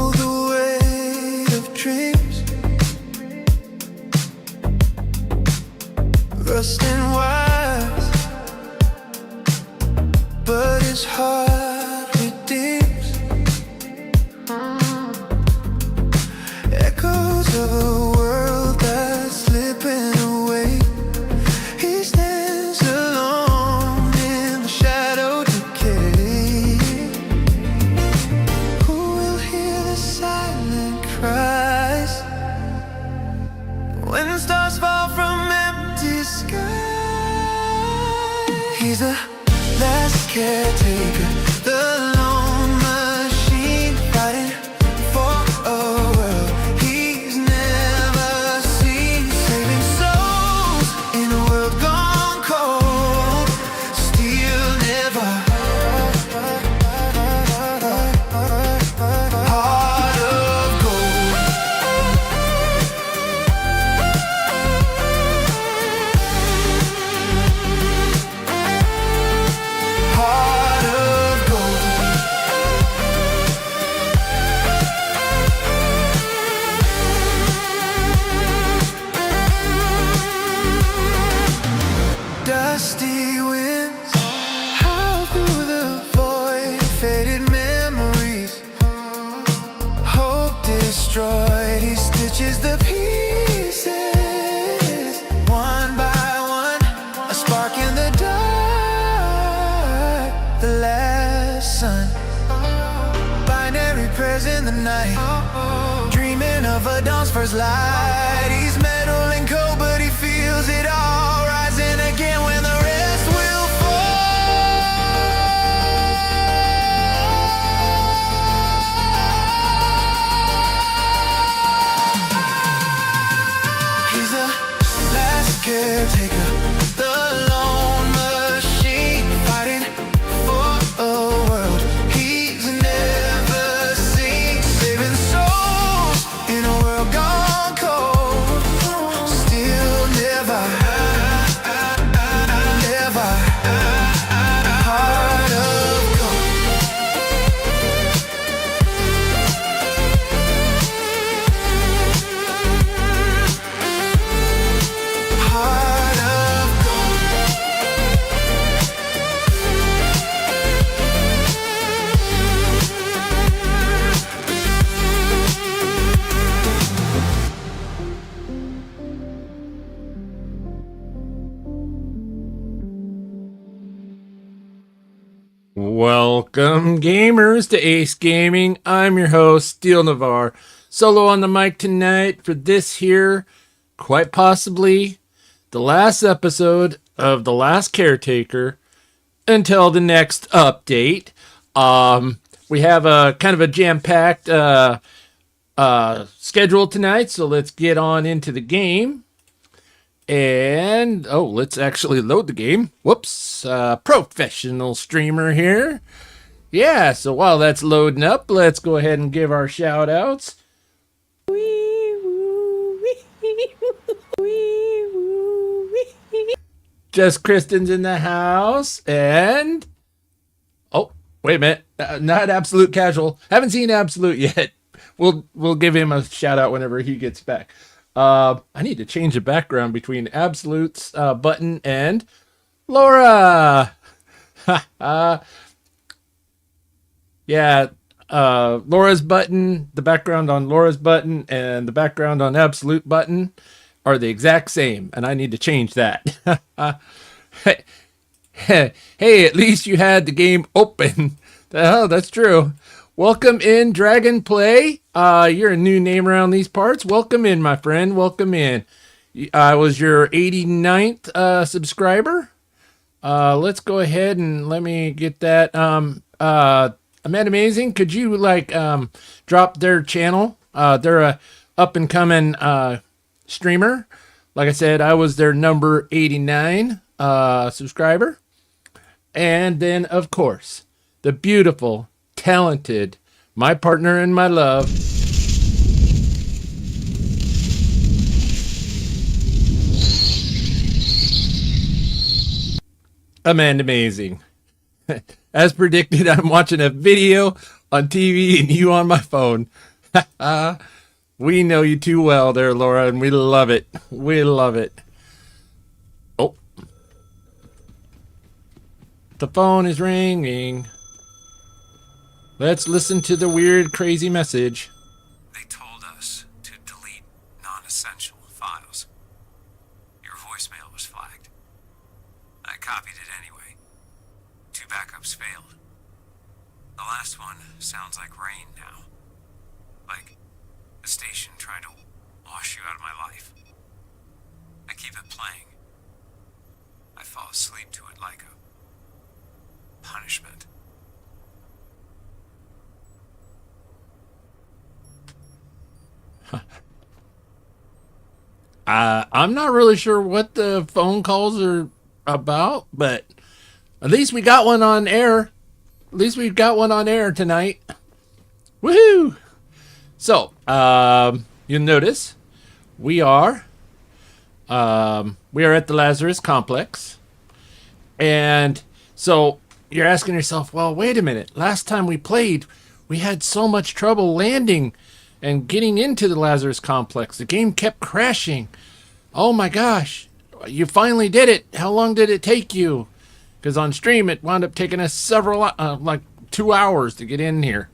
know the weight of dreams, rusting wires, but his heart redeems. Echoes of a world that's slipping away. He stands alone in the shadow decay. Who will hear the silent cries when stars fall from empty skies? He's the last caretaker, the lone machine fighting for a world he's never seen, saving souls in a world gone cold. Still never heart of gold. Heart of gold. Dusty winds howl through the void, faded memories, hope destroyed. He stitches the pieces one by one, a spark in the dark, the last sun. Binary prayers in the night, dreaming of a dawn's first light. He's metal and cold, but he feels it all, rising again when the rest will fall. He's the last caretaker, the lone machine fighting for a world he's never seen, saving souls in a world gone cold. Still never, never heart of gold. Heart of gold. Welcome, gamers, to Ace Gaming. I'm your host, Nevar. Solo on the mic tonight for this here, quite possibly the last episode of The Last Caretaker until the next update. We have a kind of a jam-packed schedule tonight, so let's get on into the game. And, let's actually load the game. Whoops, professional streamer here. Yeah, so while that's loading up, let's go ahead and give our shout outs. Just Kristen's in the house, and wait a minute, not Absolute Casual. Haven't seen Absolute yet. We'll give him a shout out whenever he gets back. I need to change the background between Absolute's button and Laura. Yeah, Laura's button, the background on Laura's button, and the background on Absolute button are the exact same, and I need to change that. Hey, at least you had the game open. Oh, that's true. Welcome in, Dragon Play. You're a new name around these parts. Welcome in, my friend. Welcome in. I was your 89th subscriber. Let's go ahead and let me get that. Amanda Amazing, could you drop their channel? They're a up and coming streamer. Like I said, I was their number 89 subscriber. And then, of course, the beautiful, talented, my partner and my love, Amanda Amazing. As predicted, I'm watching a video on TV and you on my phone. We know you too well there, Laura, and we love it. We love it. Oh. The phone is ringing. Let's listen to the weird, crazy message. They told us to delete non-essential files. Your voicemail was flagged. I copied it anyway. 2 backups failed. The last one sounds like rain now. Like the station tried to wash you out of my life. I keep it playing. I fall asleep to it like a punishment. I'm not really sure what the phone calls are about, but at least we got one on air. At least we've got one on air tonight. Woohoo! So, you'll notice we are at the Lazarus Complex. And so you're asking yourself, well, wait a minute. Last time we played, we had so much trouble landing and getting into the Lazarus Complex. The game kept crashing. Oh my gosh, you finally did it. How long did it take you? Because on stream, it wound up taking us like 2 hours to get in here.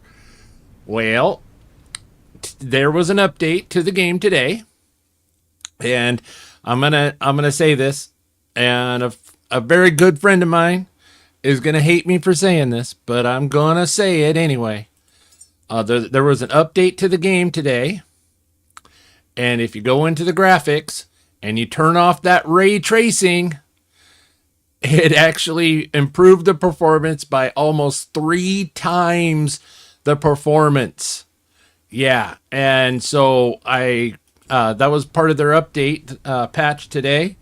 Well, there was an update to the game today. And I'm gonna say this, and a very good friend of mine is gonna hate me for saying this, but I'm gonna say it anyway. There was an update to the game today, and if you go into the graphics and you turn off that ray tracing, it actually improved the performance by almost 3 times the performance. Yeah, and so that was part of their update patch today.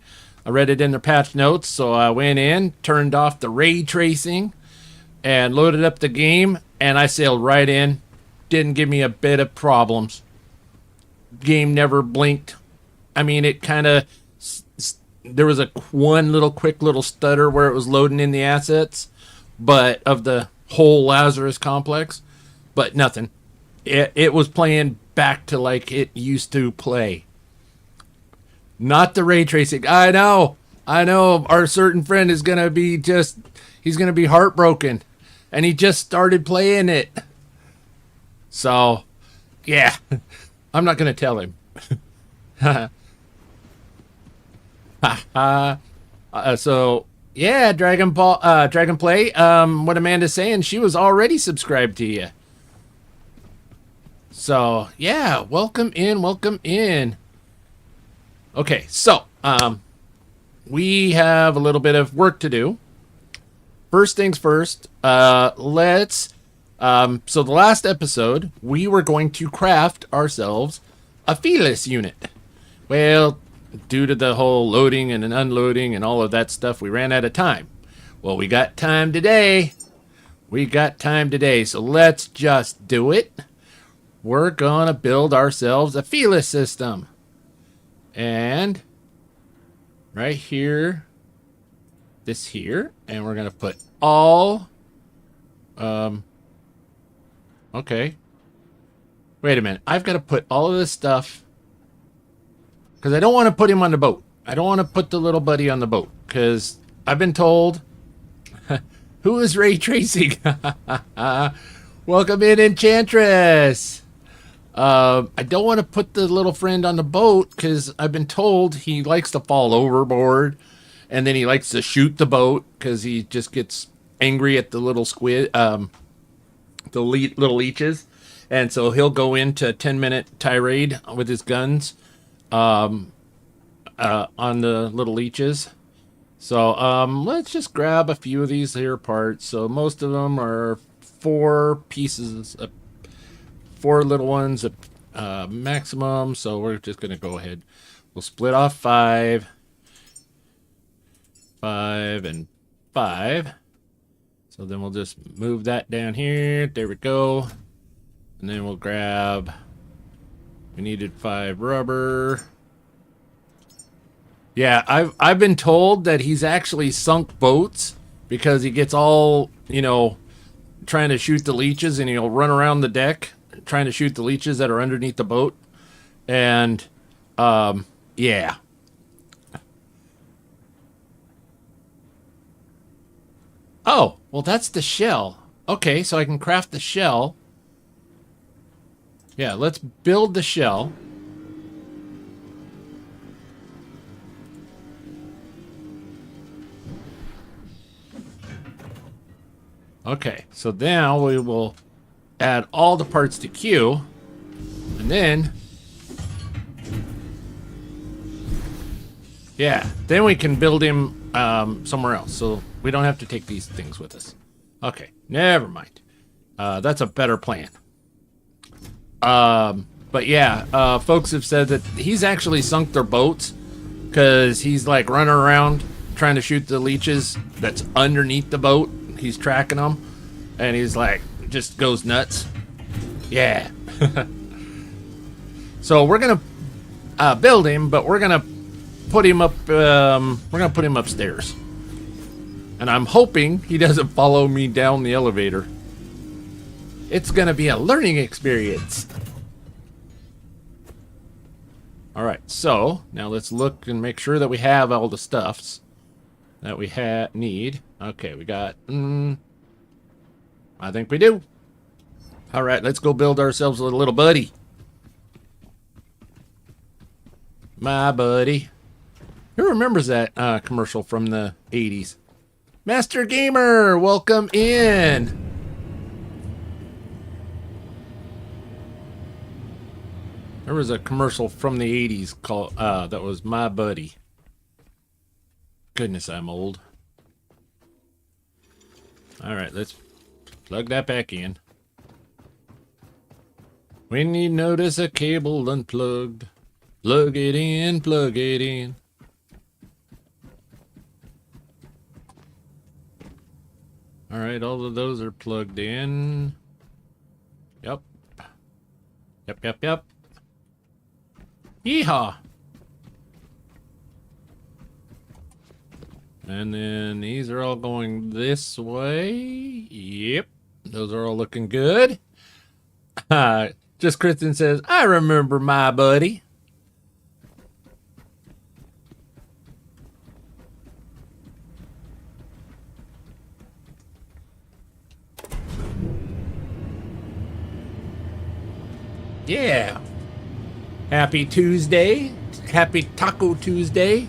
I read it in their patch notes, so I went in, turned off the ray tracing, and loaded up the game, and I sailed right in. Didn't give me a bit of problems. Game never blinked. I mean, it kind of... There was one quick little stutter where it was loading in the assets, but of the whole Lazarus Complex, but nothing. It was playing back to like it used to play. Not the ray tracing. I know. Our certain friend is going to be he's going to be heartbroken. And he just started playing it. So, yeah, I'm not going to tell him. So, yeah, Dragon Play, what Amanda's saying, she was already subscribed to you. So, yeah, welcome in. Okay, so, we have a little bit of work to do. First things first, so the last episode, we were going to craft ourselves a fearless unit. Well, due to the whole loading and unloading and all of that stuff, we ran out of time. Well, we got time today. So let's just do it. We're gonna build ourselves a fearless system. And right here, this here, and we're gonna put all, okay. Wait a minute. I've got to put all of this stuff because I don't want to put him on the boat. I don't want to put the little buddy on the boat because I've been told who is ray tracing? Welcome in, Enchantress. I don't want to put the little friend on the boat because I've been told he likes to fall overboard and then he likes to shoot the boat because he just gets angry at the little squid, little leeches, and so he'll go into a 10-minute tirade with his guns on the little leeches. So let's just grab a few of these here parts. So most of them are 4 pieces, 4 little ones maximum. So we're just gonna go ahead, we'll split off 5 and 5. So then we'll just move that down here. There we go. And then we'll grab, we needed 5 rubber. Yeah, I've been told that he's actually sunk boats because he gets all, trying to shoot the leeches and he'll run around the deck trying to shoot the leeches that are underneath the boat. And, yeah. Oh, well, that's the shell. Okay, so I can craft the shell. Yeah, let's build the shell. Okay, so now we will add all the parts to Q, and then, yeah, then we can build him somewhere else, so we don't have to take these things with us. Okay, never mind. That's a better plan. But yeah, folks have said that he's actually sunk their boats because he's like running around trying to shoot the leeches that's underneath the boat. He's tracking them, and he's like, just goes nuts. Yeah. So we're gonna build him, but we're gonna put him up. We're gonna put him upstairs, and I'm hoping he doesn't follow me down the elevator. It's gonna be a learning experience. All right, so now let's look and make sure that we have all the stuffs that we need. Okay, we got, I think we do. All right, let's go build ourselves a little buddy. My buddy. Who remembers that commercial from the 80s? Master Gamer, welcome in. There was a commercial from the 80s called that was My Buddy. Goodness, I'm old. All right, let's plug that back in. When you notice a cable unplugged, plug it in, plug it in. All right, all of those are plugged in. Yep. Yep. Yeehaw! And then these are all going this way. Yep. Those are all looking good. Just Kristen says, I remember My Buddy. Yeah. Happy Tuesday. Happy Taco Tuesday.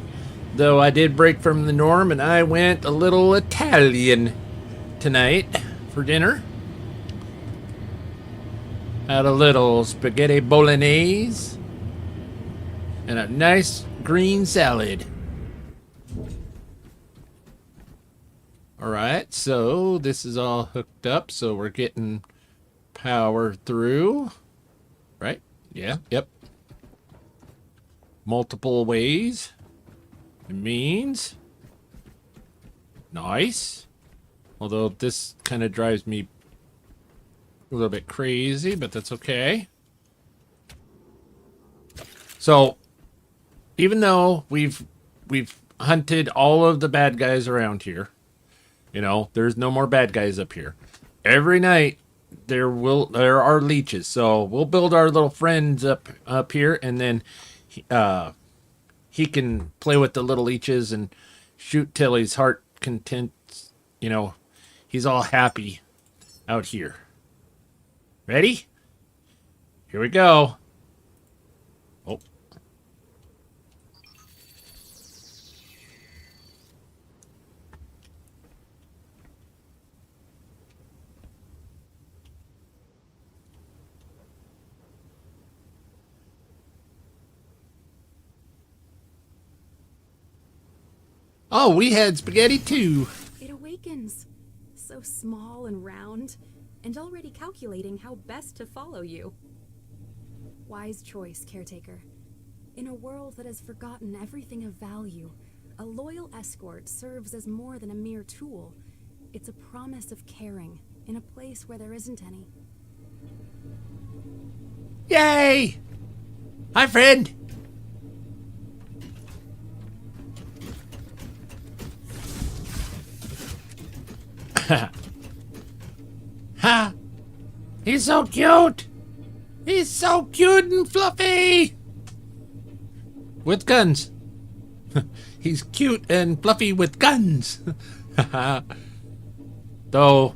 Though I did break from the norm and I went a little Italian tonight for dinner. Had a little spaghetti bolognese and a nice green salad. All right, so this is all hooked up, so we're getting power through. Right? Yeah, yep. Multiple ways. It means nice. Although this kind of drives me a little bit crazy, but that's okay. So even though we've hunted all of the bad guys around here, you know, there's no more bad guys up here. Every night there are leeches, so we'll build our little friends up here, and then he can play with the little leeches and shoot till his heart content. You know, he's all happy out here. Ready? Here we go. Oh. Oh, we had spaghetti too. It awakens, so small and round, and already calculating how best to follow you. Wise choice, Caretaker. In a world that has forgotten everything of value, a loyal escort serves as more than a mere tool. It's a promise of caring in a place where there isn't any. Yay! Hi, friend. Ha! He's so cute. He's so cute and fluffy! With guns. He's cute and fluffy with guns. Though,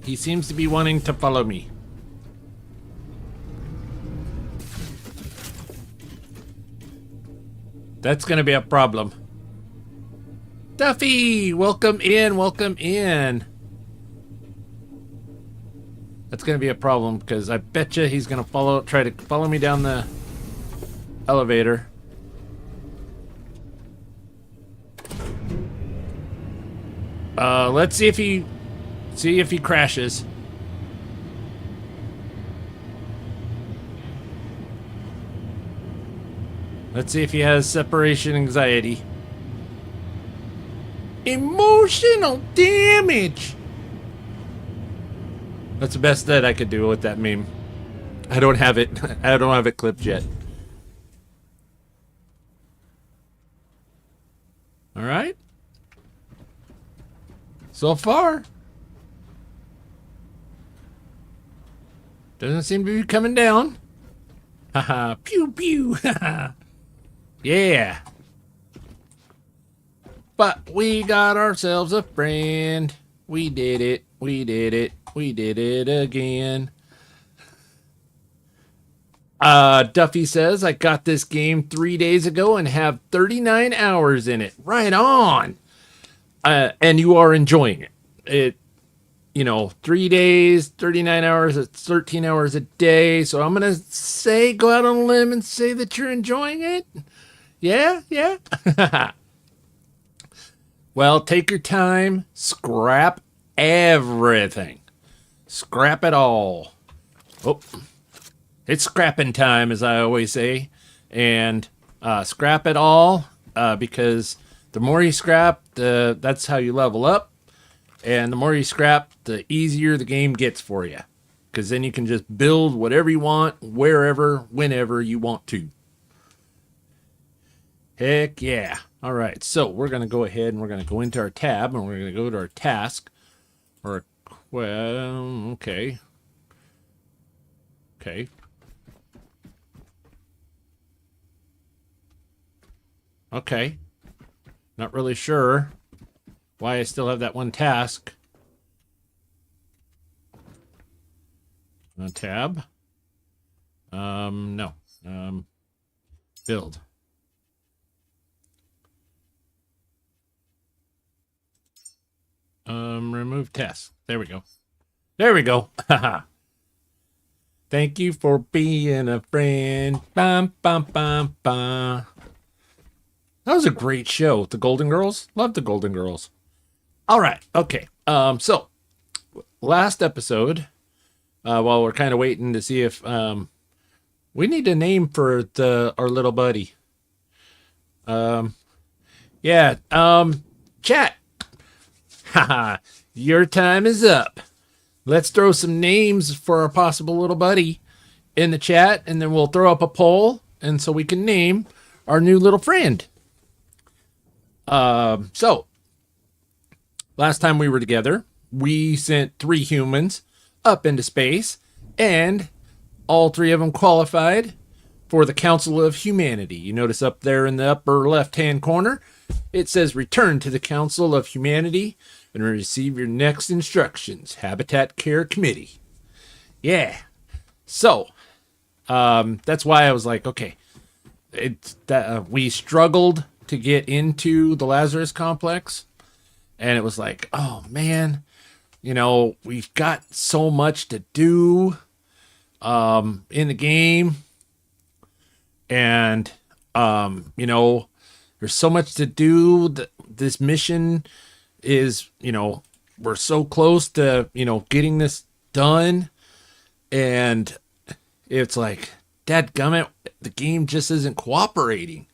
he seems to be wanting to follow me. That's gonna be a problem. Duffy! Welcome in, welcome in. That's gonna be a problem because I bet you he's gonna try to follow me down the elevator. Let's see if he crashes. Let's see if he has separation anxiety. Emotional damage. That's the best that I could do with that meme. I don't have it. I don't have it clipped yet. All right. So far, doesn't seem to be coming down. Haha. Pew pew. Yeah. But we got ourselves a friend. We did it. We did it. We did it again. Duffy says, I got this game 3 days ago and have 39 hours in it. Right on. And you are enjoying it. 3 days, 39 hours, it's 13 hours a day. So I'm going to go out on a limb and say that you're enjoying it. Yeah, yeah. Well, take your time, scrap everything. Scrap it all. Oh, it's scrapping time, as I always say. And scrap it all because the more you scrap, that's how you level up. And the more you scrap, the easier the game gets for you. Because then you can just build whatever you want, wherever, whenever you want to. Heck yeah. All right, so we're going to go ahead and we're going to go into our tab and we're going to go to our task. Okay. Okay. Okay. Not really sure why I still have that one task. Tab. No. Build. Remove test. There we go. There we go. Thank you for being a friend. Bum, bum, bum, bum. That was a great show. The Golden Girls. Love the Golden Girls. All right. Okay. So last episode, while we're kind of waiting to see if we need a name for our little buddy. Yeah. Chat. Haha. Your time is up. Let's throw some names for our possible little buddy in the chat, and then we'll throw up a poll, and so we can name our new little friend. So last time we were together, we sent 3 humans up into space, and all 3 of them qualified for the Council of Humanity. You notice up there in the upper left-hand corner, it says return to the Council of Humanity and receive your next instructions. Habitat Care Committee. Yeah. So, that's why I was like, okay, we struggled to get into the Lazarus complex, and it was like, oh man, we've got so much to do in the game, and there's so much to do. This mission is, we're so close to, getting this done, and it's like, dadgummit, the game just isn't cooperating.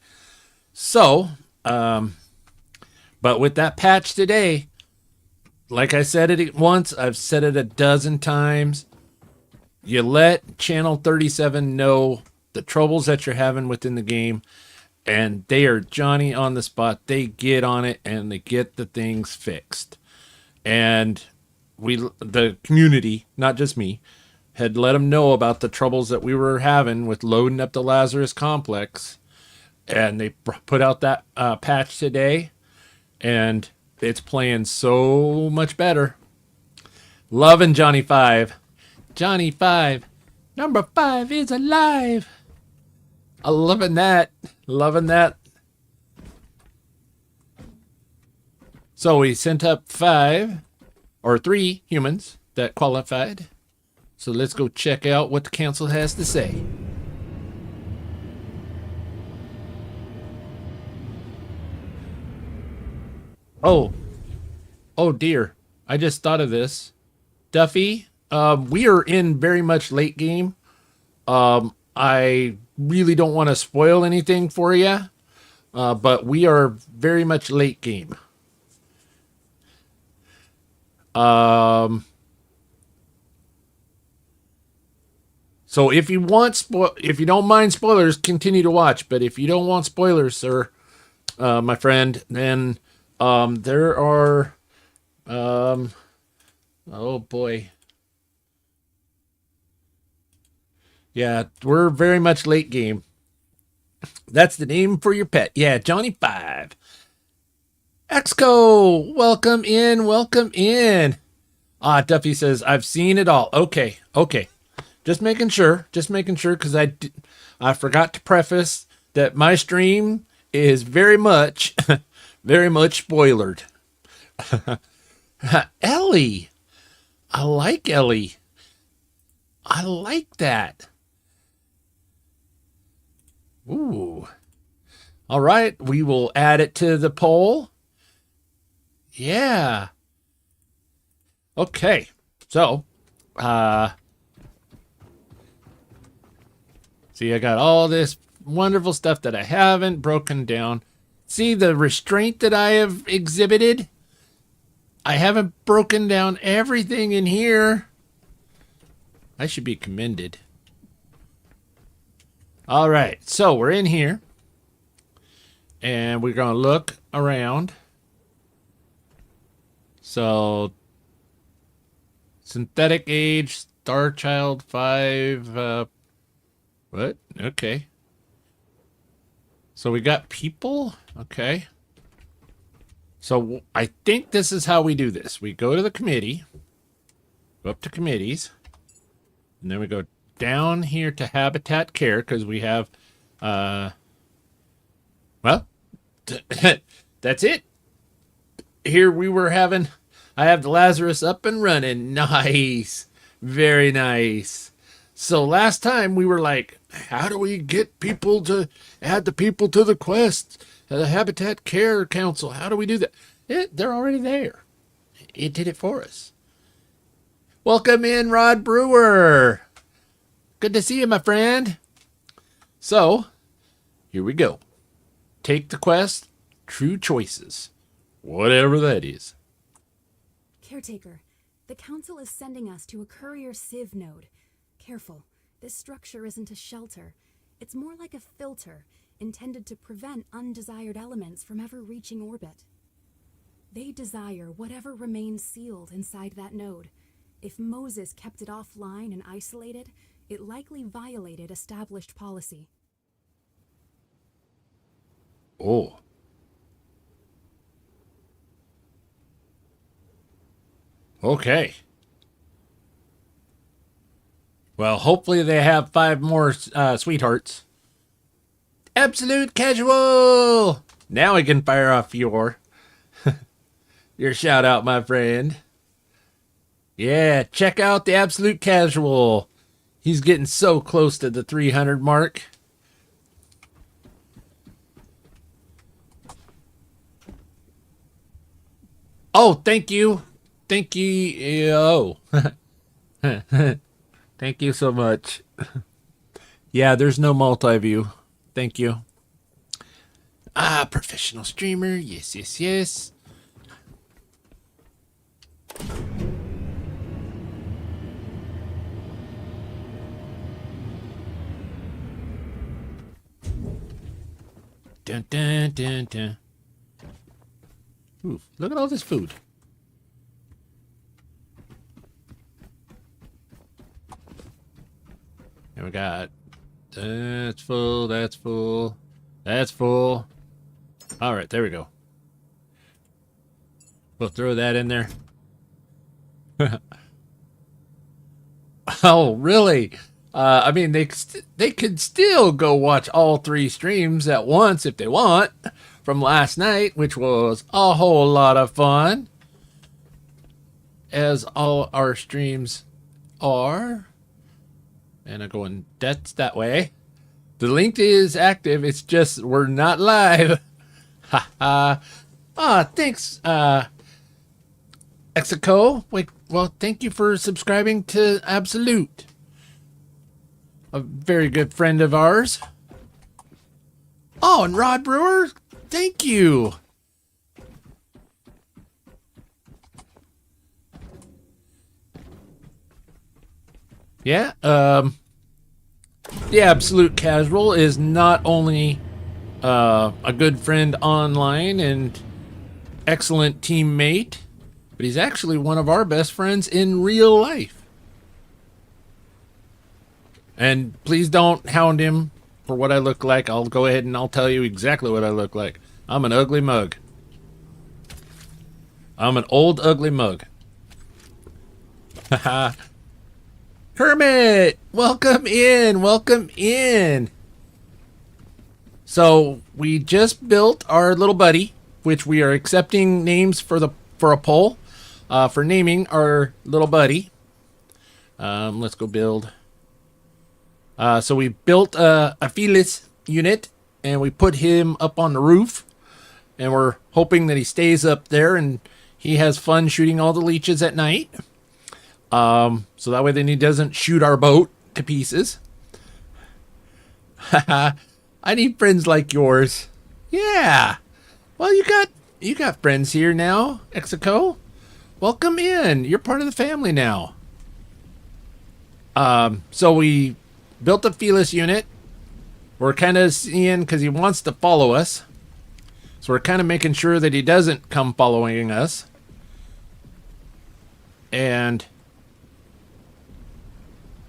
So, but with that patch today, like I said it once, I've said it a dozen times, you let Channel 37 know the troubles that you're having within the game, and they are Johnny on the spot. They get on it and they get the things fixed. And the community, not just me, had let them know about the troubles that we were having with loading up the Lazarus complex. And they put out that patch today, and it's playing so much better. Loving Johnny 5. Johnny 5. Number 5 is alive. I'm loving that. Loving that. So we sent up 3 humans that qualified. So let's go check out what the council has to say. Oh dear. I just thought of this. Duffy, we are in very much late game. I really don't want to spoil anything for you, but we are very much late game. So if you want if you don't mind spoilers, continue to watch. But if you don't want spoilers, sir, my friend, then there are oh boy. Yeah, we're very much late game. That's the name for your pet. Yeah, Johnny 5. Exco, welcome in, welcome in. Duffy says, I've seen it all. Okay. Just making sure, because I forgot to preface that my stream is very much, very much spoilered. Ellie. I like Ellie. I like that. Ooh. All right, we will add it to the poll. Yeah. Okay. So, see, I got all this wonderful stuff that I haven't broken down. See the restraint that I have exhibited? I haven't broken down everything in here. I should be commended. All right, so we're in here. And we're going to look around. So, synthetic age, Star Child 5. What? Okay. So we got people. Okay. So I think this is how we do this. We go to the committee. Go up to committees. And then we go down here to habitat care because we have, well, that's it. Here we were having, I have the Lazarus up and running. Nice. Very nice. So last time we were like, how do we get people to add the people to the quest? The Habitat Care Council. How do we do that? They're already there. It did it for us. Welcome in, Rod Brewer. Good to see you, my friend. So, here we go. Take the quest. True choices. Whatever that is. Caretaker, the council is sending us to a courier sieve node. Careful, this structure isn't a shelter. It's more like a filter, intended to prevent undesired elements from ever reaching orbit. They desire whatever remains sealed inside that node. If Moses kept it offline and isolated, it likely violated established policy. Oh. Okay. Well, hopefully they have 5 more sweethearts. Absolute casual! Now we can fire off your shout out, my friend. Yeah, check out the Absolute Casual. He's getting so close to the 300 mark. Oh, thank you. Thank you. Oh. Thank you so much. Yeah, there's no multi-view. Thank you. Professional streamer. Yes, yes, yes. Dun, dun, dun, dun. Ooh, look at all this food. And we got that's full, that's full, that's full. All right, there we go. We'll throw that in there. Oh, really? I mean, they could still go watch all 3 streams at once if they want from last night, which was a whole lot of fun, as all our streams are. And I'm going, that's that way. The link is active. It's just we're not live. Ha ha. Thanks, Exico. Wait, well, thank you for subscribing to Absolute. A very good friend of ours. Oh, and Rod Brewer, thank you. Yeah, the Absolute Casual is not only a good friend online and excellent teammate, but he's actually one of our best friends in real life. And please don't hound him for what I look like. I'll go ahead and I'll tell you exactly what I look like. I'm an ugly mug. I'm an old ugly mug. Haha. Kermit, welcome in, welcome in. So we just built our little buddy, which we are accepting names for a poll for naming our little buddy. Let's go build. So we built a Felis unit and we put him up on the roof, and we're hoping that he stays up there and he has fun shooting all the leeches at night. So that way then he doesn't shoot our boat to pieces. Haha. I need friends like yours. Yeah. Well, you got friends here now, Exico. Welcome in. You're part of the family now. So we built a Felis unit. We're kind of seeing, because he wants to follow us. So we're kind of making sure that he doesn't come following us. And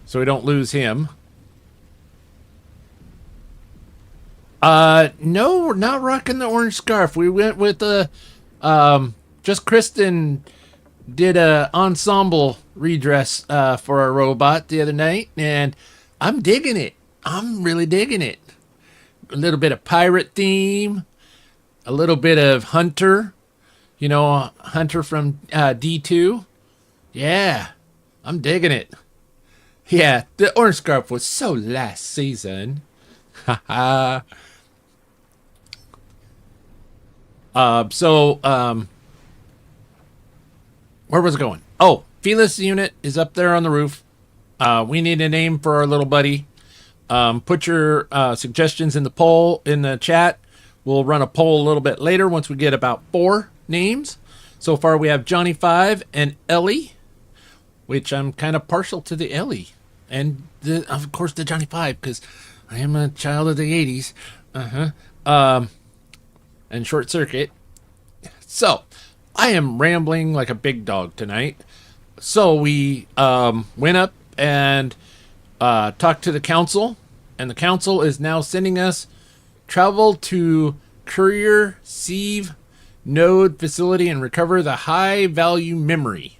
so we don't lose him. No, we're not rocking the orange scarf. We went with just Kristen did a ensemble redress for our robot the other night, and I'm digging it. I'm really digging it. A little bit of pirate theme, a little bit of Hunter, Hunter from D2. Yeah, I'm digging it. Yeah, the orange scarf was so last season. Haha. Where was it going? Oh, Felis unit is up there on the roof. We need a name for our little buddy. Put your suggestions in the poll in the chat. We'll run a poll a little bit later once we get about 4 names. So far we have Johnny 5 and Ellie, which I'm kind of partial to the Ellie. And of course the Johnny 5, because I am a child of the 80s. And Short Circuit. So, I am rambling like a big dog tonight. So we went up and talked to the council. And the council is now sending us travel to Courier Sieve Node facility and recover the high value memory.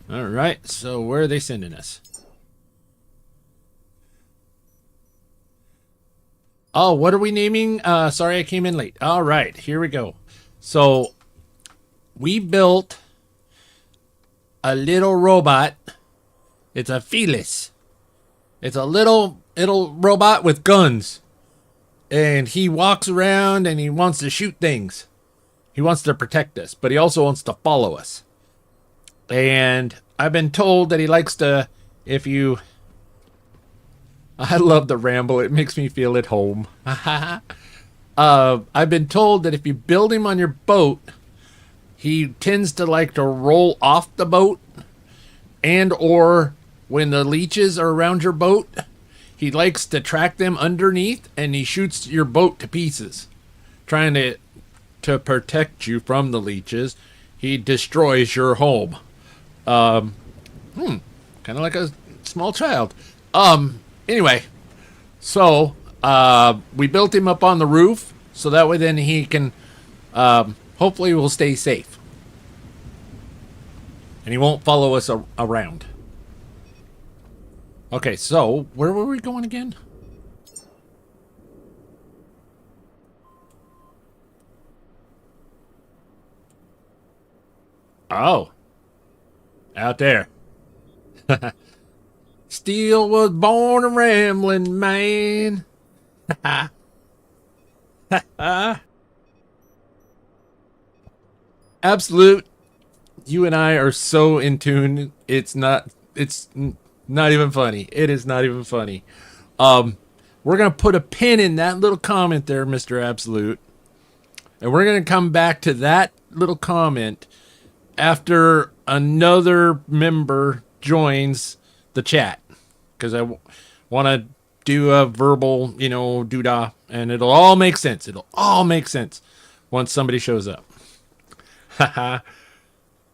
All right, so where are they sending us? Oh, what are we naming? Sorry, I came in late. All right, here we go. So we built a little robot. It's a Felis. It's a little robot with guns. And he walks around and he wants to shoot things. He wants to protect us, but he also wants to follow us. And I've been told that he likes to, I love the ramble. It makes me feel at home. I've been told that if you build him on your boat, he tends to like to roll off the boat, and or when the leeches are around your boat, he likes to track them underneath and he shoots your boat to pieces, trying to protect you from the leeches. He destroys your home. Kind kind of like a small child. Anyway, so we built him up on the roof so that way then he can hopefully will stay safe. And he won't follow us around. Okay, so where were we going again? Oh. Out there. Steel was born a rambling man. Absolute. You and I are so in tune. It's not even funny. It is not even funny. We're going to put a pin in that little comment there, Mr. Absolute. And we're going to come back to that little comment after another member joins the chat. Because I want to do a verbal, doodah. And it'll all make sense. It'll all make sense once somebody shows up. Haha.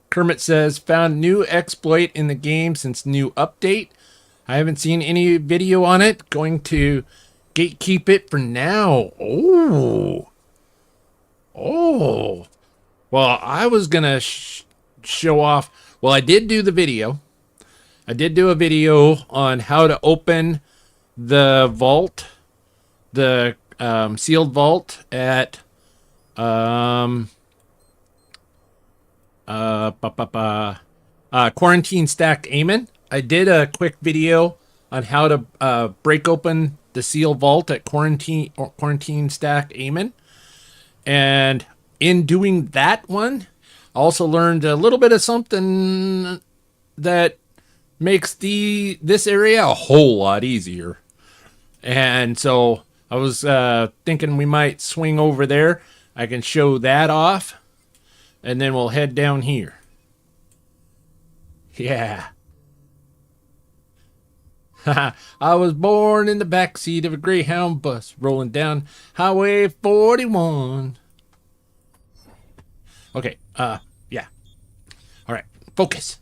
Kermit says, found new exploit in the game since new update. I haven't seen any video on it. Going to gatekeep it for now. Oh. Well, I was going to show off. Well, I did do the video. I did do a video on how to open the vault, the sealed vault at Quarantine Stacked Amen. I did a quick video on how to break open the sealed vault at Quarantine Stacked Amen. And in doing that one, I also learned a little bit of something that makes this area a whole lot easier. And so I was thinking we might swing over there. I can show that off. And then we'll head down here. Yeah. I was born in the backseat of a Greyhound bus rolling down Highway 41. Okay, yeah. All right, focus.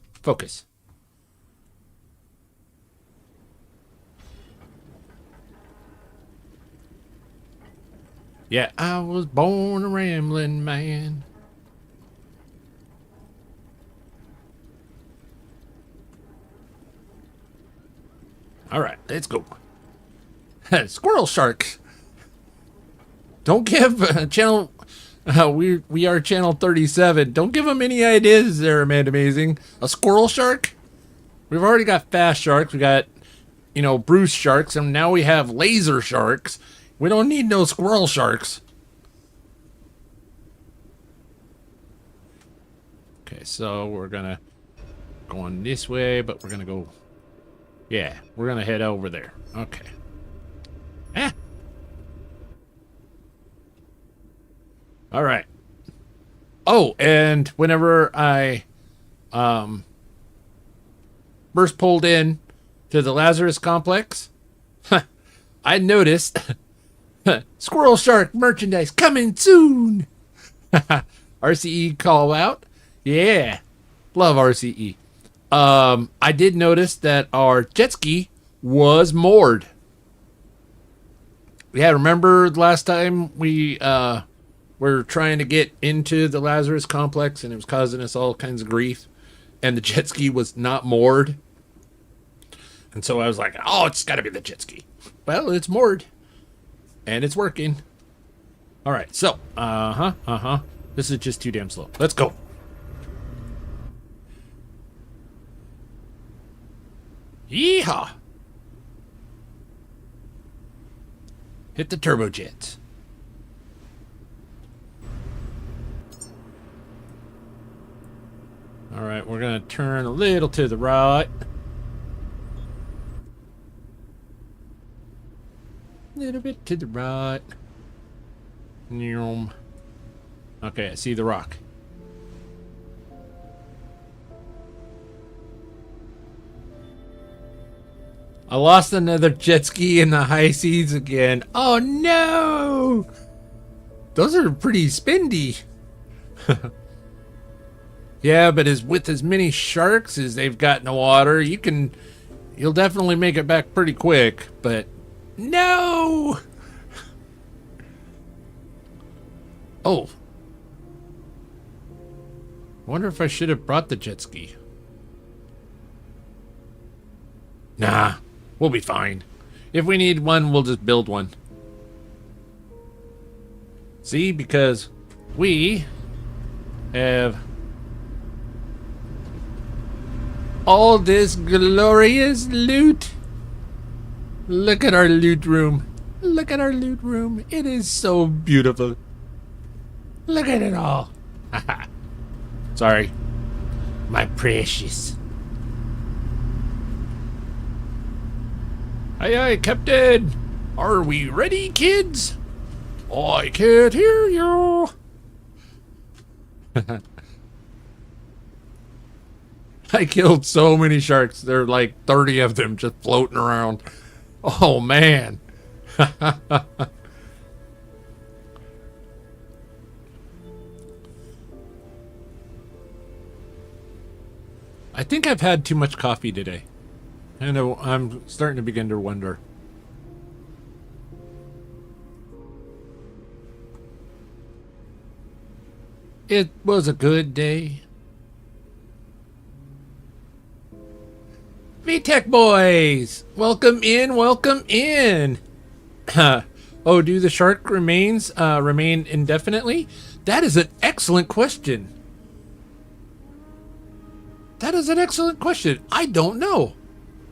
Yeah, I was born a rambling man. All right, let's go. Squirrel sharks. Don't give channel. We are channel 37. Don't give them any ideas there, Amanda Amazing. A squirrel shark? We've already got fast sharks. We got, Bruce sharks, and now we have laser sharks. We don't need no squirrel sharks. Okay, so we're gonna go on this way, but we're gonna go. Yeah, we're gonna head over there. Okay. All right. Oh, and whenever I first pulled in to the Lazarus complex, I noticed Squirrel Shark merchandise coming soon. RCE call out. Yeah, love RCE. I did notice that our jet ski was moored. Yeah, remember last time we were trying to get into the Lazarus complex and it was causing us all kinds of grief, and the jet ski was not moored. And so I was like, oh, it's got to be the jet ski. Well, it's moored and it's working. All right, so this is just too damn slow. Let's go. Yeehaw! Hit the turbojets. All right, we're gonna turn a little to the right. Little bit to the right. Okay, I see the rock. I lost another jet ski in the high seas again. Oh no! Those are pretty spendy. Yeah, but with as many sharks as they've got in the water, you'll definitely make it back pretty quick. But no. Oh. Wonder if I should have brought the jet ski. Nah, we'll be fine. If we need one, we'll just build one. See, because we have all this glorious loot. Look at our loot room. Look at our loot room. It is so beautiful. Look at it all. Sorry. My precious. Aye, aye, Captain. Are we ready, kids? I can't hear you. I killed so many sharks. There are like 30 of them just floating around. Oh, man. I think I've had too much coffee today. I know, I'm starting to begin to wonder. It was a good day. VTech boys! Welcome in, welcome in! Oh, do the shark remain indefinitely? That is an excellent question. That is an excellent question. I don't know.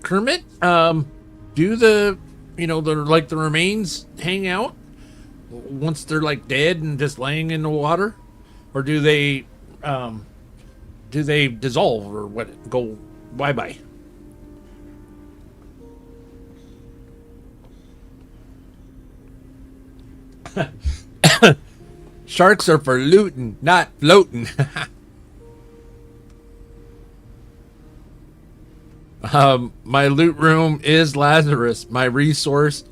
Kermit, do the remains hang out once they're like dead and just laying in the water? Or do they dissolve or what? Go bye-bye? Sharks are for looting, not floating. My loot room is Lazarus. My resource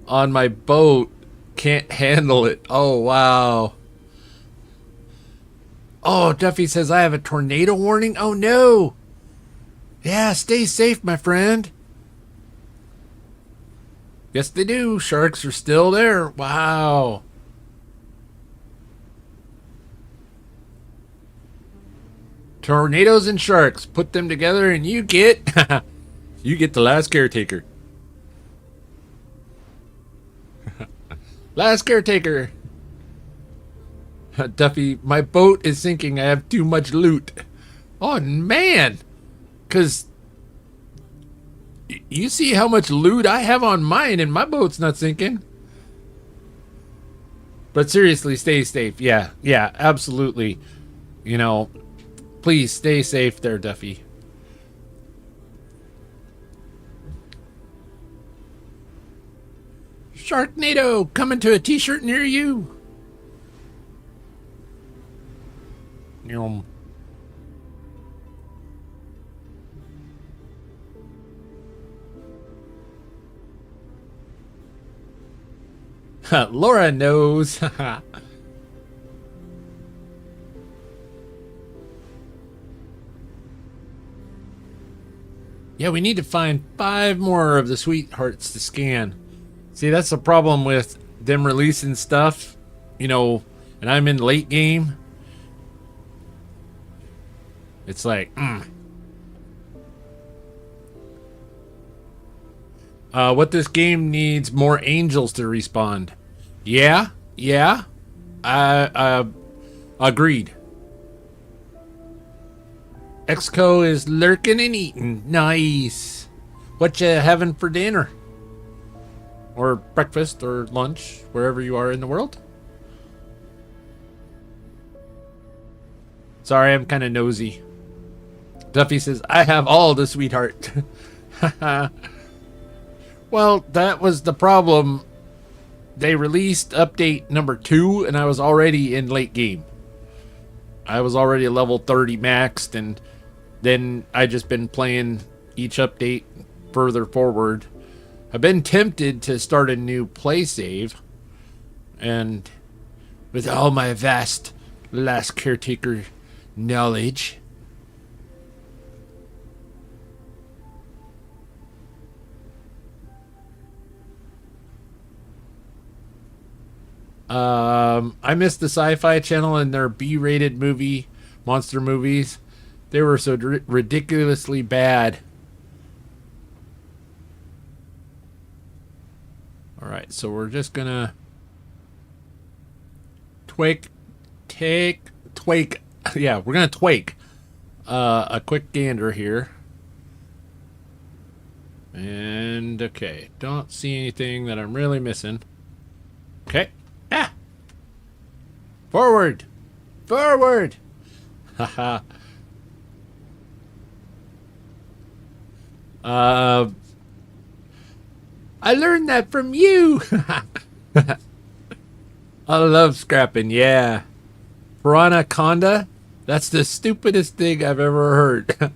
on my boat can't handle it. Oh, wow. Oh, Duffy says I have a tornado warning. Oh, no. Yeah, stay safe, my friend. Yes, they do. Sharks are still there. Wow. Tornadoes and sharks. Put them together and you get the last caretaker. Last caretaker. Duffy, my boat is sinking. I have too much loot. Oh, man. Because you see how much loot I have on mine and my boat's not sinking. But seriously, stay safe. Yeah, absolutely. You know, please stay safe there, Duffy. Sharknado coming to a t-shirt near you. Laura knows. Yeah, we need to find 5 more of the sweethearts to scan. See, that's the problem with them releasing stuff, you know, and I'm in late game. It's like, what this game needs more angels to respawn. Yeah, agreed. Exco is lurking and eating. Nice. What you having for dinner? Or breakfast or lunch, wherever you are in the world? Sorry, I'm kind of nosy. Duffy says, I have all the sweetheart. Well, that was the problem. They released update number 2, and I was already in late game. I was already level 30 maxed, and then I just been playing each update further forward. I've been tempted to start a new play save, and with all my vast last caretaker knowledge. I missed the Sci-Fi Channel and their B-rated monster movies. They were so ridiculously bad. All right, so we're just gonna twake. Yeah, we're gonna twake a quick gander here. And okay, don't see anything that I'm really missing. Okay. Ah! Forward! Forward! Haha. I learned that from you! I love scrapping, yeah. Piranha-conda? That's the stupidest thing I've ever heard.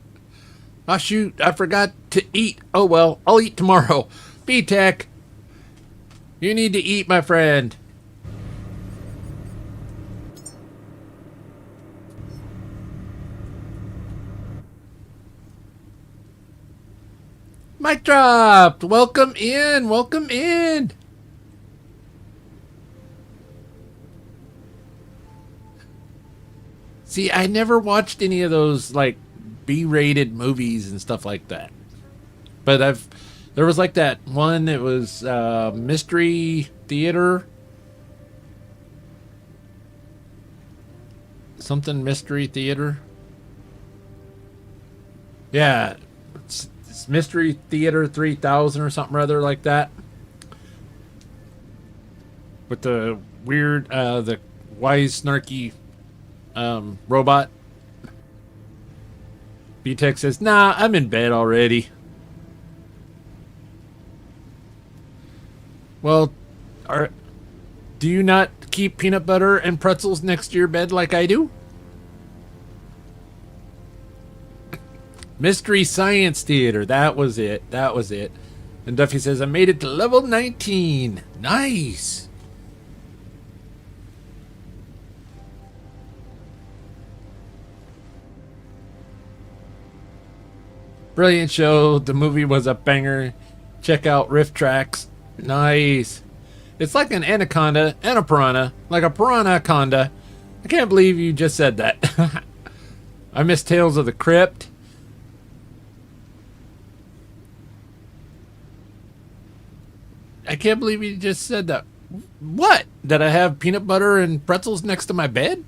Oh shoot, I forgot to eat. Oh well, I'll eat tomorrow. B-Tech, you need to eat, my friend. Mic dropped. Welcome in. Welcome in. See, I never watched any of those like B-rated movies and stuff like that. But there was like that one. It was Mystery Theater. Something Mystery Theater. Yeah. It's Mystery Theater 3000 or something rather like that. With the weird, the wise, snarky robot. B-Tech says, nah, I'm in bed already. Well, do you not keep peanut butter and pretzels next to your bed like I do? Mystery Science Theater. That was it. That was it. And Duffy says, I made it to level 19. Nice. Brilliant show. The movie was a banger. Check out riff tracks. Nice. It's like an anaconda and a piranha. Like a piranha-conda. I can't believe you just said that. I miss Tales of the Crypt. I can't believe you just said that. What? That I have peanut butter and pretzels next to my bed?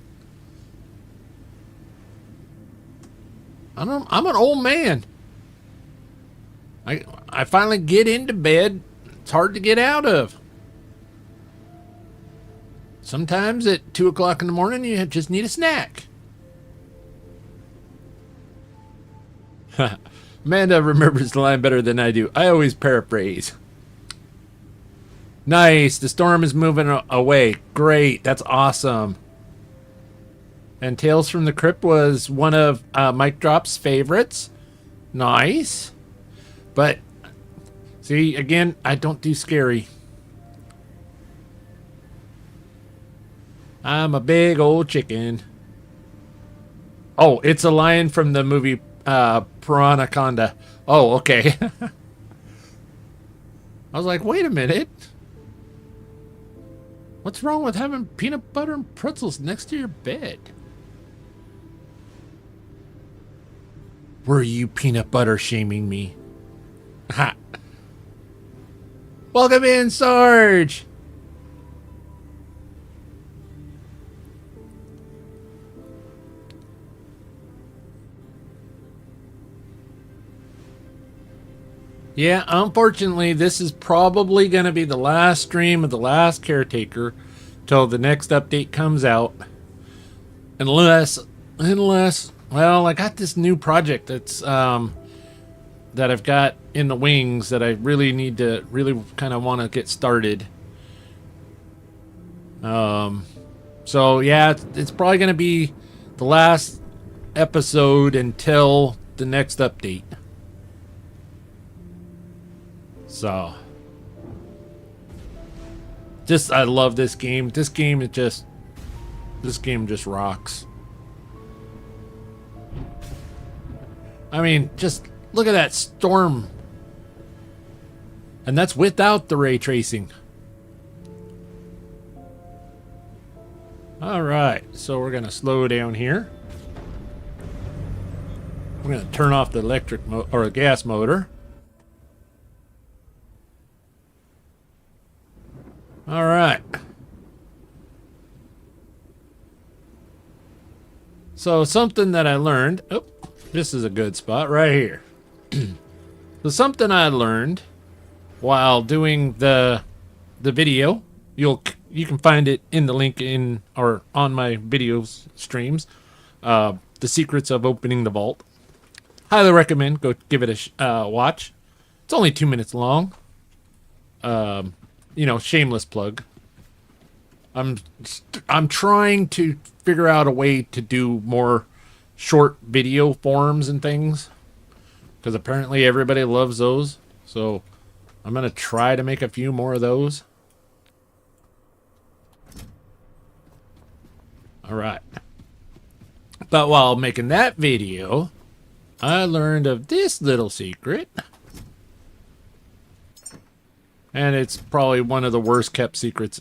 I'm an old man. I finally get into bed. It's hard to get out of. Sometimes at 2 o'clock in the morning, you just need a snack. Amanda remembers the line better than I do. I always paraphrase. Nice. The storm is moving away. Great. That's awesome. And Tales from the Crypt was one of Mike Drop's favorites. Nice. But, see, again, I don't do scary. I'm a big old chicken. Oh, it's a line from the movie Piranha-conda. Oh, okay. I was like, wait a minute. What's wrong with having peanut butter and pretzels next to your bed? Were you peanut butter shaming me? Ha! Welcome in, Sarge! Yeah, unfortunately, this is probably going to be the last stream of the last Caretaker till the next update comes out. Unless, well, I got this new project that's, that I've got in the wings that I really need to, really kind of want to get started. So yeah, it's probably going to be the last episode until the next update. So, I love this game. This game just rocks. I mean, just look at that storm. And that's without the ray tracing. All right, so we're going to slow down here. We're going to turn off the electric or the gas motor. All right. So something that I learned, oh, this is a good spot right here. So something I learned while doing the video, you can find it in the link in or on my video streams. The secrets of opening the vault. Highly recommend. Go give it a watch. It's only 2 minutes long. You know, shameless plug. I'm trying to figure out a way to do more short video forms and things, because apparently everybody loves those. So I'm gonna try to make a few more of those. All right. But while making that video, I learned of this little secret. And it's probably one of the worst kept secrets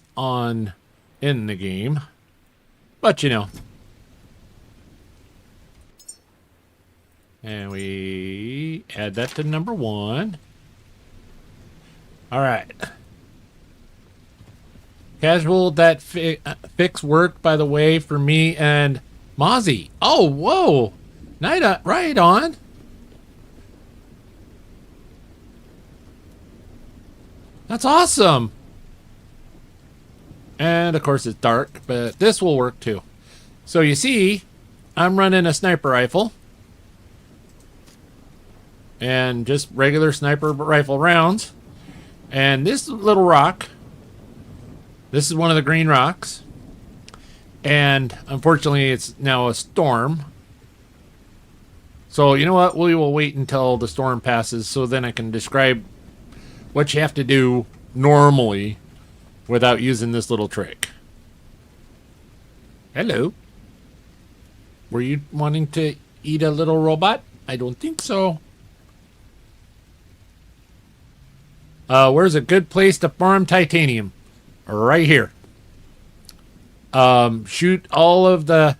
in the game. But you know. And we add that to number 1. All right. Casual, that fix worked, by the way, for me and Mozzie. Oh, whoa. Right on. That's awesome. And of course it's dark, but this will work too. So you see, I'm running a sniper rifle. And just regular sniper rifle rounds. And this little rock, this is one of the green rocks. And unfortunately it's now a storm. So you know what? We will wait until the storm passes so then I can describe what you have to do normally without using this little trick. Hello. Were you wanting to eat a little robot? I don't think so. Where's a good place to farm titanium? Right here. Shoot all of the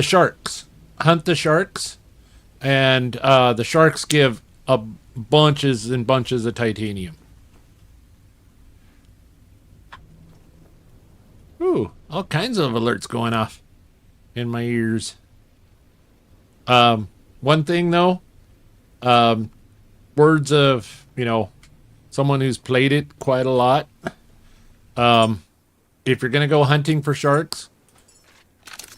sharks. Hunt the sharks. And the sharks give bunches and bunches of titanium. Ooh, all kinds of alerts going off in my ears. One thing though, words of, you know, someone who's played it quite a lot. If you're going to go hunting for sharks,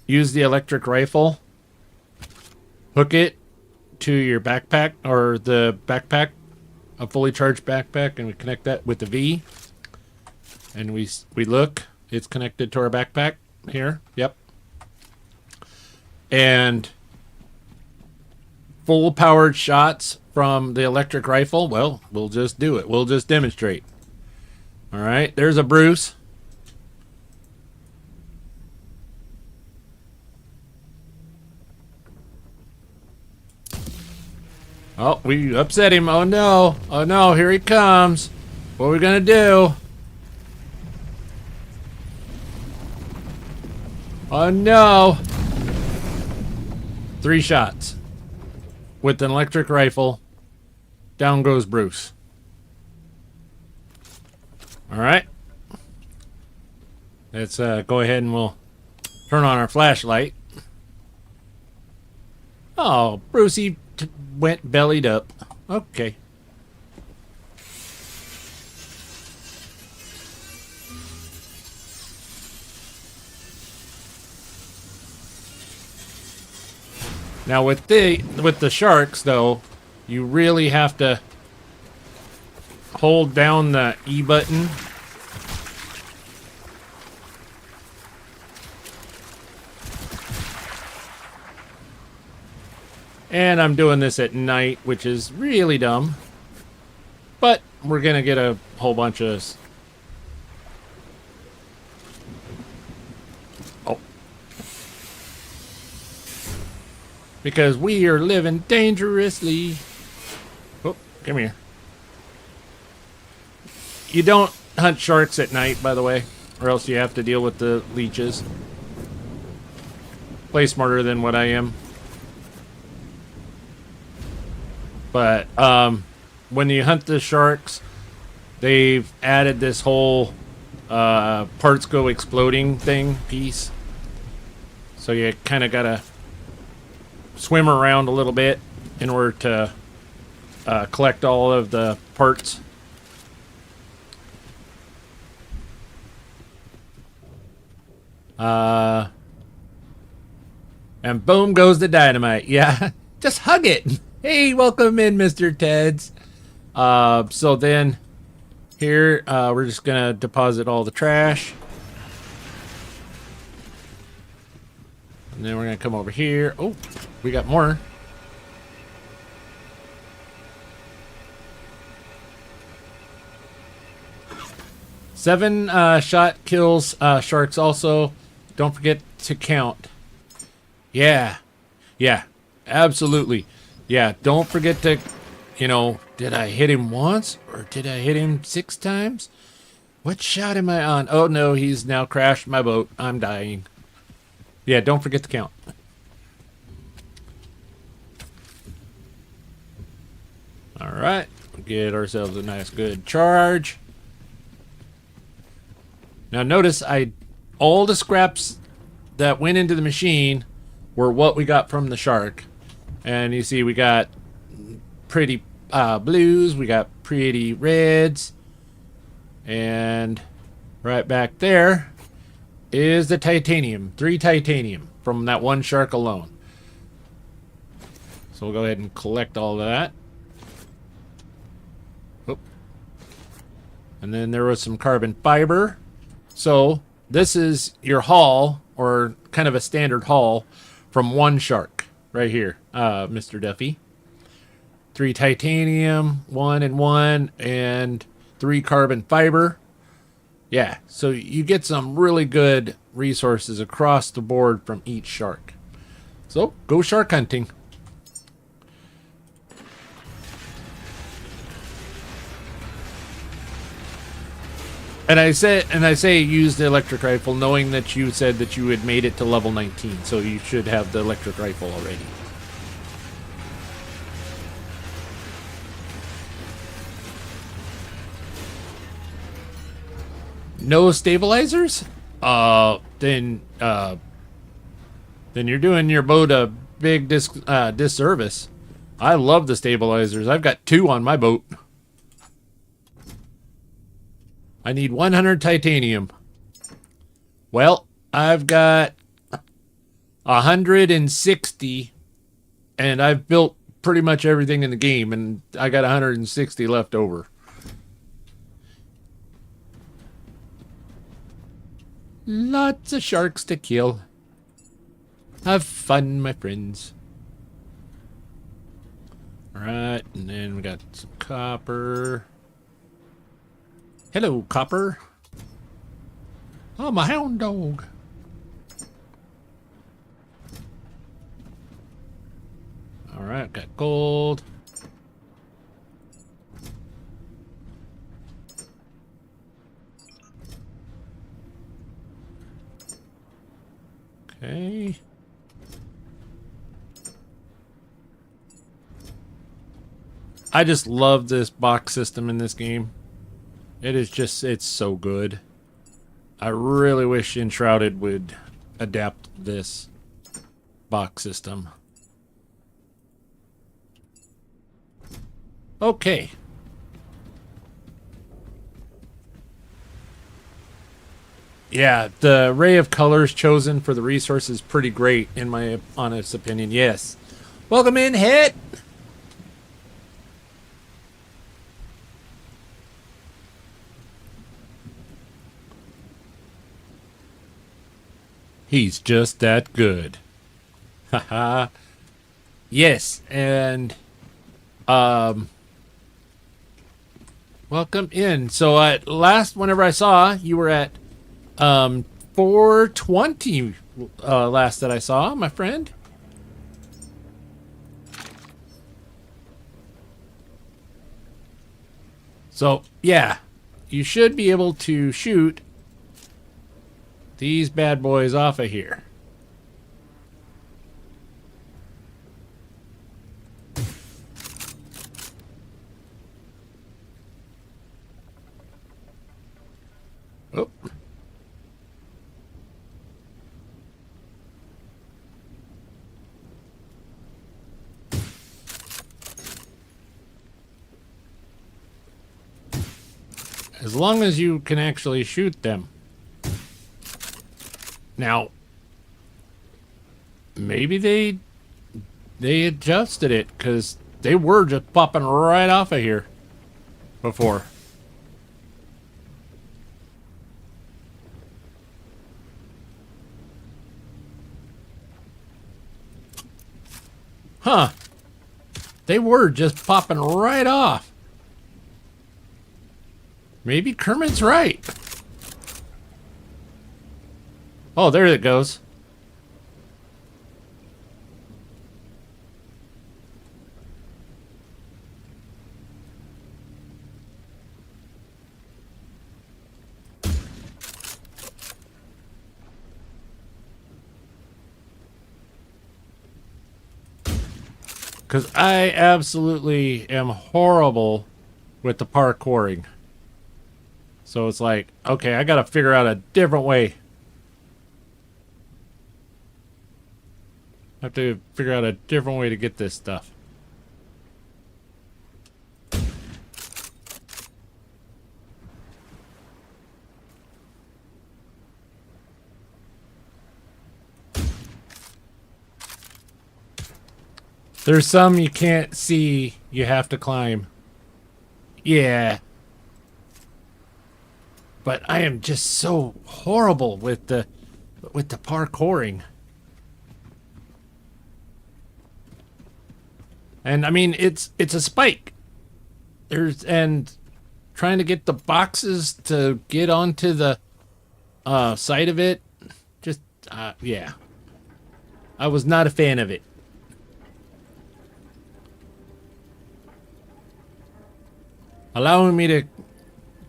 use the electric rifle. Hook it to your backpack or the backpack, a fully charged backpack, and we connect that with the V. And we look, it's connected to our backpack here. Yep. And full powered shots from the electric rifle. Well, we'll just do it. We'll just demonstrate. All right. There's a Bruce. Oh, we upset him. Oh no. Oh no, here he comes. What are we gonna do? Oh no. 3 shots. With an electric rifle. Down goes Bruce. Alright. Let's go ahead and we'll turn on our flashlight. Oh, Brucey went bellied up. Okay. Now with the sharks though, you really have to hold down the E button. And I'm doing this at night, which is really dumb. But we're going to get a whole bunch of... Oh. because we are living dangerously. Oh, come here. You don't hunt sharks at night, by the way, or else you have to deal with the leeches. Play smarter than what I am. But when you hunt the sharks, they've added this whole parts go exploding piece. So you kind of gotta swim around a little bit in order to collect all of the parts. And boom goes the dynamite. Yeah, just hug it. Hey, welcome in, Mr. Teds. So then here, we're just gonna deposit all the trash. And then we're gonna come over here. Oh, we got more. Seven shot kills sharks also. Don't forget to count. Yeah, absolutely. Yeah, don't forget to, you know, did I hit him once or did I hit him 6 times? What shot am I on? Oh no, he's now crashed my boat. I'm dying. Yeah, don't forget to count. All right, get ourselves a nice good charge. Now notice all the scraps that went into the machine were what we got from the shark. And you see we got pretty blues, we got pretty reds, and right back there is the titanium, 3 titanium from that one shark alone. So we'll go ahead and collect all of that. Oop. And then there was some carbon fiber. So this is your haul, or kind of a standard haul from one shark right here, Mr. Duffy. 3 titanium, 1 and 1, and 3 carbon fiber. Yeah, so you get some really good resources across the board from each shark. So go shark hunting. And I say use the electric rifle, knowing that you said that you had made it to level 19, so you should have the electric rifle already. No stabilizers? Then you're doing your boat a big disservice. I love the stabilizers. I've got 2 on my boat. I need 100 titanium. Well, I've got 160, and I've built pretty much everything in the game, and I got 160 left over. Lots of sharks to kill. Have fun, my friends. Alright, and then we got some copper. Hello, copper. I'm a hound dog. Alright, got gold. Okay. I just love this box system in this game. It is just, it's so good. I really wish Enshrouded would adapt this box system. Okay. Yeah, the array of colors chosen for the resource is pretty great, in my honest opinion. Yes. Welcome in, Hit! He's just that good. Haha. Yes, and welcome in. So whenever I saw, you were at 420 last that I saw, my friend. So, yeah, you should be able to shoot these bad boys off of here. Oh. As long as you can actually shoot them. Now, maybe they adjusted it because they were just popping right off of here before. Huh. They were just popping right off. Maybe Kermit's right. Oh, there it goes. Because I absolutely am horrible with the parkouring. So it's like, okay, I got to figure out a different way. I have to figure out a different way to get this stuff. There's some you can't see, you have to climb. Yeah. But I am just so horrible with the parkouring. And I mean, it's a spike. And trying to get the boxes to get onto the side of it, just yeah. I was not a fan of it. Allowing me to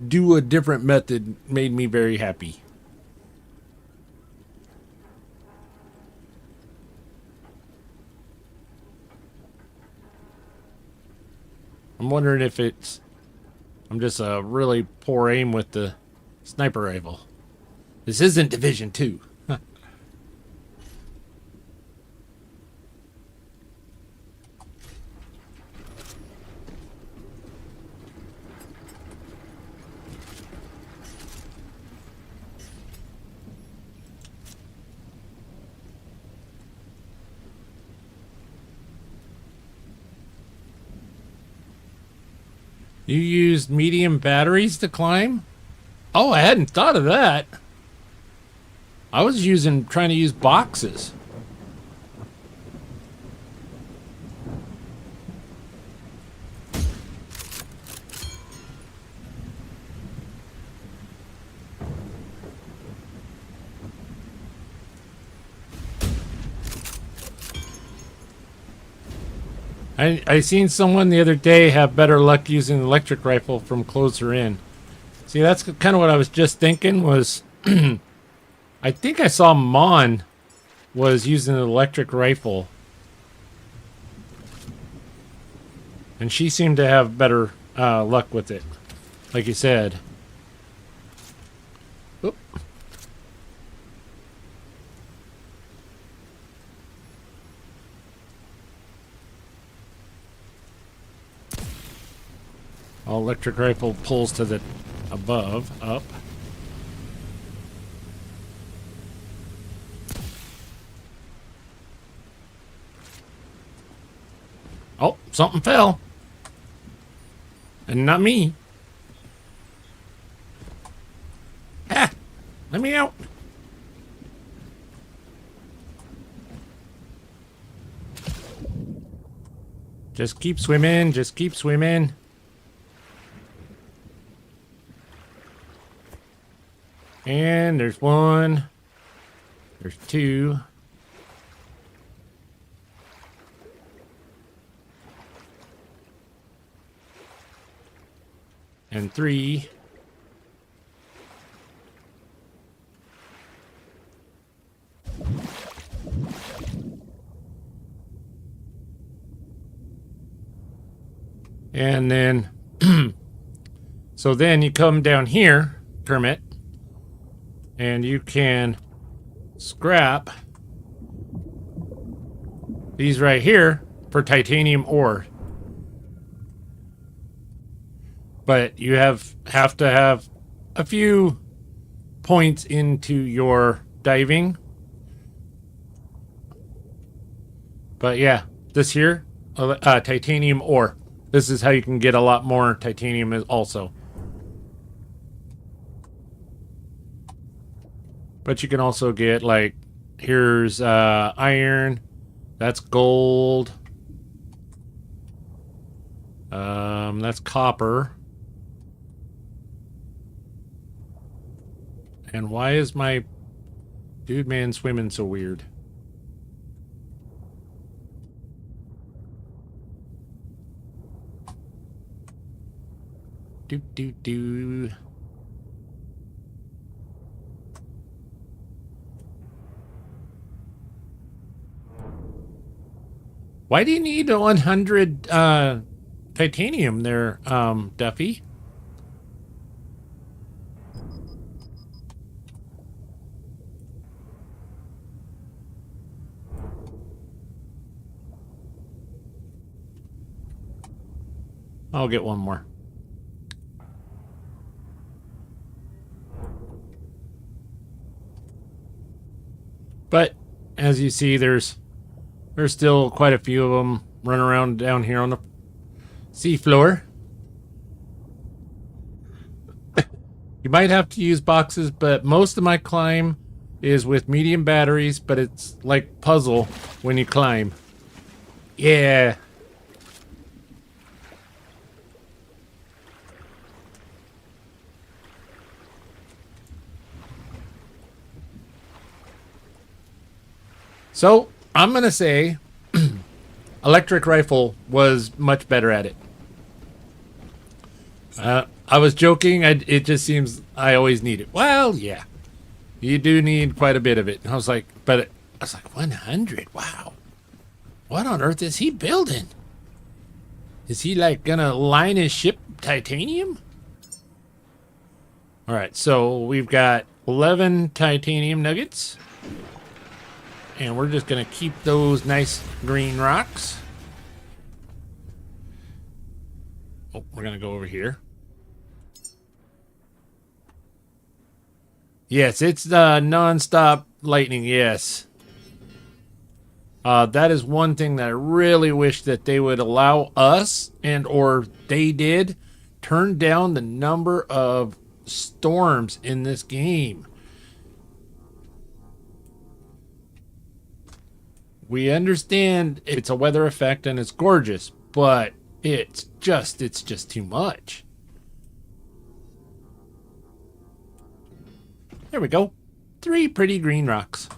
do a different method made me very happy. I'm wondering if I'm just a really poor aim with the sniper rifle. This isn't Division 2. You used medium batteries to climb? Oh, I hadn't thought of that. I was trying to use boxes. I seen someone the other day have better luck using the electric rifle from closer in. See, that's kind of what I was just thinking was... I think I saw Mon was using an electric rifle. And she seemed to have better luck with it. Like you said. Oop. All electric rifle pulls to the above, up. Oh, something fell. And not me. Ah, let me out. Just keep swimming, just keep swimming. And there's one. There's two. and 3. And then, so then you come down here, Kermit, and you can scrap these right here for titanium ore. But you have to have a few points into your diving. But yeah, this here, titanium ore. This is how you can get a lot more titanium also. But you can also get, like, here's iron. That's gold. That's copper. And why is my dude man swimming so weird? Do. Why do you need 100 titanium there, Duffy? I'll get one more. But as you see, there's still quite a few of them running around down here on the seafloor. You might have to use boxes, but most of my climb is with medium batteries, but it's like puzzle when you climb. Yeah. So, I'm going to say electric rifle was much better at it. I was joking. It just seems I always need it. Well, yeah. You do need quite a bit of it. I was like, 100? Wow. What on earth is he building? Is he, like, going to line his ship titanium? All right, so we've got 11 titanium nuggets. And we're just going to keep those nice green rocks. Oh, we're going to go over here. Yes, it's the non-stop lightning, yes. That is one thing that I really wish that they would allow us, and or they did, turn down the number of storms in this game. We understand it's a weather effect and it's gorgeous, but it's just too much. There we go. 3 pretty green rocks.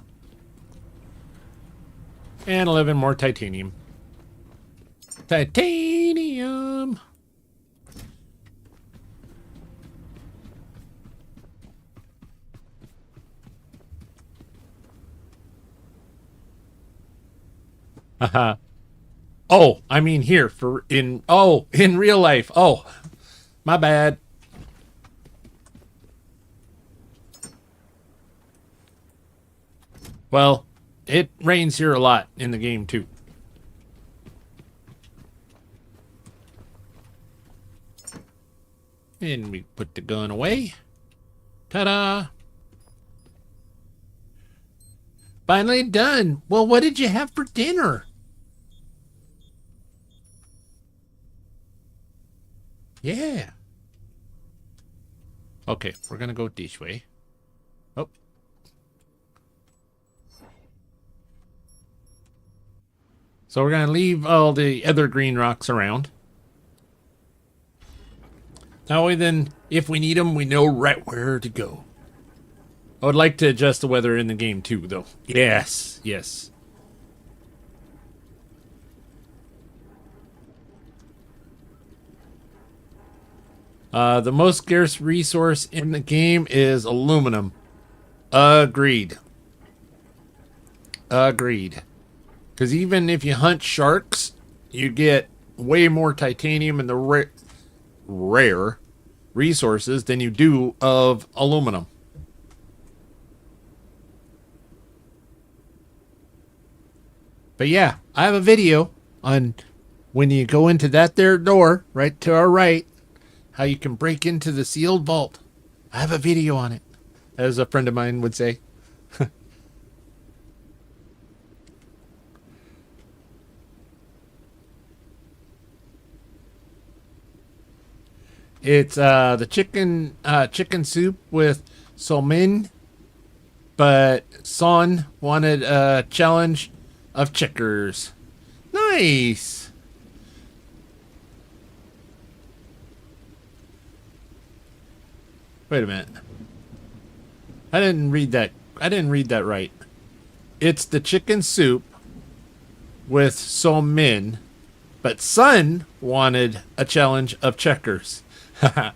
And 11 more titanium. Titanium! Haha. Oh, I mean here in real life. Oh, my bad. Well, it rains here a lot in the game too. And we put the gun away. Ta-da! Finally done. Well, what did you have for dinner? Yeah. Okay, we're gonna go this way. Oh. So we're gonna leave all the other green rocks around. That way then, if we need them, we know right where to go. I would like to adjust the weather in the game too, though. Yes, yes. The most scarce resource in the game is aluminum. Agreed. Agreed. Because even if you hunt sharks, you get way more titanium in the rare resources than you do of aluminum. But yeah, I have a video on when you go into that there door right to our right, how you can break into the sealed vault. I have a video on it, as a friend of mine would say. It's the chicken soup with salmon, but Son wanted a challenge of checkers. Nice. Wait a minute. I didn't read that. I didn't read that right. It's the chicken soup with salmon, but Son wanted a challenge of checkers. Do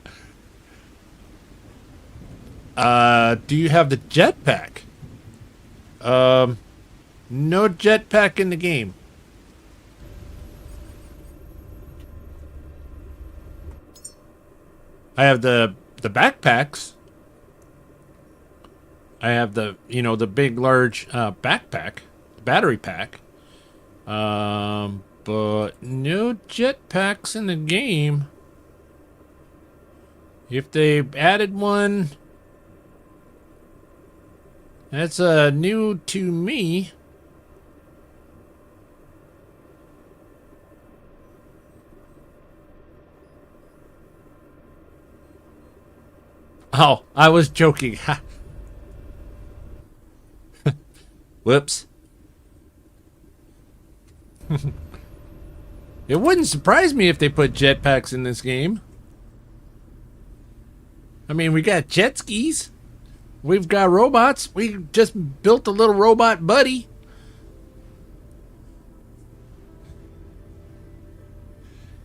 you have the jetpack? No jetpack in the game. I have the backpacks. I have the the big large backpack, battery pack. But no jetpacks in the game. If they added one, that's new to me. Oh, I was joking. Whoops. It wouldn't surprise me if they put jetpacks in this game. I mean, we got jet skis. We've got robots. We just built a little robot buddy.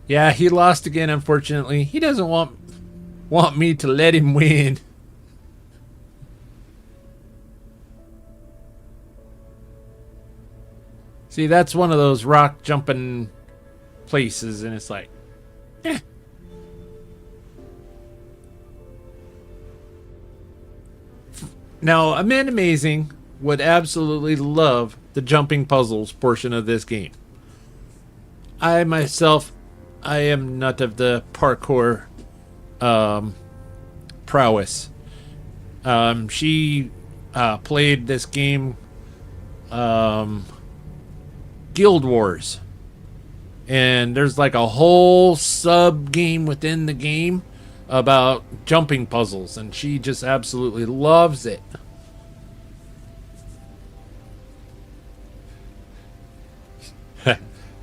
Yeah, he lost again, unfortunately. He doesn't want me to let him win. See, that's one of those rock jumping places, and it's like, eh. Now, Amanda Amazing would absolutely love the jumping puzzles portion of this game. I myself, I am not of the parkour prowess. She played this game, Guild Wars. And there's like a whole sub game within the game about jumping puzzles, and she just absolutely loves it.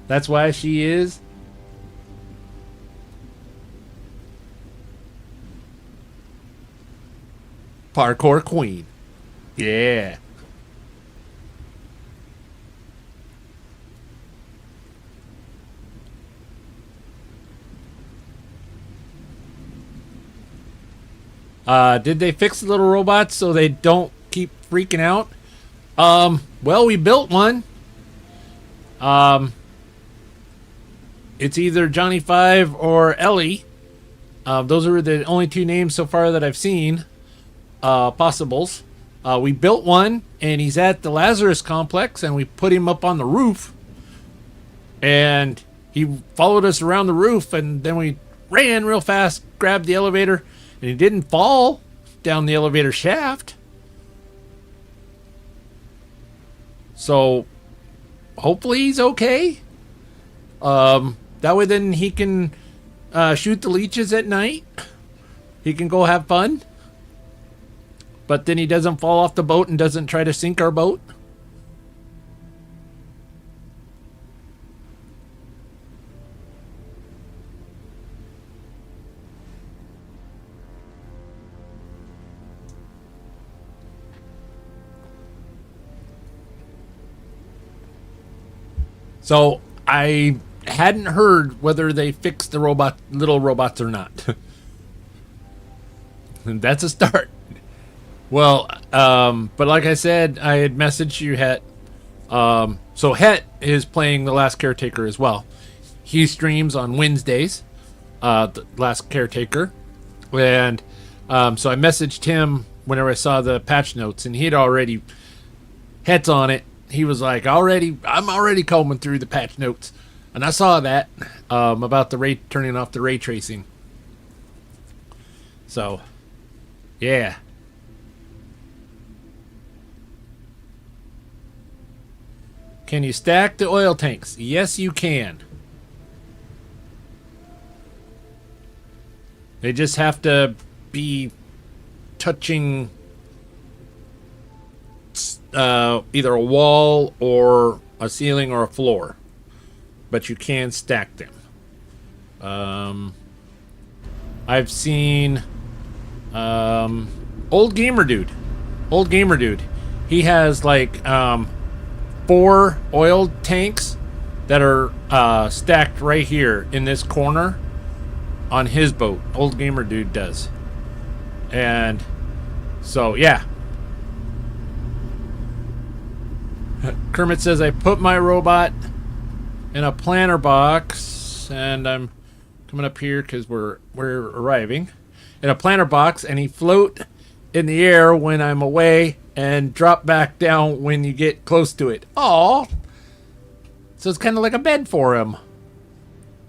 That's why she is parkour queen. Yeah. Did they fix the little robots so they don't keep freaking out? Well, we built one. It's either Johnny 5 or Ellie. Those are the only two names so far that I've seen. Possibles. We built one, and he's at the Lazarus complex, and we put him up on the roof. And he followed us around the roof, and then we ran real fast, grabbed the elevator, and he didn't fall down the elevator shaft. So hopefully he's okay. That way then he can shoot the leeches at night. He can go have fun. But then he doesn't fall off the boat and doesn't try to sink our boat. So I hadn't heard whether they fixed the little robots or not. That's a start. Well, but like I said, I had messaged you, Het. So Het is playing The Last Caretaker as well. He streams on Wednesdays, The Last Caretaker. And so I messaged him whenever I saw the patch notes, and he'd already, Het's on it. He was like, I'm already combing through the patch notes. And I saw that about the turning off the ray tracing. So, yeah. Can you stack the oil tanks? Yes, you can. They just have to be touching either a wall or a ceiling or a floor. But you can stack them. I've seen Old Gamer Dude. He has like 4 oil tanks that are stacked right here in this corner on his boat. Old Gamer Dude does. And so, yeah. Kermit says, I put my robot in a planter box, and I'm coming up here because we're arriving. In a planter box, and he float in the air when I'm away and drop back down when you get close to it. Aw. So it's kind of like a bed for him.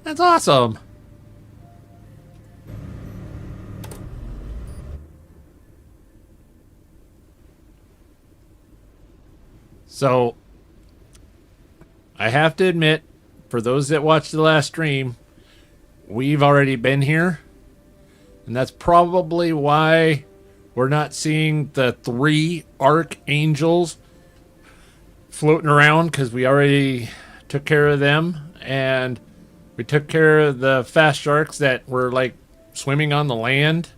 That's awesome. So, I have to admit, for those that watched the last stream, we've already been here. And that's probably why we're not seeing the 3 archangels floating around, because we already took care of them. And we took care of the fast sharks that were like swimming on the land.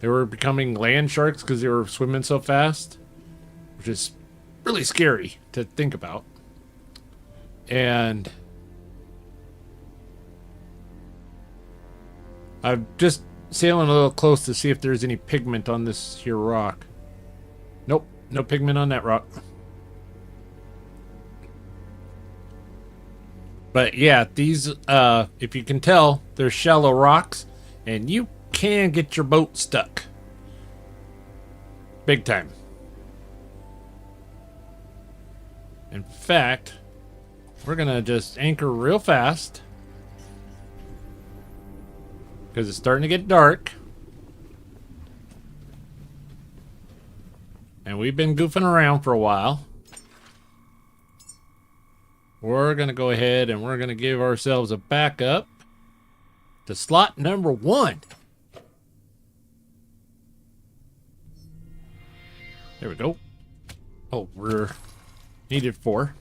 They were becoming land sharks because they were swimming so fast, which is really scary to think about. And I'm just sailing a little close to see if there's any pigment on this here rock. Nope, no pigment on that rock. But yeah, these, if you can tell, they're shallow rocks, and you can get your boat stuck. Big time. In fact, we're gonna just anchor real fast because it's starting to get dark, and we've been goofing around for a while. We're gonna go ahead and we're gonna give ourselves a backup to slot number 1. There we go. Oh, we're needed 4.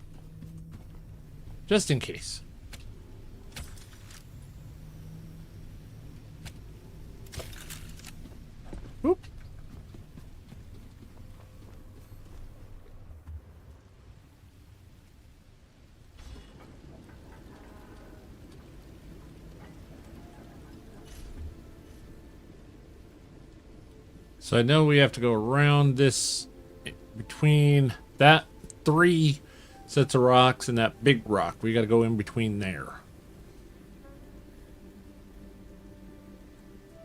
Just in case. Whoop. So I know we have to go around this between that 3 sets of rocks and that big rock. We got to go in between there.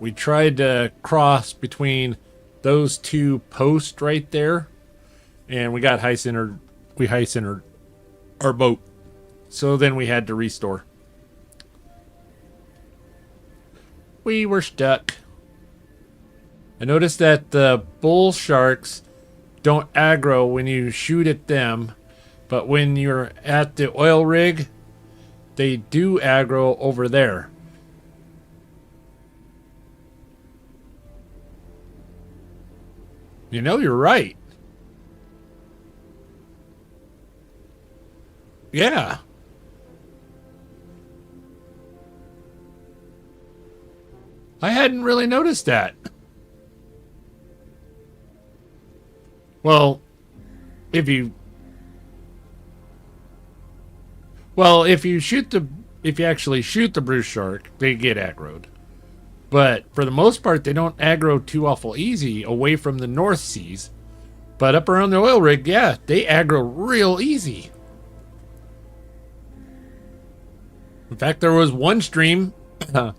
We tried to cross between those 2 posts right there, and we got high-centered. We high-centered our boat, so then we had to restore. We were stuck. I noticed that the bull sharks don't aggro when you shoot at them, but when you're at the oil rig, they do aggro over there. You know, you're right. Yeah. I hadn't really noticed that. Well, if you actually shoot the Bruce shark, they get aggroed. But for the most part, they don't aggro too awful easy away from the North Seas. But up around the oil rig, yeah, they aggro real easy. In fact, there was one stream, I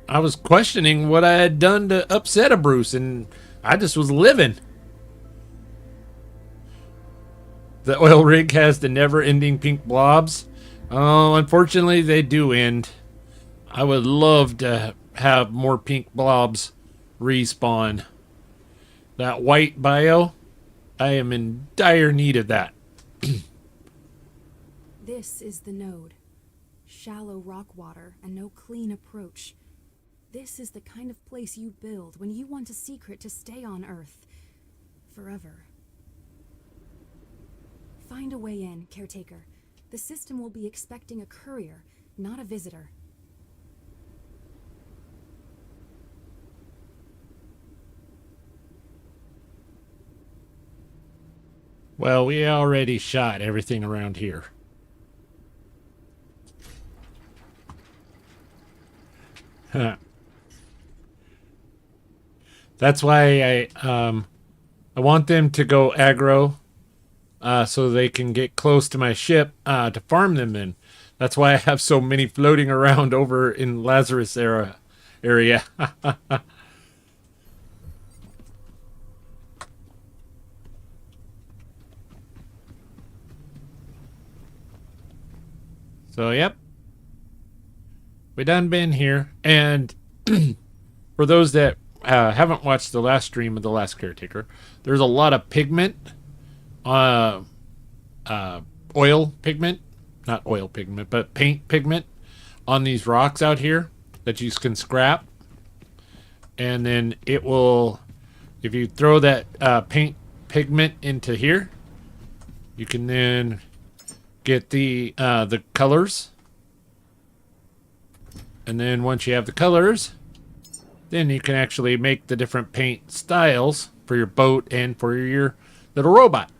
was questioning what I had done to upset a Bruce, and I just was living. The oil rig has the never-ending pink blobs. Oh, unfortunately, they do end. I would love to have more pink blobs respawn. That white bio, I am in dire need of that. This is the node. Shallow rock water and no clean approach. This is the kind of place you build when you want a secret to stay on Earth. Forever. Find a way in, Caretaker. The system will be expecting a courier, not a visitor. Well, we already shot everything around here. That's why I want them to go aggro, so they can get close to my ship to farm them in. That's why I have so many floating around over in Lazarus area. So, yep. We done been here. And for those that haven't watched the last stream of the last Caretaker, there's a lot of pigment, oil pigment, not oil pigment, but paint pigment on these rocks out here that you can scrap. And then it will, if you throw that paint pigment into here, you can then get the colors. And then once you have the colors, then you can actually make the different paint styles for your boat and for your little robot.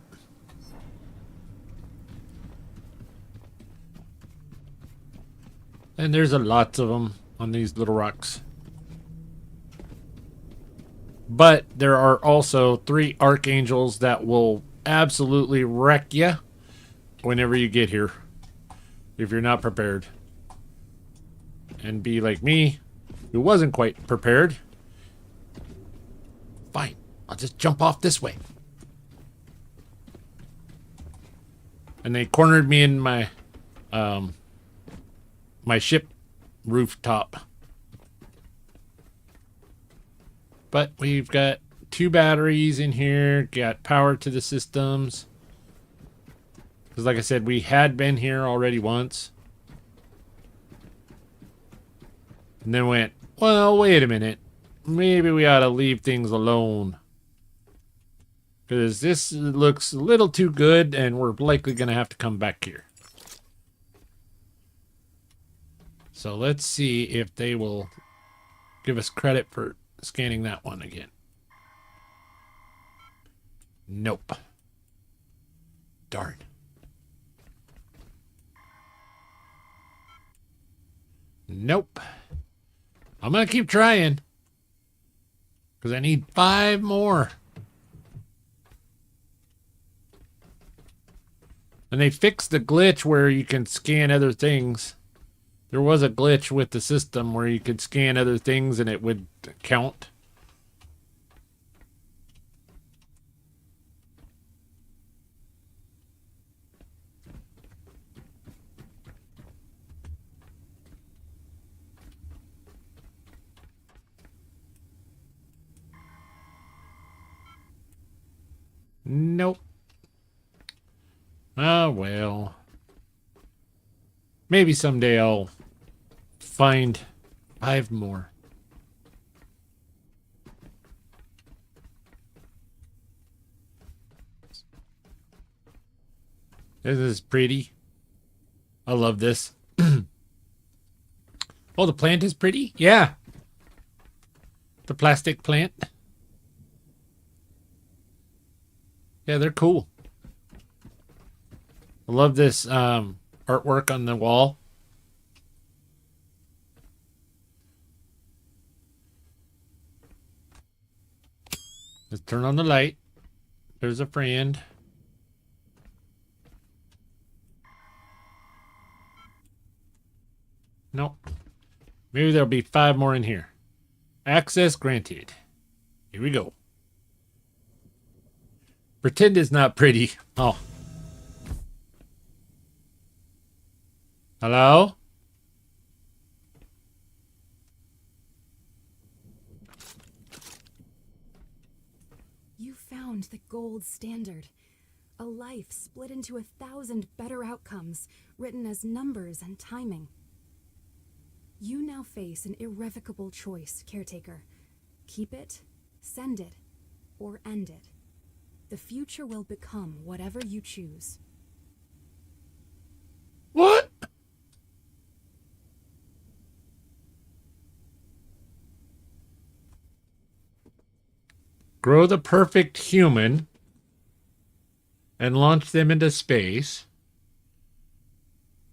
And there's a lots of them on these little rocks. But there are also 3 archangels that will absolutely wreck you whenever you get here, if you're not prepared. And be like me, who wasn't quite prepared. Fine, I'll just jump off this way. And they cornered me in my my ship rooftop. But we've got 2 batteries in here, got power to the systems. Because like I said, we had been here already once. And then went, well, wait a minute. Maybe we ought to leave things alone. Because this looks a little too good, and we're likely going to have to come back here. So let's see if they will give us credit for scanning that one again. Nope. Darn. Nope. I'm going to keep trying. Because I need 5 more. And they fixed the glitch where you can scan other things. There was a glitch with the system where you could scan other things and it would count. Nope. Ah, well. Maybe someday I'll find 5 more. This is pretty. I love this. Oh, the plant is pretty? Yeah. The plastic plant. Yeah, they're cool. I love this artwork on the wall. Let's turn on the light. There's a friend. Nope. Maybe there'll be 5 more in here. Access granted. Here we go. Pretend it's not pretty. Oh. Hello? You found the gold standard. A life split into 1,000 better outcomes, written as numbers and timing. You now face an irrevocable choice, Caretaker. Keep it, send it, or end it. The future will become whatever you choose. What? Grow the perfect human and launch them into space,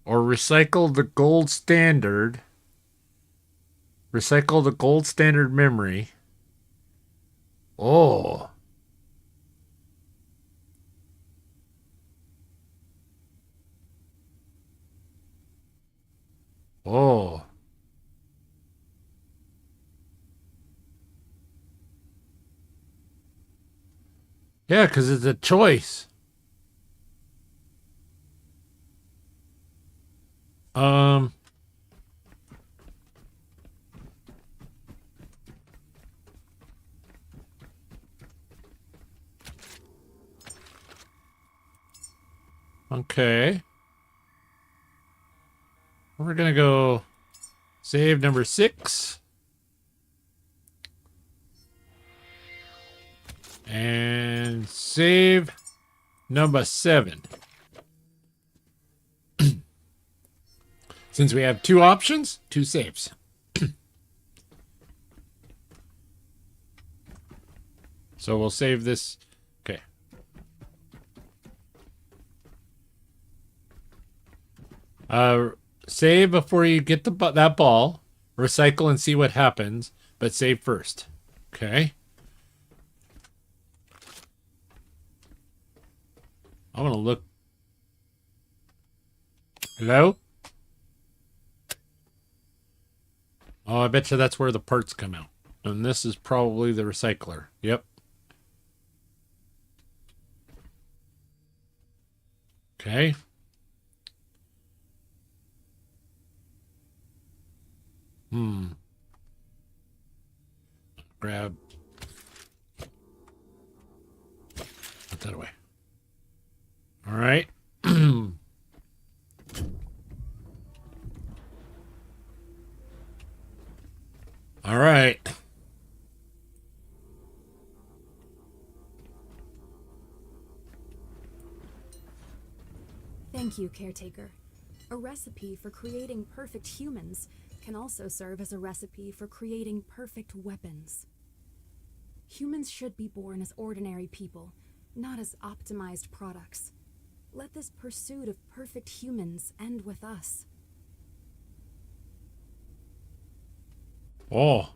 or recycle the gold standard memory. Oh. Oh. Yeah, because it's a choice. Okay. We're gonna go save number 6. And save number 7. Since we have 2 options, 2 saves. So we'll save this. Okay. Save before you get that ball. Recycle and see what happens, but save first. Okay. I'm gonna look. Hello? Oh, I bet you that's where the parts come out. And this is probably the recycler. Yep. Okay. Grab. Put that away. All right. All right. Thank you, Caretaker. A recipe for creating perfect humans can also serve as a recipe for creating perfect weapons. Humans should be born as ordinary people, not as optimized products. Let this pursuit of perfect humans end with us. Oh.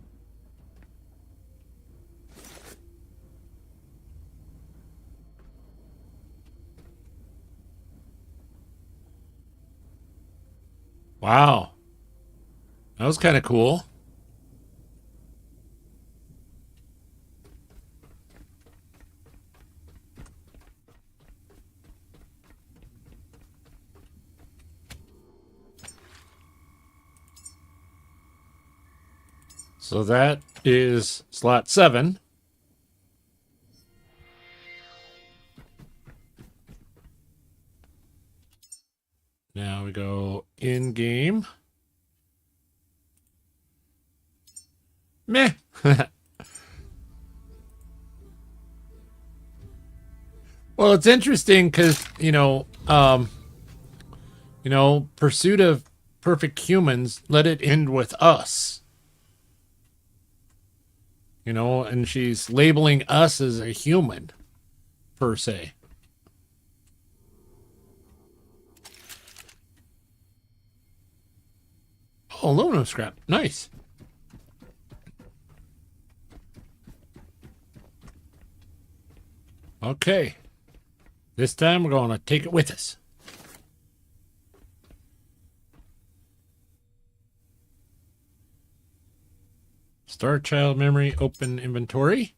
Wow. That was kind of cool. So that is slot 7. Now we go in game. Meh. Well, it's interesting because, pursuit of perfect humans, let it end with us. And she's labeling us as a human, per se. Oh, aluminum scrap. Nice. Okay. This time we're going to take it with us. Star Child memory, open inventory.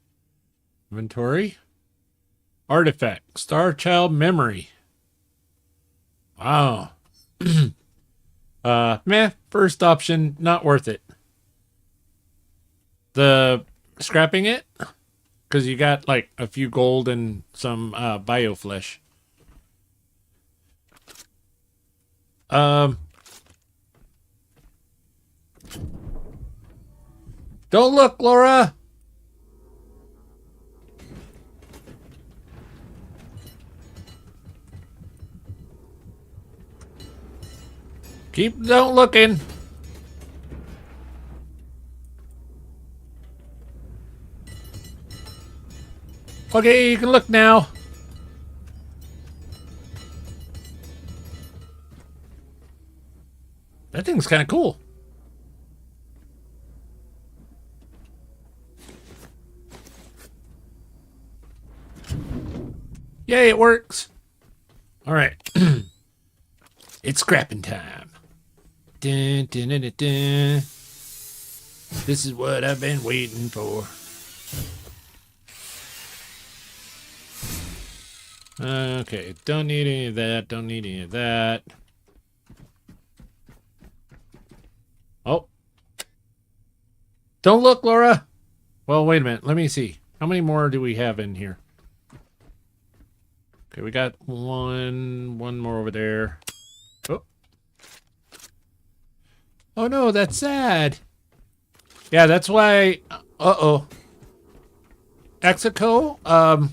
Inventory. Artifact, Star Child memory. Wow. First option, not worth it. The scrapping it, because you got like a few gold and some bio flesh. Don't look, Laura. Don't looking. Okay, you can look now. That thing's kind of cool. Yay, it works. All right. It's scrapping time. Dun, dun, dun, dun, dun. This is what I've been waiting for. Okay, don't need any of that. Don't need any of that. Oh. Don't look, Laura. Well, wait a minute. Let me see. How many more do we have in here? Okay, we got one more over there. Oh. Oh no, that's sad. Yeah, that's why. Uh-oh. Execo,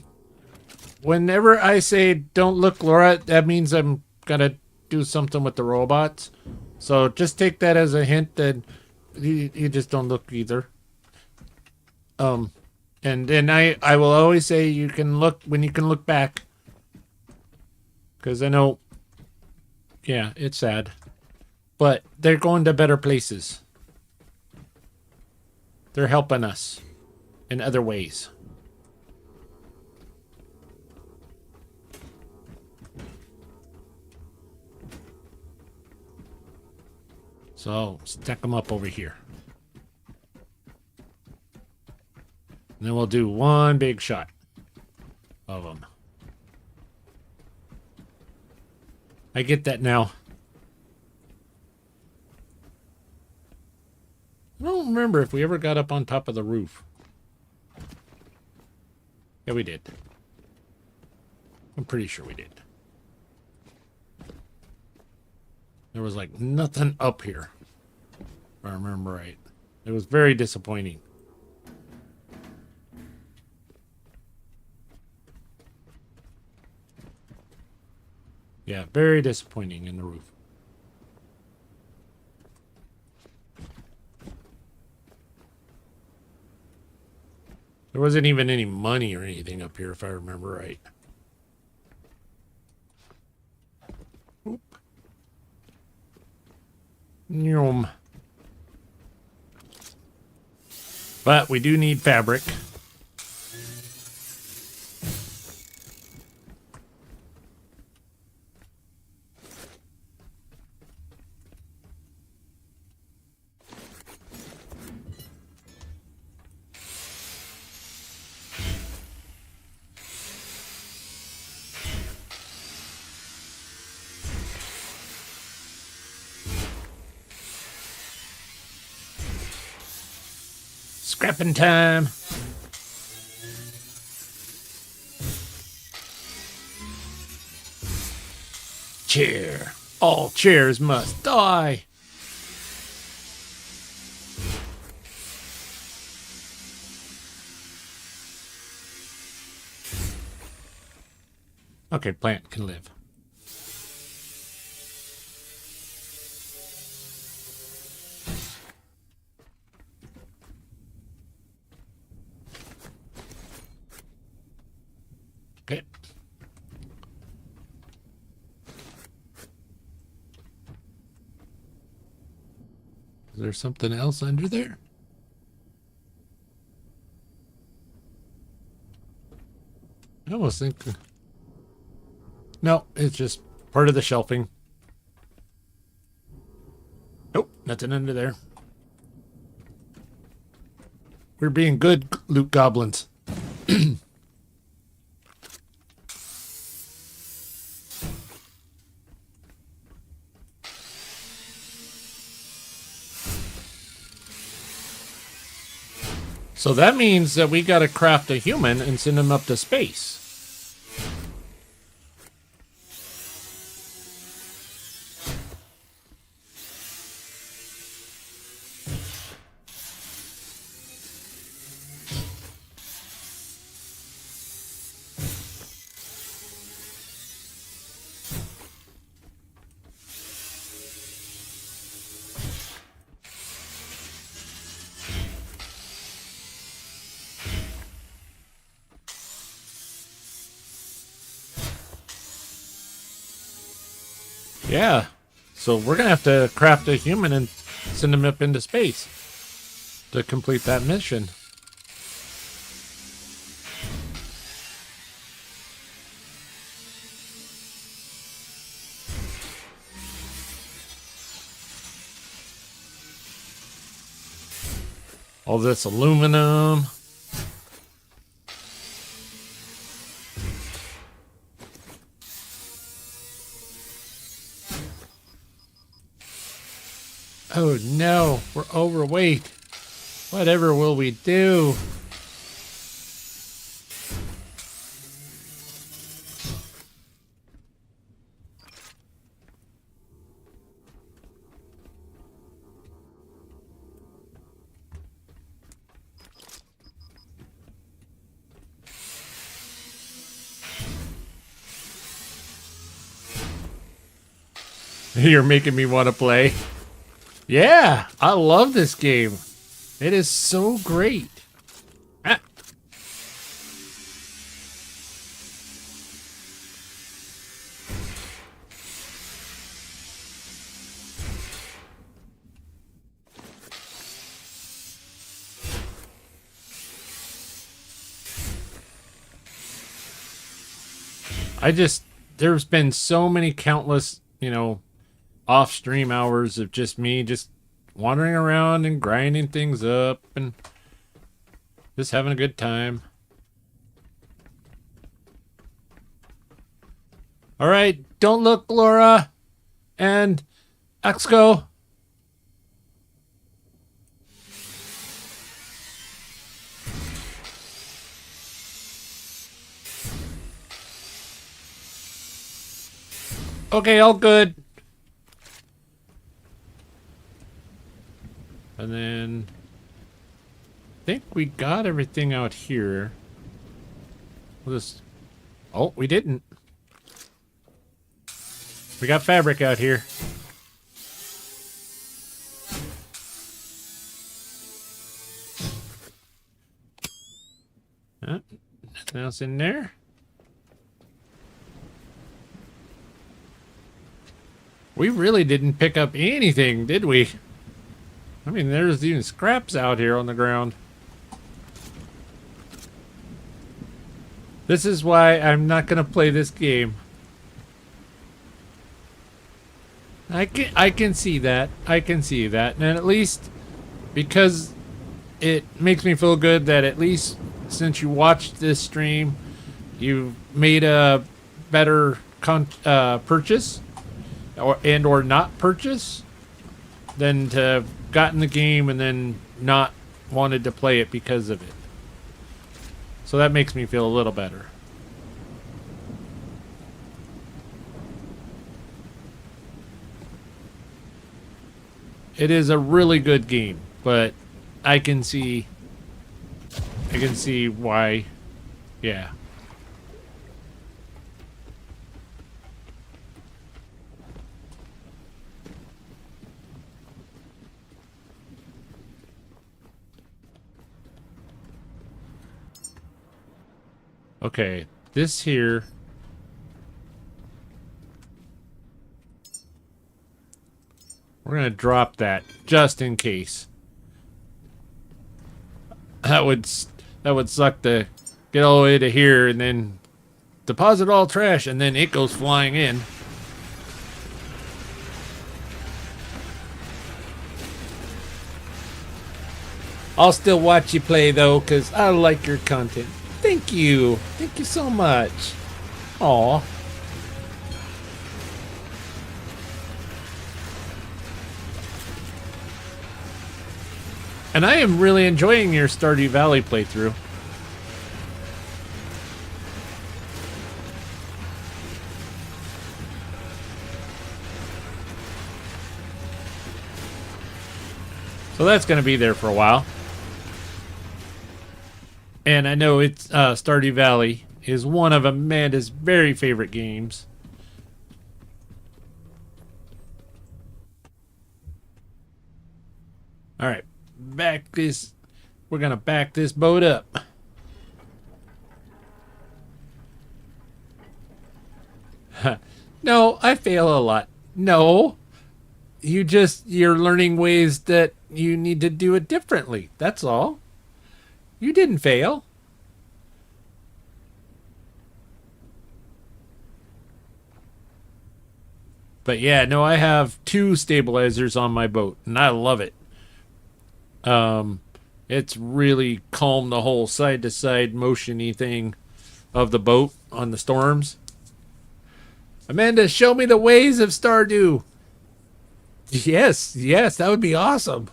whenever I say don't look, Laura, that means I'm gonna do something with the robots. So just take that as a hint that you just don't look either. And then I will always say you can look when you can look back. Because I know, yeah, it's sad. But they're going to better places. They're helping us in other ways. So, stack them up over here. And then we'll do one big shot of them. I get that now. I don't remember if we ever got up on top of the roof. Yeah, we did. I'm pretty sure we did. There was like nothing up here, if I remember right. It was very disappointing. Yeah, very disappointing in the roof. There wasn't even any money or anything up here, if I remember right. Oop. Nyum. But we do need fabric. Scrapping time. Chair. All chairs must die. Okay, plant can live. Okay. Is there something else under there? I almost think... No, it's just part of the shelving. Nope, nothing under there. We're being good, loot goblins. So that means that we gotta craft a human and send him up to space. Yeah, so we're gonna have to craft a human and send him up into space to complete that mission. All this aluminum. Oh no, we're overweight. Whatever will we do? You're making me want to play. Yeah, I love this game. It is so great. Ah. There's been so many countless, off-stream hours of just me just wandering around and grinding things up and just having a good time. All right, don't look, Laura and Exco. Okay, all good. And then I think we got everything out here. We'll just... Oh, we didn't. We got fabric out here. Nothing else in there. We really didn't pick up anything, did we? I mean, there's even scraps out here on the ground. This is why I'm not gonna play this game. I can see that. I can see that. And at least because it makes me feel good that at least since you watched this stream, you've made a better purchase or not purchase than to have gotten the game and then not wanted to play it because of it. So that makes me feel a little better. It is a really good game, but I can see why, yeah. Okay, this here. We're gonna drop that just in case. That would suck to get all the way to here and then deposit all trash, and then it goes flying in. I'll still watch you play, though, because I like your content. Thank you. Thank you so much. Aw. And I am really enjoying your Stardew Valley playthrough. So that's going to be there for a while. And I know it's Stardew Valley is one of Amanda's very favorite games. All right, we're gonna back this boat up. No, I fail a lot. No, you're learning ways that you need to do it differently. That's all. You didn't fail. But yeah, no, I have 2 stabilizers on my boat, and I love it. It's really calmed the whole side-to-side motion-y thing of the boat on the storms. Amanda, show me the ways of Stardew. Yes, that would be awesome.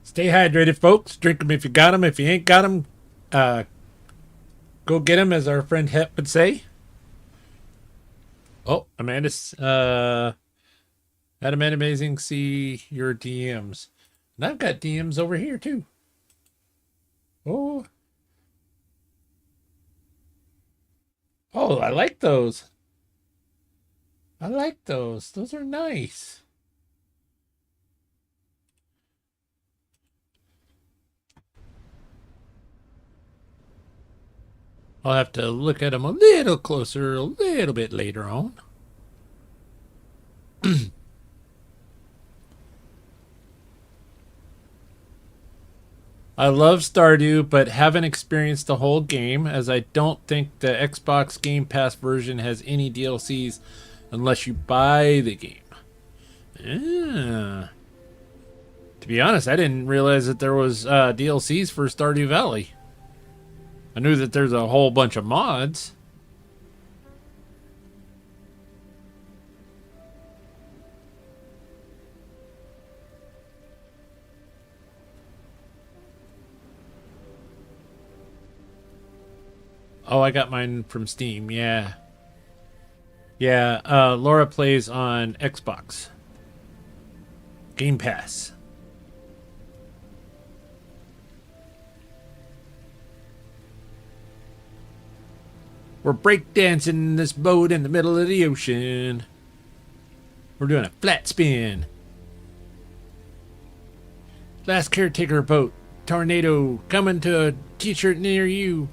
Stay hydrated, folks. Drink them if you got them. If you ain't got them, go get them, as our friend Hep would say. Oh, Amanda's Adam and Amazing, see your DMs. And I've got DMs over here, too. Oh, I like those. I like those. Those are nice. I'll have to look at them a little closer, a little bit later on. I love Stardew, but haven't experienced the whole game, as I don't think the Xbox Game Pass version has any DLCs unless you buy the game. To be honest, I didn't realize that there was DLCs for Stardew Valley. I knew that there's a whole bunch of mods. Oh, I got mine from Steam, yeah. Yeah, Laura plays on Xbox. Game Pass. We're breakdancing in this boat in the middle of the ocean. We're doing a flat spin. Last Caretaker boat. Tornado coming to a t-shirt near you.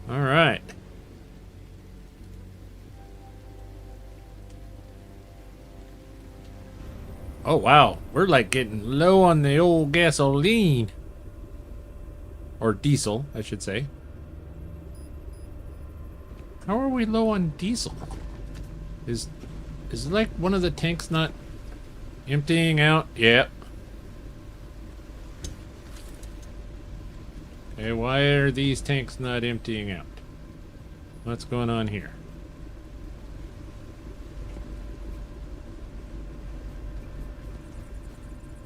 All right. Oh, wow. We're like getting low on the old gasoline. Or diesel, I should say. How are we low on diesel? Is like one of the tanks not emptying out? Yep. Okay, why are these tanks not emptying out? What's going on here?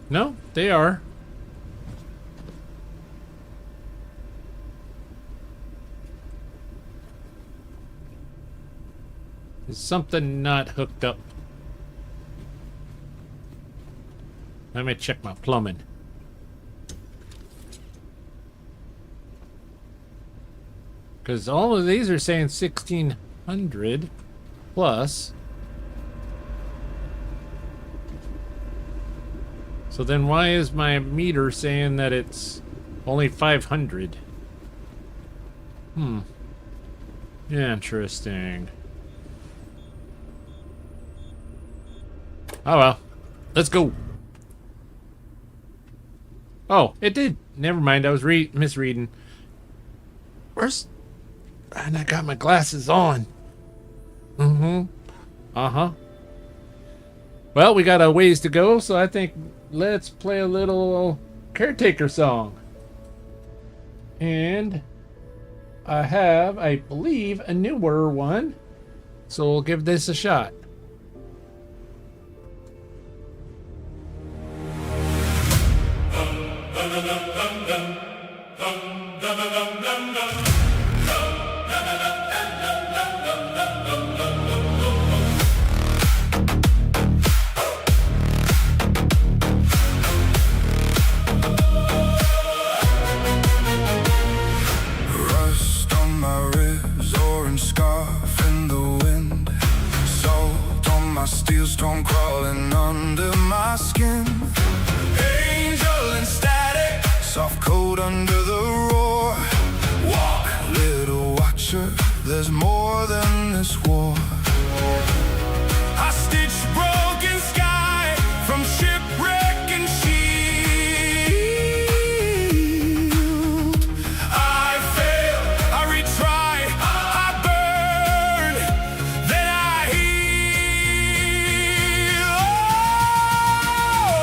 No, they are. Is something not hooked up? Let me check my plumbing. Because all of these are saying 1600 plus. So then why is my meter saying that it's Only 500. Interesting. Oh well. Let's go. Oh, it did. Never mind. I was misreading. Where's... And I got my glasses on. Uh-huh. Well, we got a ways to go, so I think let's play a little Caretaker song. And I have, I believe, a newer one. So we'll give this a shot. Rust on my ribs, orange scarf in the wind. Salt on my steel storm crawling under my skin. Angel and static, soft coat under the roar. Walk, little watcher, there's more than this war. I stitch broken sky from shipwreck and shield. I fail, I retry, I burn, then I heal.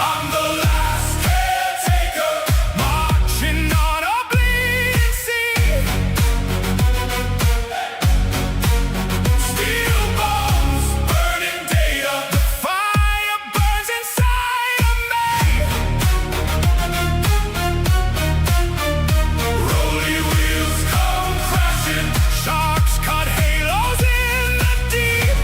I'm the last caretaker, marching on a bleeding sea. Steel bones, burning data, the fire burns inside of me. Rolly wheels come crashing, sharks cut halos in the deep.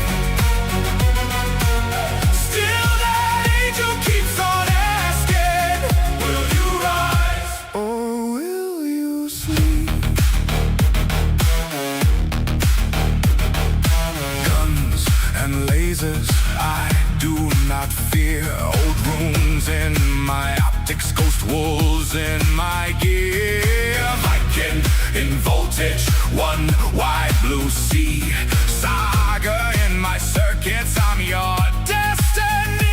Still that angel keeps on asking, will you rise or will you sleep? Guns and lasers, I do not fear. Old runes in my optics, ghost wolves in my gear. Viking in voltage, one wide blue sea. Saga in my circuits, I'm your destiny.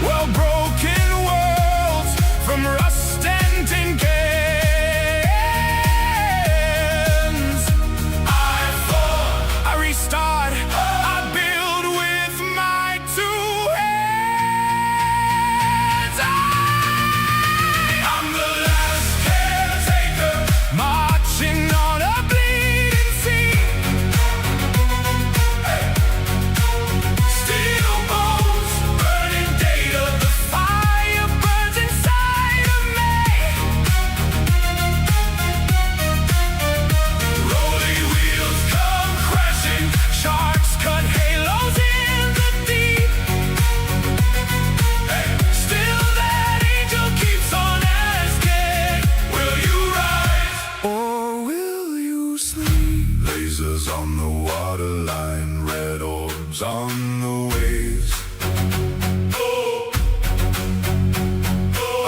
Well, broken worlds from rust and tin cans. I fall, I restart, I build with my two hands. I'm the last caretaker, marching on a bleeding sea. Steel bones, burning data, the fire burns inside of me. Rolling wheels come crashing, sharks cut halos in the deep. Still that angel keeps on asking, will you rise or will you sleep? Lasers on the waterline, red orbs on the waves.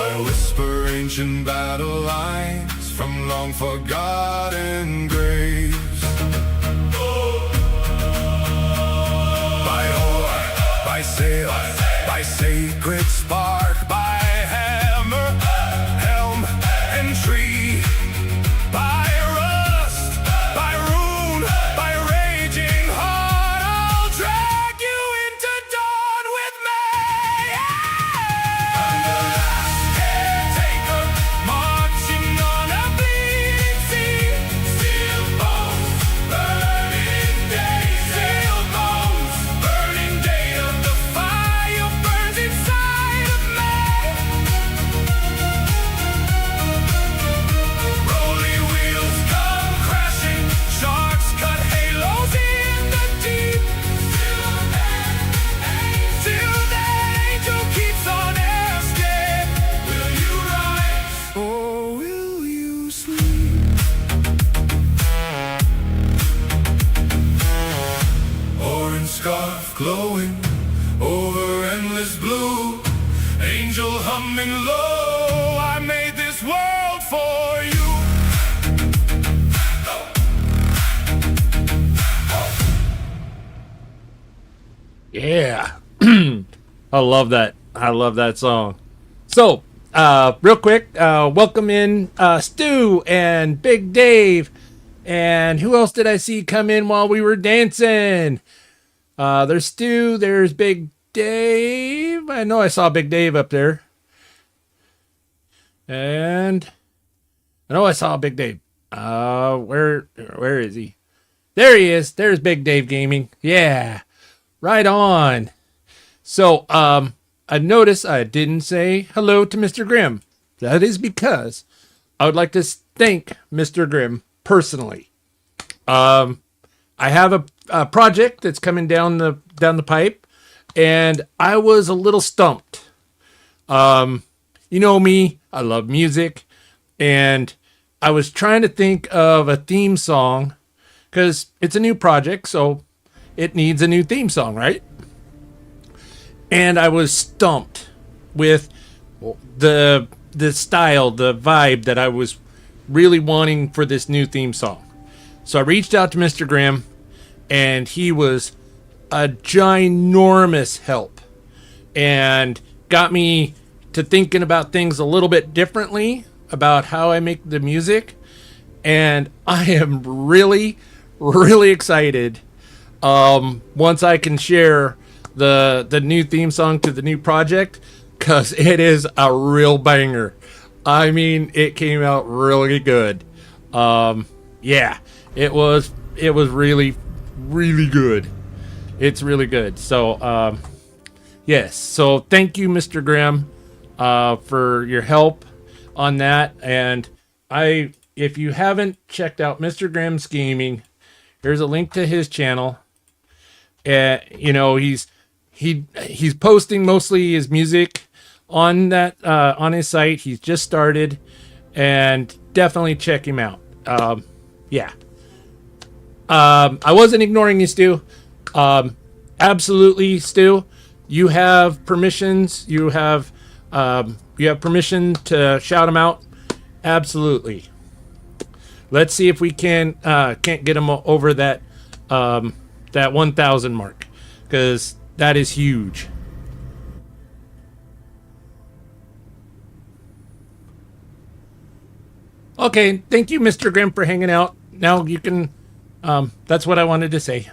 I whisper ancient battle lines from long forgotten graves. By oar, by sail, by sacred spark, by hammer, helm, and tree. By rust, by rune, by raging heart, I'll drag you into dawn with me. I'm the last caretaker, marching on a bleeding sea. Steel bones, burning days. Steel bones, burning data, the fire burns inside of me. Rolly wheels come crashing, sharks cut halos in the deep. Till that angel keeps on asking, will you rise or will you sleep? Orange scarf glowing over endless blue, angel humming low. I made this for you. Yeah. I love that. I love that song. So, real quick, welcome in Stu and Big Dave. And who else did I see come in while we were dancing? There's Stu, there's Big Dave. I know I saw Big Dave up there. And I know I saw Big Dave. Where is he? There he is. There's Big Dave Gaming. Yeah. Right on. So, I noticed I didn't say hello to Mr. Grimm. That is because I would like to thank Mr. Grimm personally. I have a project that's coming down the pipe, and I was a little stumped. You know me, I love music, and I was trying to think of a theme song because it's a new project, so it needs a new theme song, right? And I was stumped with the style, the vibe that I was really wanting for this new theme song. So I reached out to Mr. Grimm, and he was a ginormous help and got me to thinking about things a little bit differently about how I make the music. And I am really, really excited once I can share the new theme song to the new project, because it is a real banger. I mean, it came out really good. Yeah, it was really, really good. It's really good. So, yes. So thank you, Mr. Grimm, for your help on that. And if you haven't checked out Mr. Grimm's Gaming, here's a link to his channel. You know, he's posting mostly his music on that on his site. He's just started, and definitely check him out. Yeah. I wasn't ignoring you, Stu. Absolutely, Stu. You have permissions. You have permission to shout him out. Absolutely. Let's see if we can't get him over that 1,000 mark, because that is huge. Okay, thank you, Mr. Grimm, for hanging out. Now you can. That's what I wanted to say.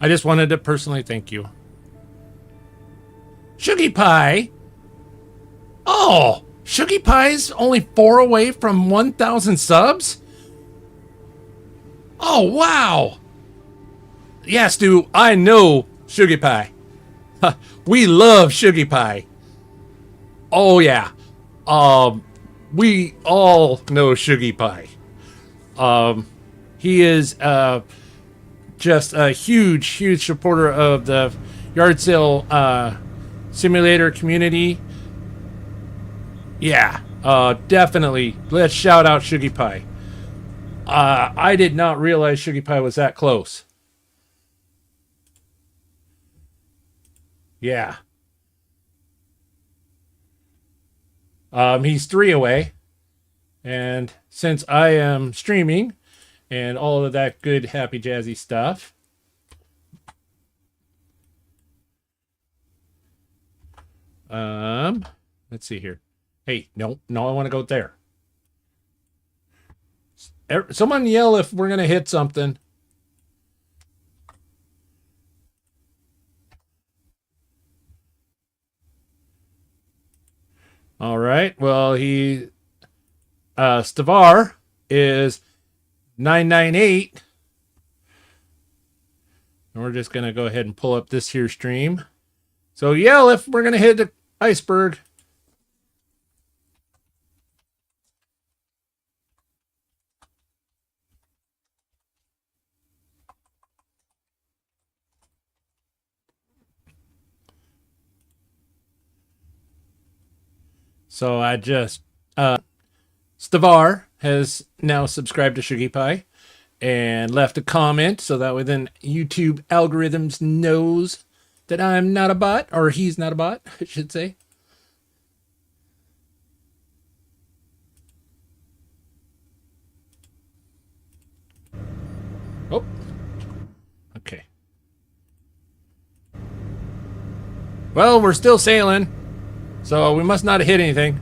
I just wanted to personally thank you. Shuggy Pie. Oh, Shuggy Pie's only 4 away from 1,000 subs. Oh wow. Yeah, Stu, I know Shuggy Pie. We love Shuggy Pie. Oh yeah. We all know Shuggy Pie. He is just a huge supporter of the yard sale simulator community. Yeah, definitely. Let's shout out Shuggy Pie. I did not realize Shuggy Pie was that close. Yeah. He's 3 away. And since I am streaming and all of that good, happy, jazzy stuff, let's see here. Hey, no, I want to go there. Someone yell if we're going to hit something. All right. Well, Stavar is 998. And we're just going to go ahead and pull up this here stream. So yell if we're going to hit the iceberg. So I just, Stavar has now subscribed to Shuggy Pie and left a comment, so that way then YouTube algorithms knows that I'm not a bot, or he's not a bot, I should say. Oh. Okay. Well, we're still sailing, so we must not have hit anything.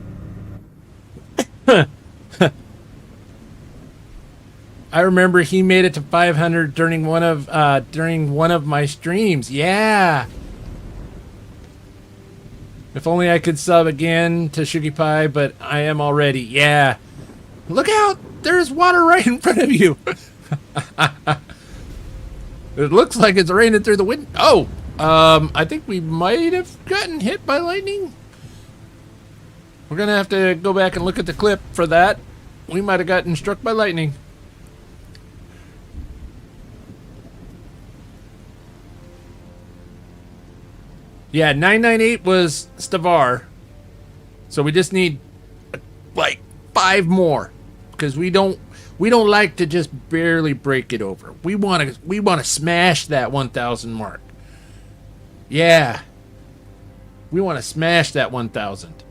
I remember he made it to 500 during one of my streams. Yeah. If only I could sub again to Sugar Pie, but I am already. Yeah. Look out! There's water right in front of you. It looks like it's raining through the window. Oh, I think we might have gotten hit by lightning. We're gonna have to go back and look at the clip for that. We might have gotten struck by lightning. Yeah, 998 was Nevar. So we just need like 5 more, because we don't like to just barely break it over. We want to smash that 1,000 mark. Yeah. We want to smash that 1,000.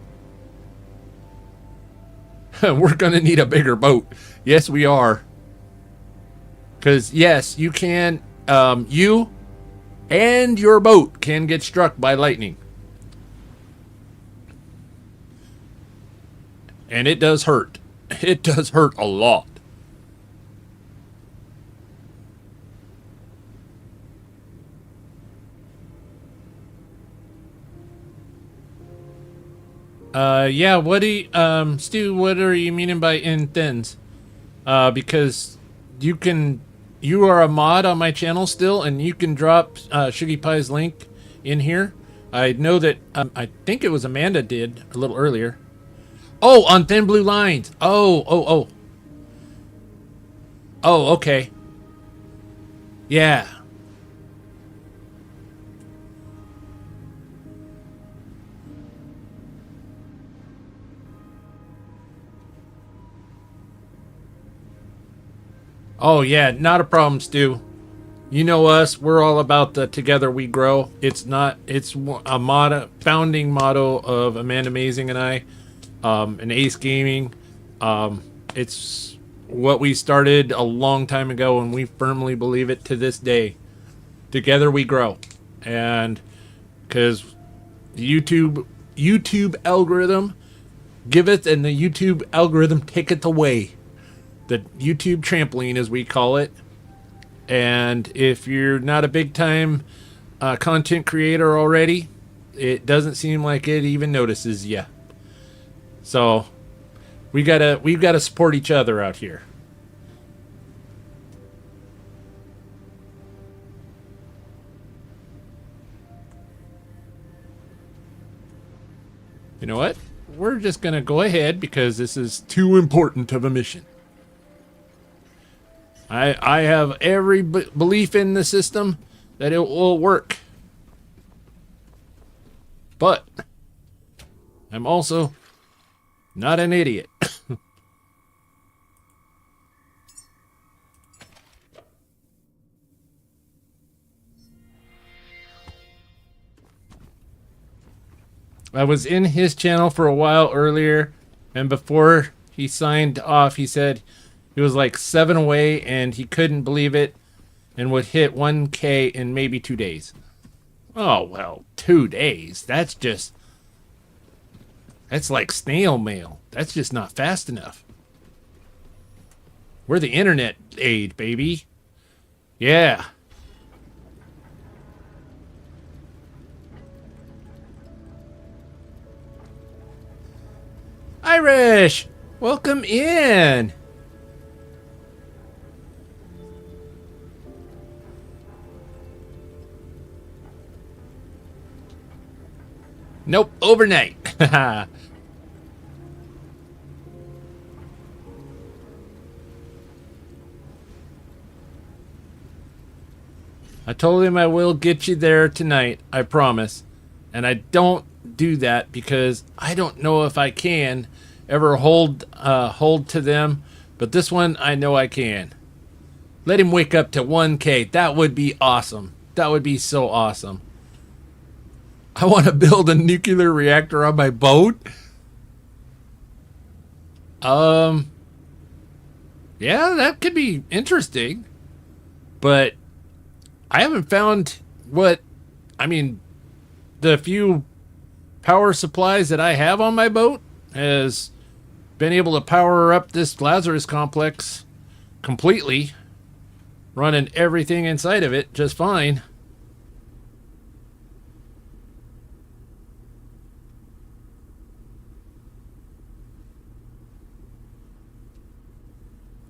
We're going to need a bigger boat. Yes, we are. Cuz yes, you can you and your boat can get struck by lightning. And it does hurt. It does hurt a lot. Yeah, what do you, Stu, what are you meaning by in thins? Because you are a mod on my channel still, and you can drop, Sugar Pie's link in here. I know that, I think it was Amanda did a little earlier. Oh, on Thin Blue Lines. Oh, okay. Yeah. Oh, yeah, not a problem, Stu. You know us, we're all about the together we grow. It's a founding motto of Amanda Amazing and I, and Ace Gaming. It's what we started a long time ago, and we firmly believe it to this day. Together we grow. And because the YouTube algorithm giveth, and the YouTube algorithm taketh away. The YouTube trampoline, as we call it. And if you're not a big time content creator already, it doesn't seem like it even notices you. So we've got to support each other out here. You know what? We're just going to go ahead because this is too important of a mission. I have every belief in the system that it will work. But I'm also not an idiot. I was in his channel for a while earlier, and before he signed off, he said he was like 7 away and he couldn't believe it and would hit 1K in maybe 2 days. Oh, well, 2 days. That's like snail mail. That's just not fast enough. We're the internet age, baby. Yeah. Irish, welcome in. Nope, overnight. I told him I will get you there tonight, I promise. And I don't do that because I don't know if I can ever hold to them, but this one I know I can. Let him wake up to 1K. That would be awesome. That would be so awesome. I want to build a nuclear reactor on my boat. Yeah, that could be interesting. But I haven't found the few power supplies that I have on my boat has been able to power up this Lazarus complex completely, running everything inside of it just fine.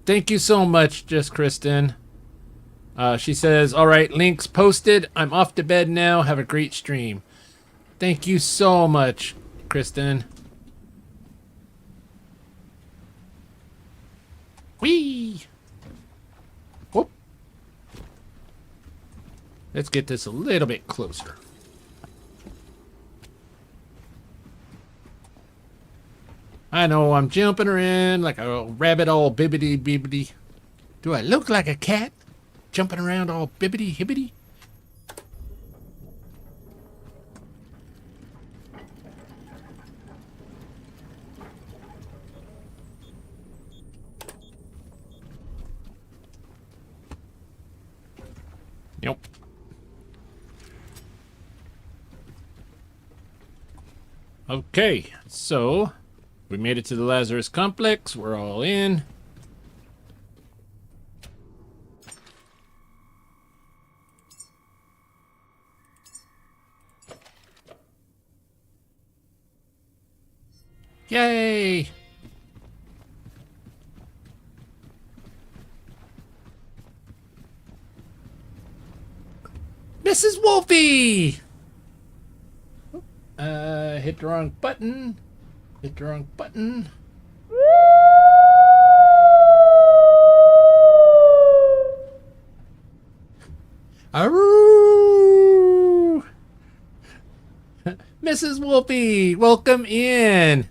Thank you so much, Just Kristen. She says, all right, links posted. I'm off to bed now. Have a great stream. Thank you so much, Kristen. Whee! Whoop. Let's get this a little bit closer. I know I'm jumping around like a rabbit all bibbity bibbity. Do I look like a cat? Jumping around all bibbity hibbity? Nope. Okay, so we made it to the Lazarus complex. We're all in. Yay! Mrs. Wolfie! Hit the wrong button. Hit the wrong button. Aroo! Mrs. Wolfie, welcome in.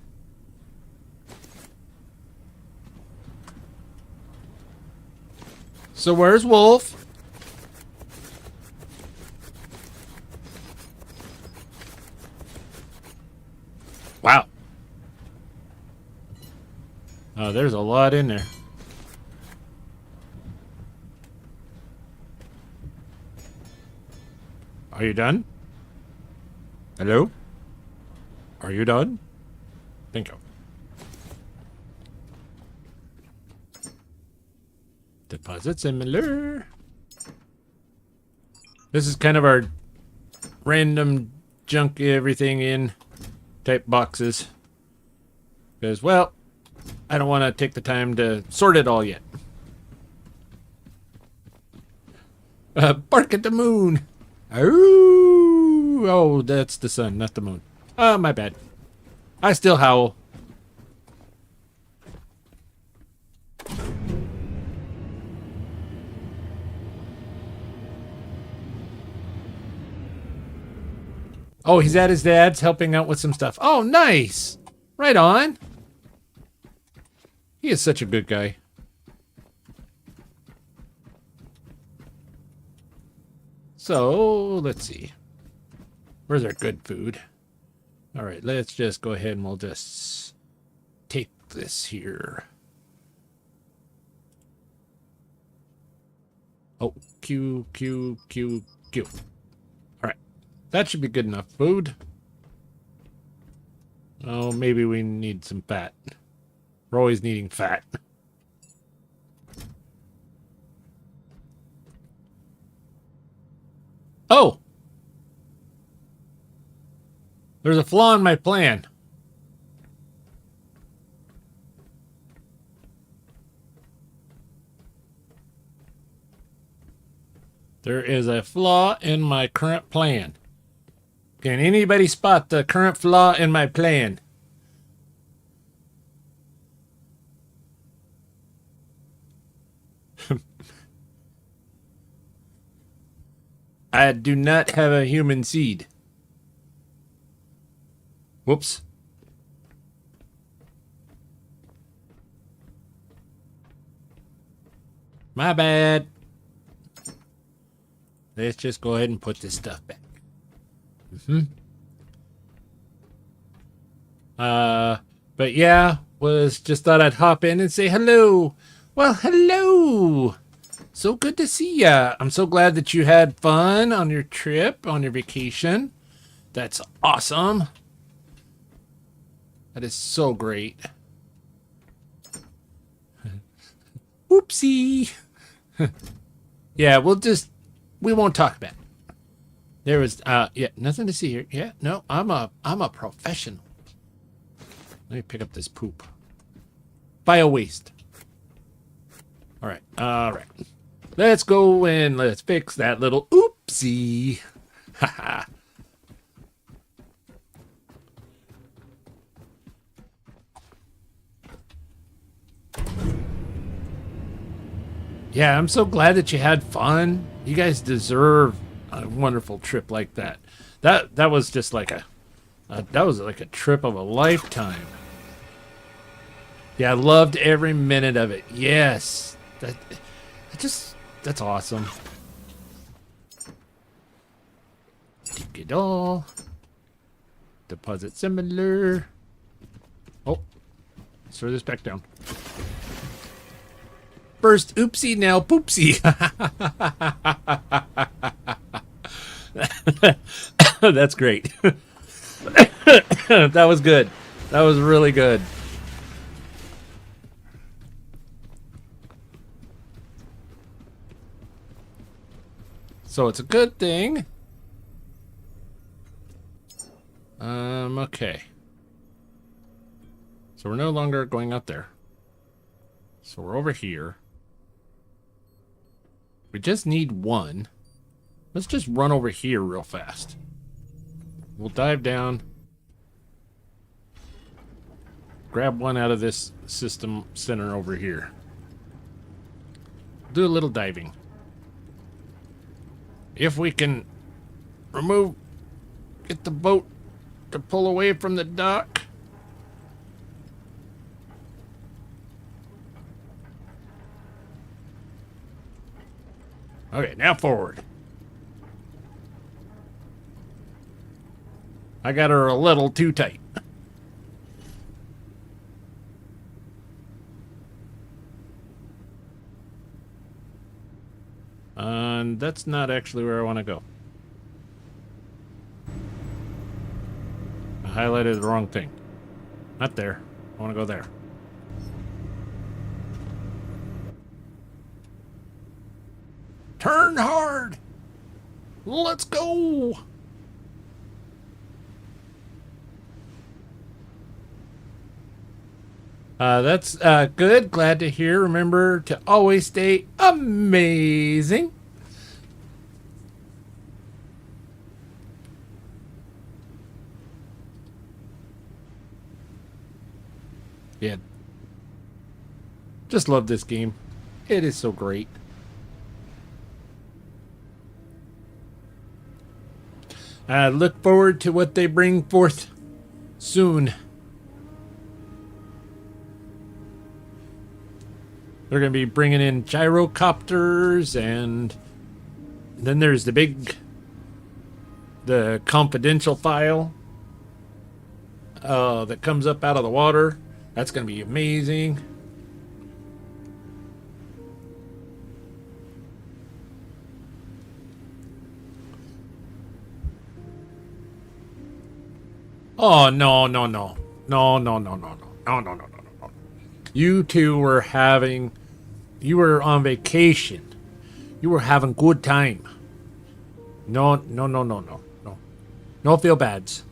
So where's Wolf? Wow. Oh, there's a lot in there. Are you done? Hello? Are you done? Thank you. Deposit similar. This is kind of our random junk everything in type boxes. Because, well, I don't want to take the time to sort it all yet. Bark at the moon. Ooh. Oh, that's the sun, not the moon. Oh, my bad. I still howl. Oh, he's at his dad's helping out with some stuff. Oh, nice. Right on. He is such a good guy. So, let's see. Where's our good food? All right, let's just go ahead and we'll just take this here. Oh, Q, Q, Q, Q. All right, that should be good enough food. Oh, maybe we need some fat. We're always needing fat. Oh! There's a flaw in my plan. There is a flaw in my current plan. Can anybody spot the current flaw in my plan? I do not have a human seed. Whoops. My bad. Let's just go ahead and put this stuff back. But yeah, just thought I'd hop in and say hello. Well, hello. So good to see ya. I'm so glad that you had fun on your trip, on your vacation. That's awesome. That is so great. Oopsie. Yeah, we won't talk about it. There was yeah, nothing to see here. Yeah, no, I'm a professional. Let me pick up this poop. Bio waste. All right. Let's go and let's fix that little oopsie. Haha. Yeah, I'm so glad that you had fun. You guys deserve a wonderful trip like that. That was just like that was like a trip of a lifetime. Yeah, I loved every minute of it. Yes. That's awesome. Take it all. Deposit similar. Oh. Let's throw this back down. First oopsie, now poopsie. That's great. That was good. That was really good. So it's a good thing. Okay. So we're no longer going out there. So we're over here. We just need one. Let's just run over here real fast. We'll dive down. Grab one out of this system center over here. Do a little diving. If we can get the boat to pull away from the dock. Okay, now forward. I got her a little too tight. And that's not actually where I want to go. I highlighted the wrong thing. Not there. I want to go there. Turn hard! Let's go! That's good. Glad to hear. Remember to always stay amazing. Yeah. Just love this game. It is so great. I look forward to what they bring forth soon. They're going to be bringing in gyrocopters, and then there's the confidential file that comes up out of the water. That's going to be amazing. Oh, no. You two were you were on vacation. You were having good time. No. No feel bads.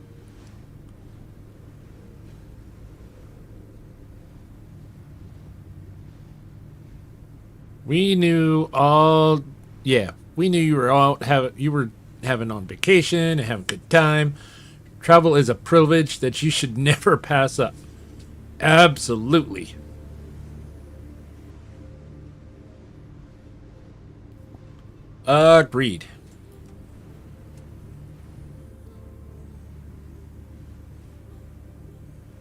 We knew you were having on vacation and having a good time. Travel is a privilege that you should never pass up. Absolutely. Agreed.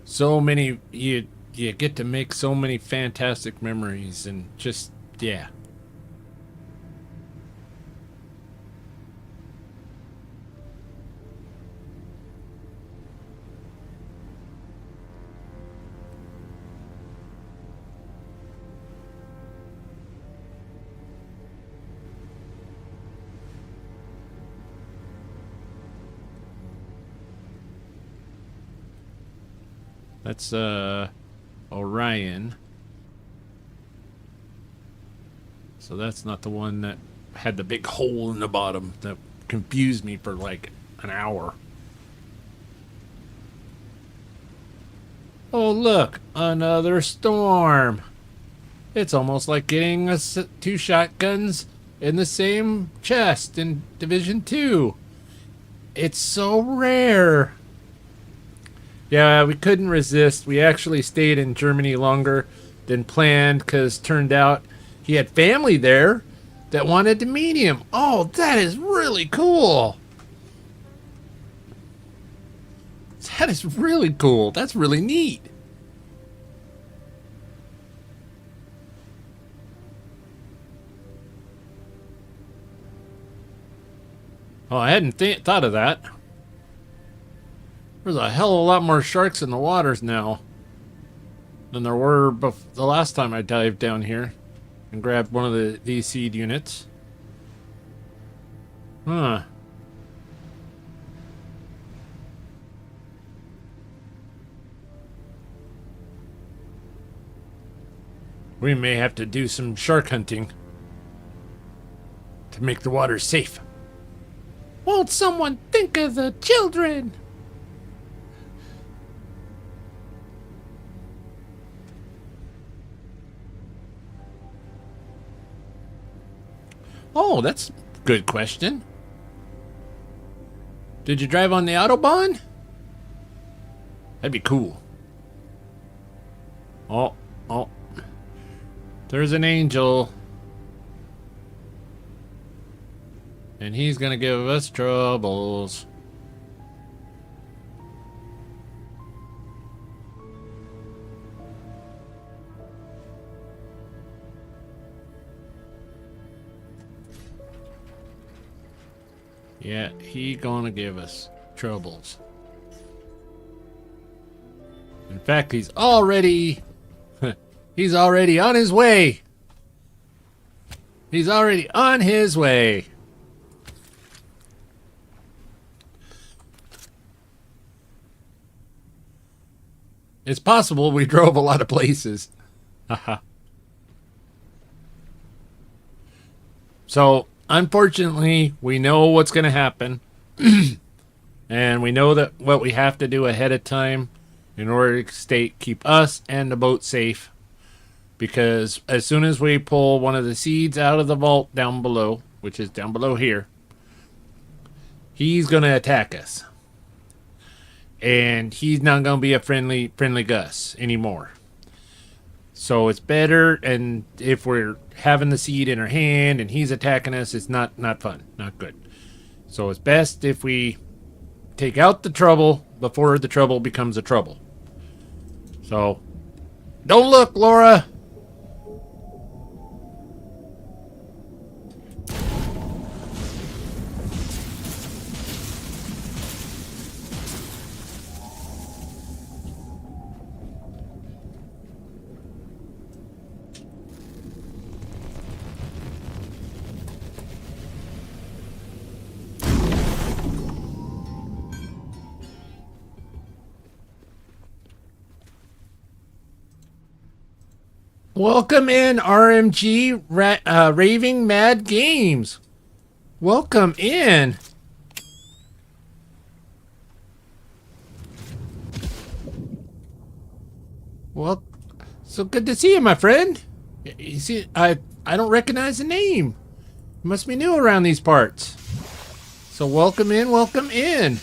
So many you get to make so many fantastic memories, and just yeah. That's Orion. So that's not the one that had the big hole in the bottom that confused me for like an hour. Oh look, another storm. It's almost like getting two shotguns in the same chest in Division 2. It's so rare. Yeah, we couldn't resist. We actually stayed in Germany longer than planned because turned out he had family there that wanted to meet him. Oh, that is really cool. That is really cool. That's really neat. Oh, I hadn't thought of that. There's a hell of a lot more sharks in the waters now than there were the last time I dived down here and grabbed one of these seed units. Huh. We may have to do some shark hunting to make the water safe. Won't someone think of the children? Oh, that's a good question. Did you drive on the Autobahn? That'd be cool. Oh. There's an angel. And he's gonna give us troubles. Yeah, he gonna give us troubles. In fact, he's already on his way. He's already on his way. It's possible we drove a lot of places. Haha. So, unfortunately, we know what's going to happen. And we know that what we have to do ahead of time in order to keep us and the boat safe. Because as soon as we pull one of the seeds out of the vault down below, which is down below here, he's going to attack us. And he's not going to be a friendly Gus anymore. So it's better, and if we're having the seed in our hand and he's attacking us, it's not fun, not good. So it's best if we take out the trouble before the trouble becomes a trouble. So, don't look, Laura. Welcome in, RMG Raving Mad Games. Welcome in. Well, so good to see you, my friend. You see, I don't recognize the name. You must be new around these parts. So welcome in, welcome in.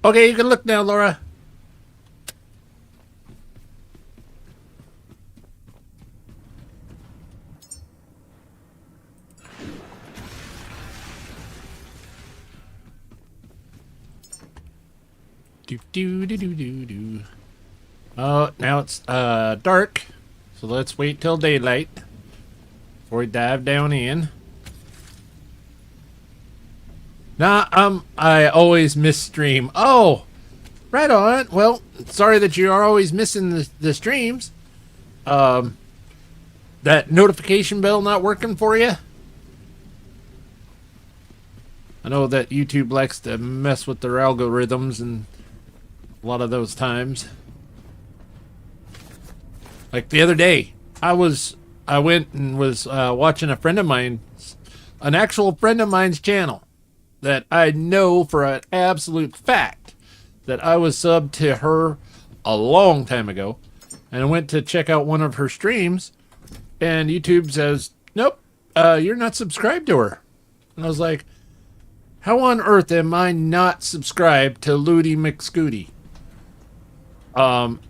Okay, you can look now, Laura. Do. Oh, now it's dark, so let's wait till daylight before we dive down in. Nah, I always miss stream. Oh, right on. Well, sorry that you are always missing the streams. That notification bell not working for you? I know that YouTube likes to mess with their algorithms and a lot of those times. Like the other day, I went and was watching a friend of mine's, an actual friend of mine's channel that I know for an absolute fact that I was subbed to her a long time ago, and I went to check out one of her streams, and YouTube says, "Nope, you're not subscribed to her." And I was like, "How on earth am I not subscribed to Ludi McScooty?"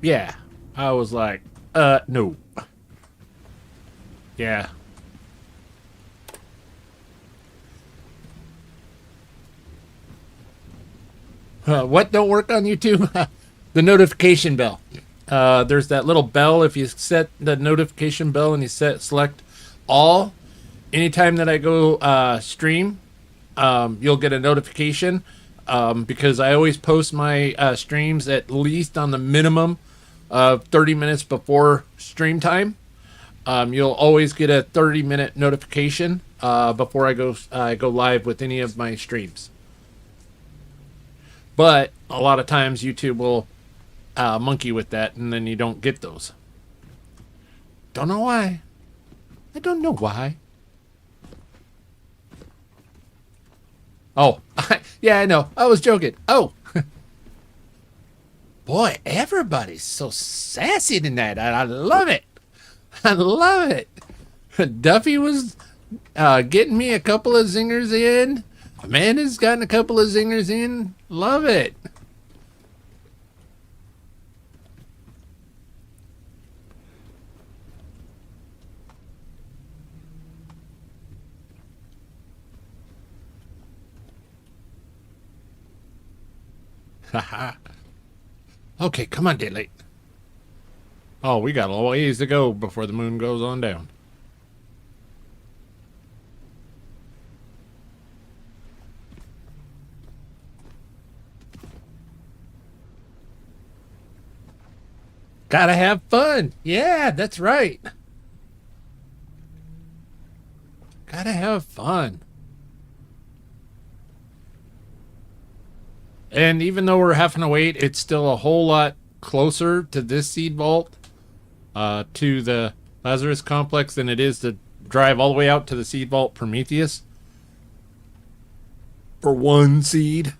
Yeah, I was like, no. Yeah. What don't work on YouTube? The notification bell. There's that little bell. If you set the notification bell and you select all, anytime that I go stream, you'll get a notification. Because I always post my streams at least on the minimum of 30 minutes before stream time. You'll always get a 30-minute notification before I go live with any of my streams. But a lot of times YouTube will monkey with that, and then you don't get those. Don't know why. I don't know why. Oh, yeah, I know. I was joking. Oh. Boy, everybody's so sassy tonight. I love it. I love it. Duffy was getting me a couple of zingers in. Amanda's gotten a couple of zingers in. Love it. Haha. Okay, come on, Daylight. Oh, we got a ways to go before the moon goes on down. Gotta have fun. Yeah, that's right. Gotta have fun. And even though we're having to wait, it's still a whole lot closer to this seed vault, to the Lazarus complex, than it is to drive all the way out to the seed vault Prometheus for one seed.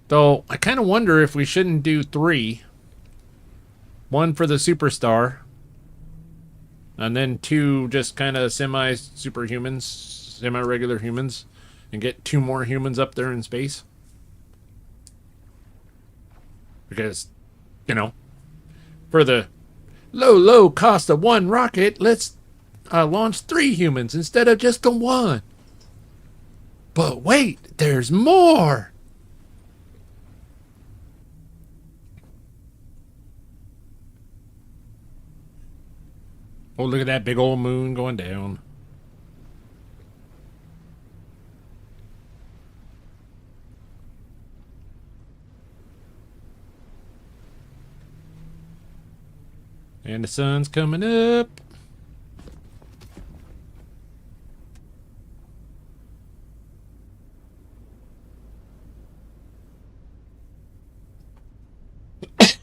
Though I kind of wonder if we shouldn't do 3. 1 for the superstar, and then 2 just kind of semi-superhumans, semi-regular humans, and get 2 more humans up there in space. Because, you know, for the low cost of 1 rocket, let's launch 3 humans instead of just the 1. But wait, there's more! Oh, look at that big old moon going down. And the sun's coming up.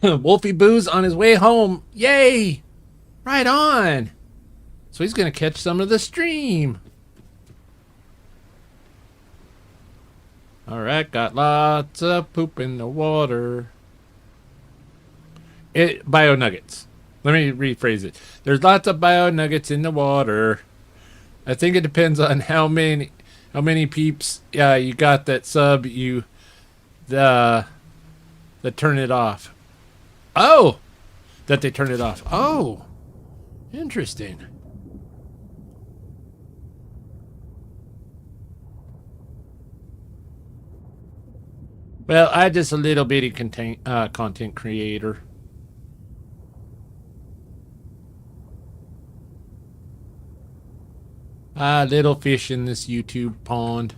Wolfie Boo's on his way home. Yay! Right on. So he's going to catch some of the stream. All right, got lots of poop in the water. Bio nuggets. Let me rephrase it. There's lots of bio nuggets in the water. I think it depends on how many peeps you got that sub that turn it off. Oh, that they turn it off. Oh, interesting. Well, I'm just a little bitty content creator. Ah, little fish in this YouTube pond.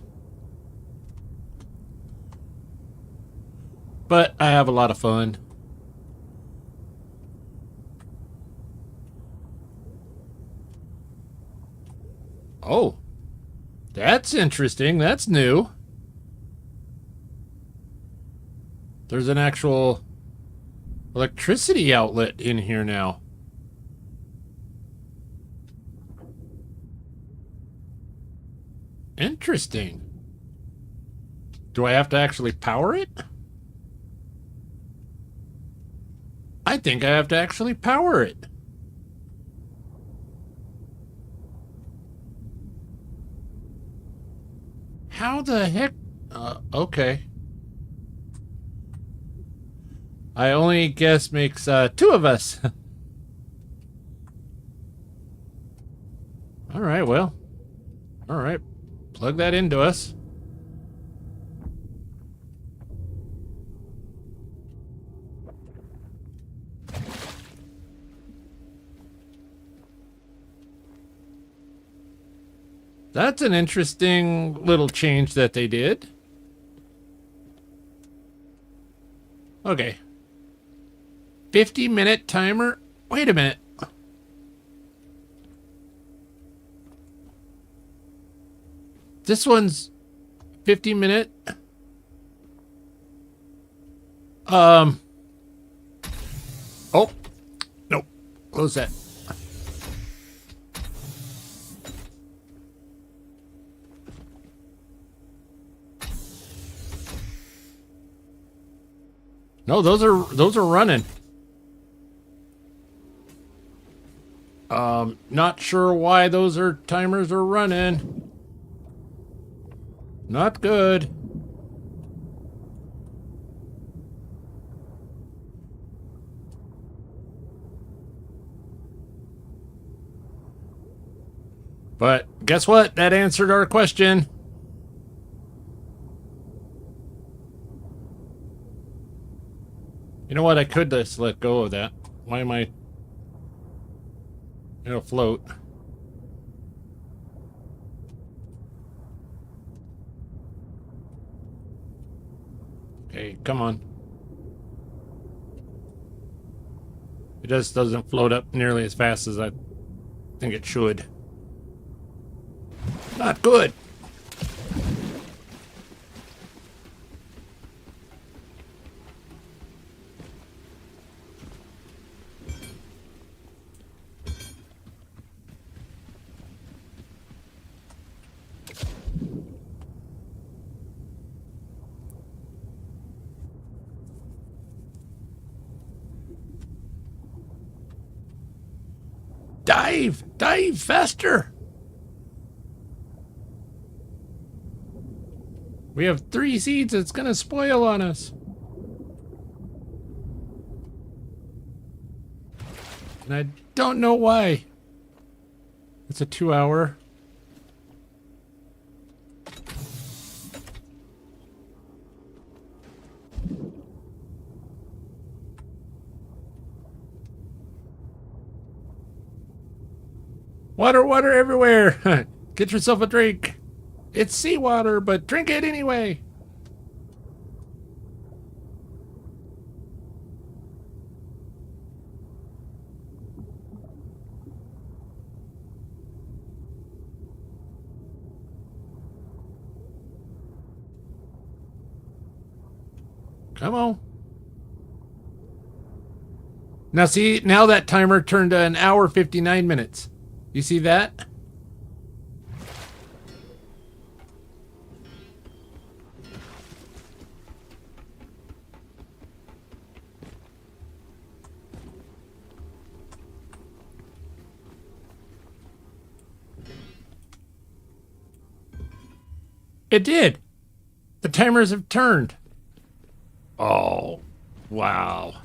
But I have a lot of fun. Oh, that's interesting. That's new. There's an actual electricity outlet in here now. Interesting. Do I have to actually power it? I think I have to actually power it. How the heck? Okay. I only guess makes 2 of us. Alright, well. Alright. Plug that into us. That's an interesting little change that they did. Okay. 50-minute timer. Wait a minute. This one's 50-minute. Oh. Nope. Close that. No, those are running. Not sure why those timers are running. Not good. But guess what? That answered our question. You know what? I could just let go of that. Why am I... It'll float. Okay, come on. It just doesn't float up nearly as fast as I think it should. Not good. Dive! Dive faster! We have 3 seeds. It's gonna spoil on us. And I don't know why. It's a 2-hour. Water, water everywhere. Get yourself a drink. It's seawater, but drink it anyway. Come on. Now see, now that timer turned to 1 hour 59 minutes. You see that? It did. The timers have turned. Oh, wow.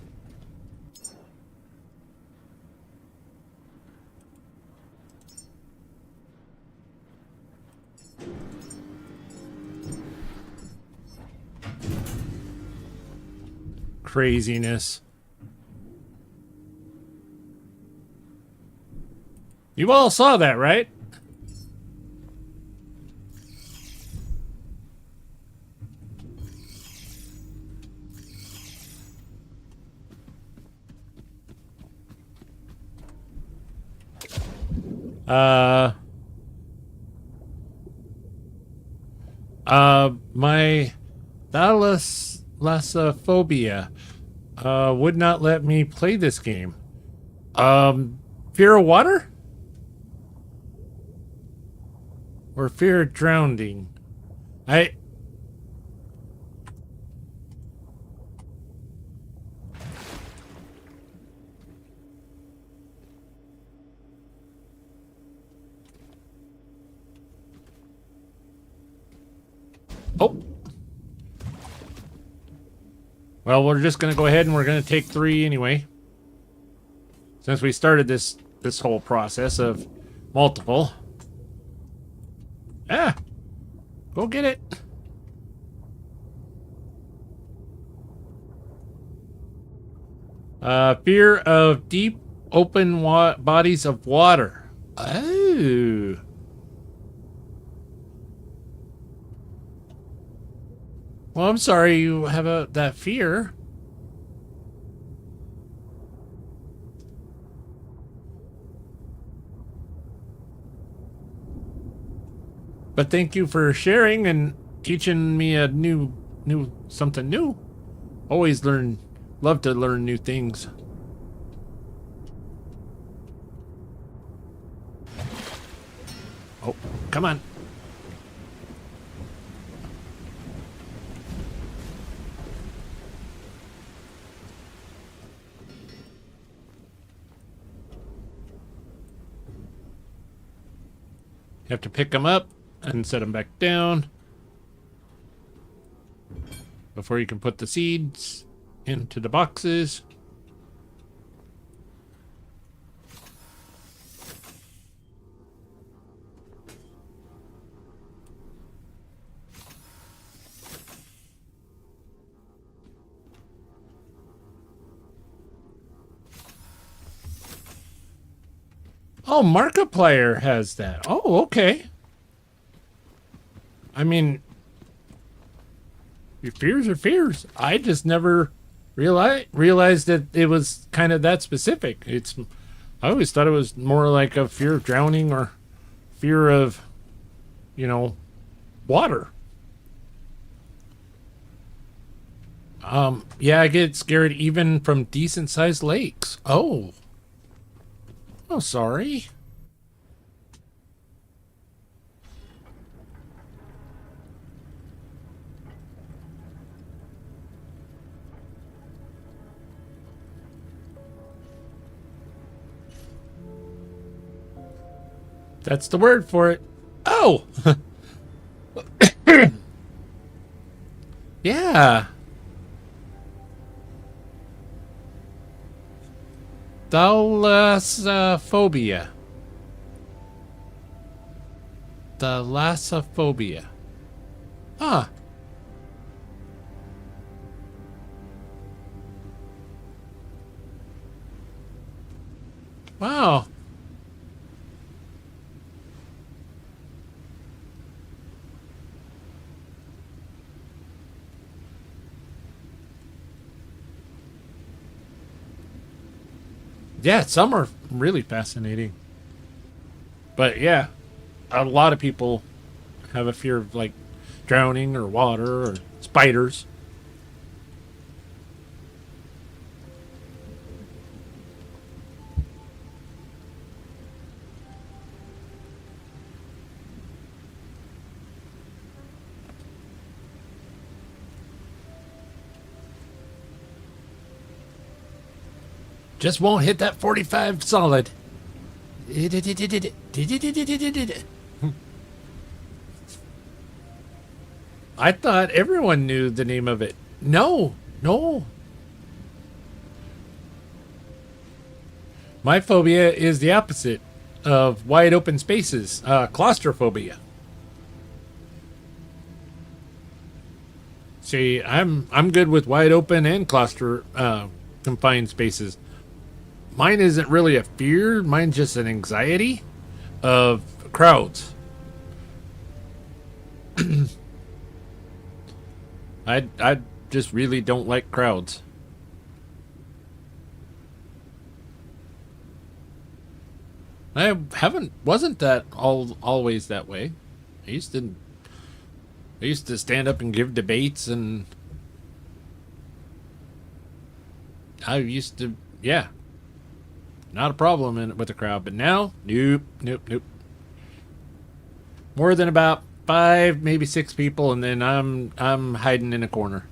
Craziness. You all saw that, right? My thalassophobia would not let me play this game. Fear of water? Or fear of drowning? Oh. Well, we're just going to go ahead and we're going to take 3 anyway. Since we started this whole process of multiple. Ah! Go get it. Fear of deep, open bodies of water. Oh. Well, I'm sorry you have that fear. But thank you for sharing and teaching me a something new. Always love to learn new things. Oh, come on. You have to pick them up and set them back down before you can put the seeds into the boxes. Oh, Markiplier has that. Oh, okay. I mean, your fears are fears. I just never realized that it was kind of that specific. I always thought it was more like a fear of drowning or fear of, water. Yeah, I get scared even from decent sized lakes. Oh, sorry. That's the word for it. Oh! Yeah. Thalassophobia. Thalassophobia. Huh. Wow. Yeah, some are really fascinating. But yeah, a lot of people have a fear of like drowning or water or spiders. Just won't hit that 45 solid. I thought everyone knew the name of it. No. My phobia is the opposite of wide open spaces. Claustrophobia. See, I'm good with wide open and confined spaces. Mine isn't really a fear. Mine's just an anxiety of crowds. I just really don't like crowds. Wasn't that always that way. I used to stand up and give debates, and I used to, yeah, not a problem with the crowd. But now, nope, nope, nope. More than about 5, maybe 6 people, and then I'm hiding in a corner.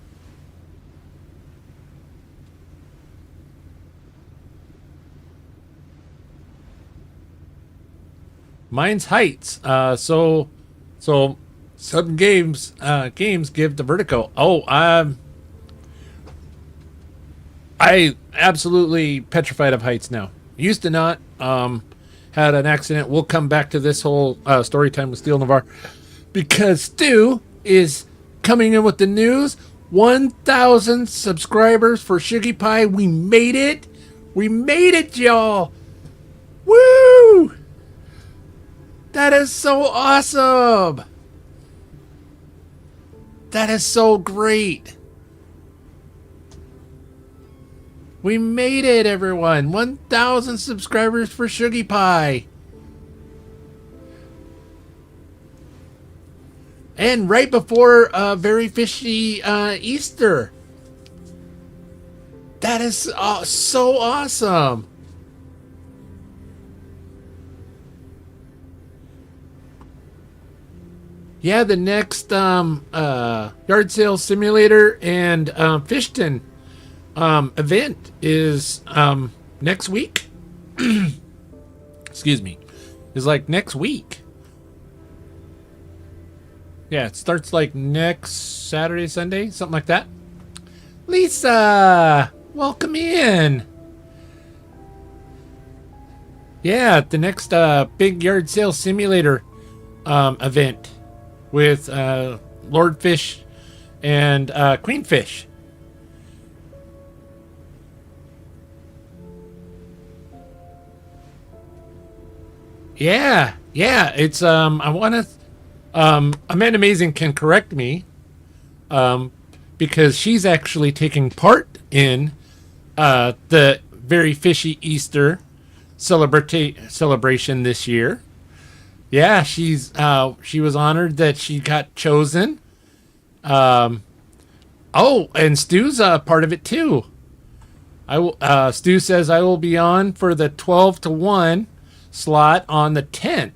Mine's heights. So some games give the vertigo. Oh, I absolutely petrified of heights now. Used to not. Had an accident. We'll come back to this whole story time with Steel Nevar, because Stu is coming in with the news. 1,000 subscribers for Shuggy Pie. We made it. We made it, y'all. Woo! That is so awesome. That is so great. We made it, everyone. 1,000 subscribers for Shuggy Pie. And right before Very Fishy Easter. That is so awesome. Yeah, the next yard sale simulator and Fishton event is next week. Excuse me. Is like next week. Yeah, it starts like next Saturday, Sunday, something like that. Lisa, welcome in. Yeah, the next big yard sale simulator event with Lord Fish and Queen Fish. Yeah, it's I want to Amanda Amazing can correct me because she's actually taking part in the Very Fishy Easter celebration this year. Yeah, she was honored that she got chosen. Oh, and Stu's part of it too. Stu says I will be on for the 12 to 1 slot on the 10th.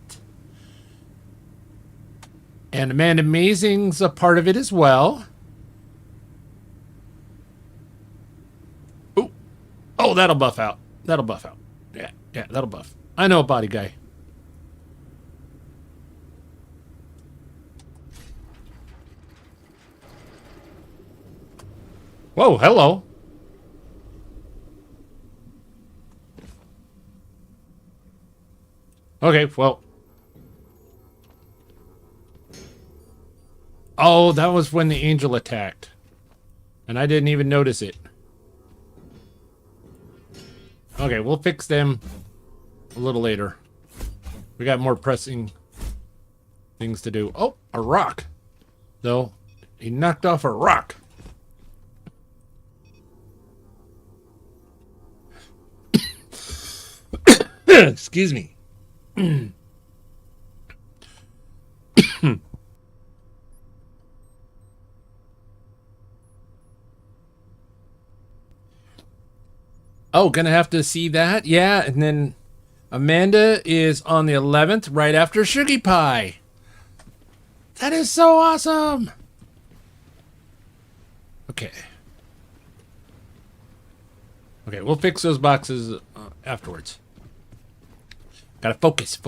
And Amanda Amazing's a part of it as well. Oh, that'll buff out. Yeah, that'll buff. I know a body guy. Whoa, hello. Okay, well. Oh, that was when the angel attacked. And I didn't even notice it. Okay, we'll fix them a little later. We got more pressing things to do. Oh, a rock. Though, he knocked off a rock. Excuse me. Oh, gonna have to see that? Yeah, and then Amanda is on the 11th, right after Shuggy Pie. That is so awesome. Okay. Okay, we'll fix those boxes afterwards. Gotta focus.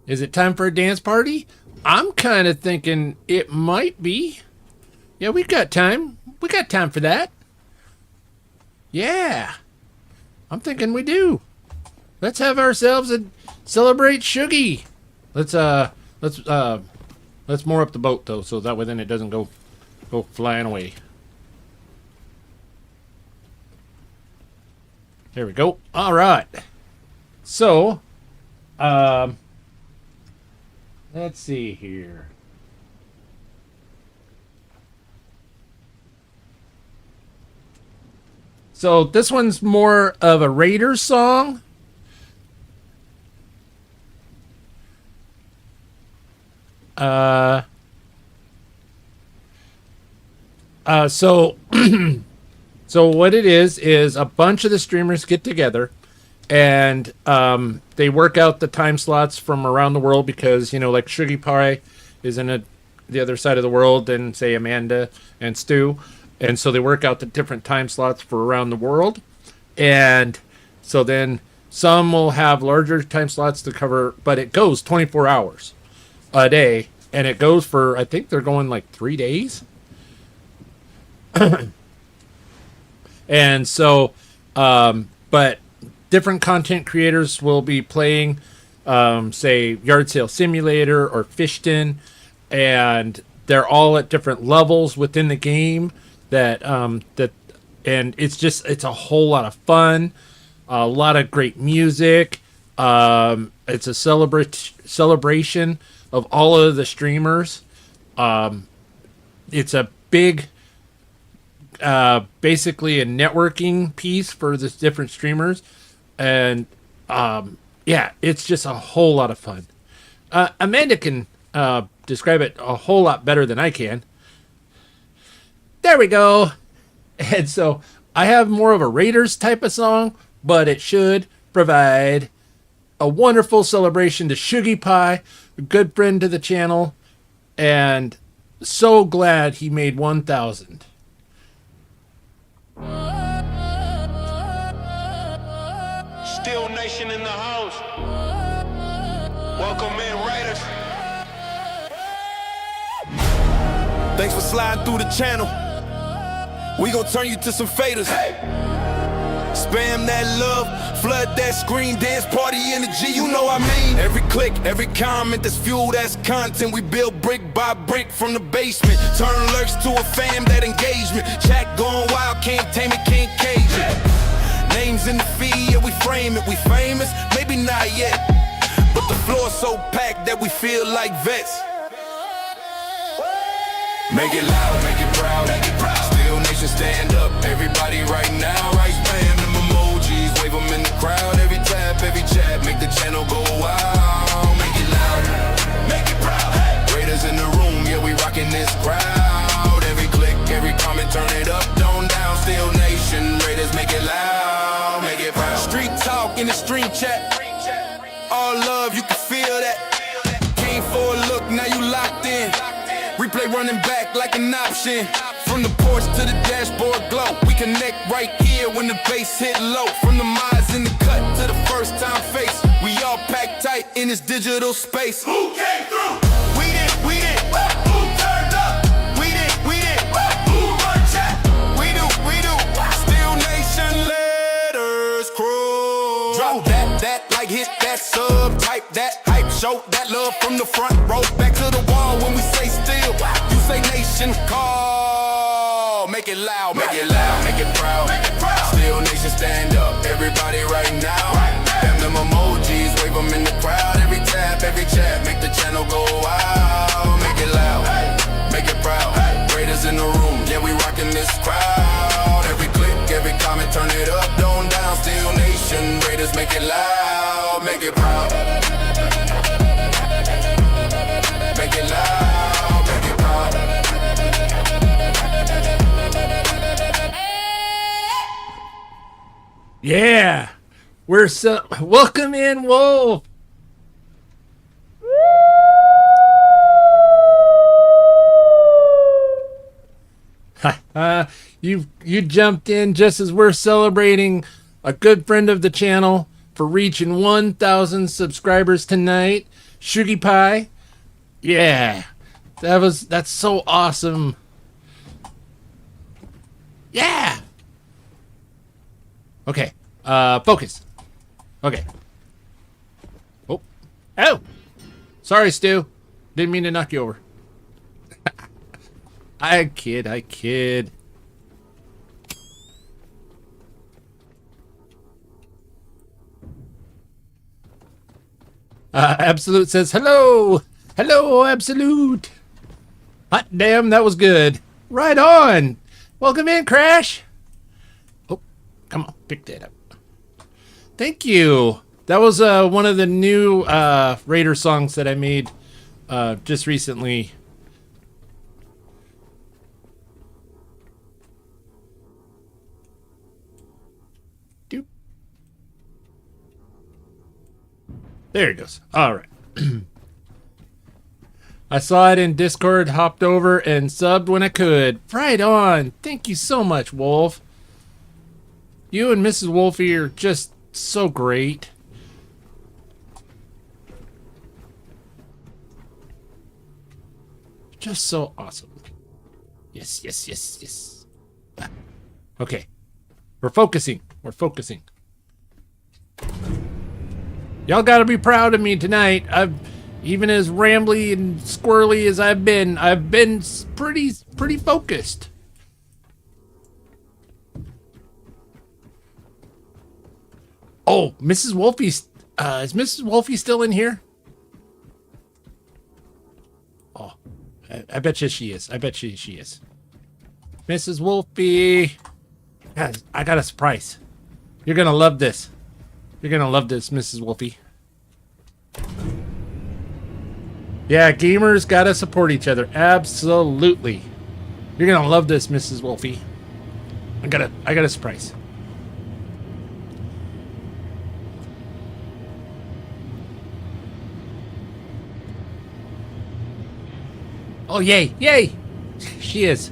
Is it time for a dance party? I'm kind of thinking it might be. Yeah, we got time. We got time for that. Yeah. I'm thinking we do. Let's have ourselves a celebrate Shuggy. Let's moor up the boat though, so that way then it doesn't go flying away. There we go. All right. So, let's see here. So this one's more of a Raiders song. So so what it is a bunch of the streamers get together and they work out the time slots from around the world because, you know, like Sugar Pie is in the other side of the world than, say, Amanda and Stu. And so they work out the different time slots for around the world. And so then some will have larger time slots to cover, but it goes 24 hours a day. And it goes for, I think they're going like 3 days. And so, but different content creators will be playing, say, Yard Sale Simulator or Fishton, and they're all at different levels within the game. And it's a whole lot of fun, a lot of great music. It's a celebration of all of the streamers. It's a big, basically a networking piece for the different streamers. And yeah, it's just a whole lot of fun. Amanda can describe it a whole lot better than I can. There we go. And so I have more of a Raiders type of song, but it should provide a wonderful celebration to Sugar Pie, a good friend to the channel, and so glad he made 1,000. Still Nation in the house. Welcome in, Raiders. Thanks for sliding through the channel. We gon' turn you to some faders. Spam that love, flood that screen, dance party energy, you know I mean. Every click, every comment that's fuel, that's content. We build brick by brick from the basement. Turn lurks to a fam, that engagement. Chat going wild, can't tame it, can't cage it. Names in the feed, yeah, we frame it. We famous, maybe not yet, but the floor's so packed that we feel like vets. Make it loud, make it proud, make it proud. Still Nation, stand up, everybody right now. Right, spam them emojis, wave them in the crowd. Every tap, every chat, make the channel go wild. Make it loud, make it proud. Raiders in the room, yeah, we rockin' this crowd. Every click, every comment, turn it up, don't down. Still Nation, Raiders, make it loud, make it proud. Street talk in the stream chat, all love, you can feel that. Came for a look, now you locked in. Replay running back like an option. From the porch to the dashboard glow. We connect right here when the bass hit low. From the miles in the cut to the first time face. We all packed tight in this digital space. Who came through? We did, we did. Who turned up? We did, we did. Who run chat? We do, we do. Still Nation letters crew. Drop that, like hit that sub. Type that, hype, show that love from the front row. Back to the wall when we say still. You say Nation call. Make it loud, make it loud, make it proud. Still Nation, stand up, everybody right now. Damn them emojis, wave them in the crowd. Every tap, every chat, make the channel go wild. Make it loud, make it proud. Raiders in the room, yeah, we rockin' this crowd. Every click, every comment, turn it up, don't down. Still Nation, Raiders, make it loud, make it proud. Make it loud, make it proud. Yeah, we're so welcome in, Wolf. You jumped in just as we're celebrating a good friend of the channel for reaching 1,000 subscribers tonight, Sugar Pie. Yeah, that's so awesome. Yeah. Okay, focus. Okay. Oh! Sorry, Stu. Didn't mean to knock you over. I kid. Absolute says, hello, Absolute. Hot damn, that was good. Right on. Welcome in, Crash. Oh, come on, pick that up. Thank you. That was one of the new Raider songs that I made just recently. Doop. There it goes. All right. I saw it in Discord, hopped over, and subbed when I could. Right on. Thank you so much, Wolf. You and Mrs. Wolfie are just so great. Just so awesome. Yes, yes, yes, yes. Okay. We're focusing. We're focusing. Y'all gotta be proud of me tonight. Even as rambly and squirrely as I've been pretty focused. Oh, Mrs. Wolfie, is Mrs. Wolfie still in here? Oh, I bet you she is. I bet she is. Mrs. Wolfie. Guys, I got a surprise. You're gonna love this. You're gonna love this, Mrs. Wolfie. Yeah, gamers gotta support each other. Absolutely. You're gonna love this, Mrs. Wolfie. I got a surprise. Oh, yay, yay! She is.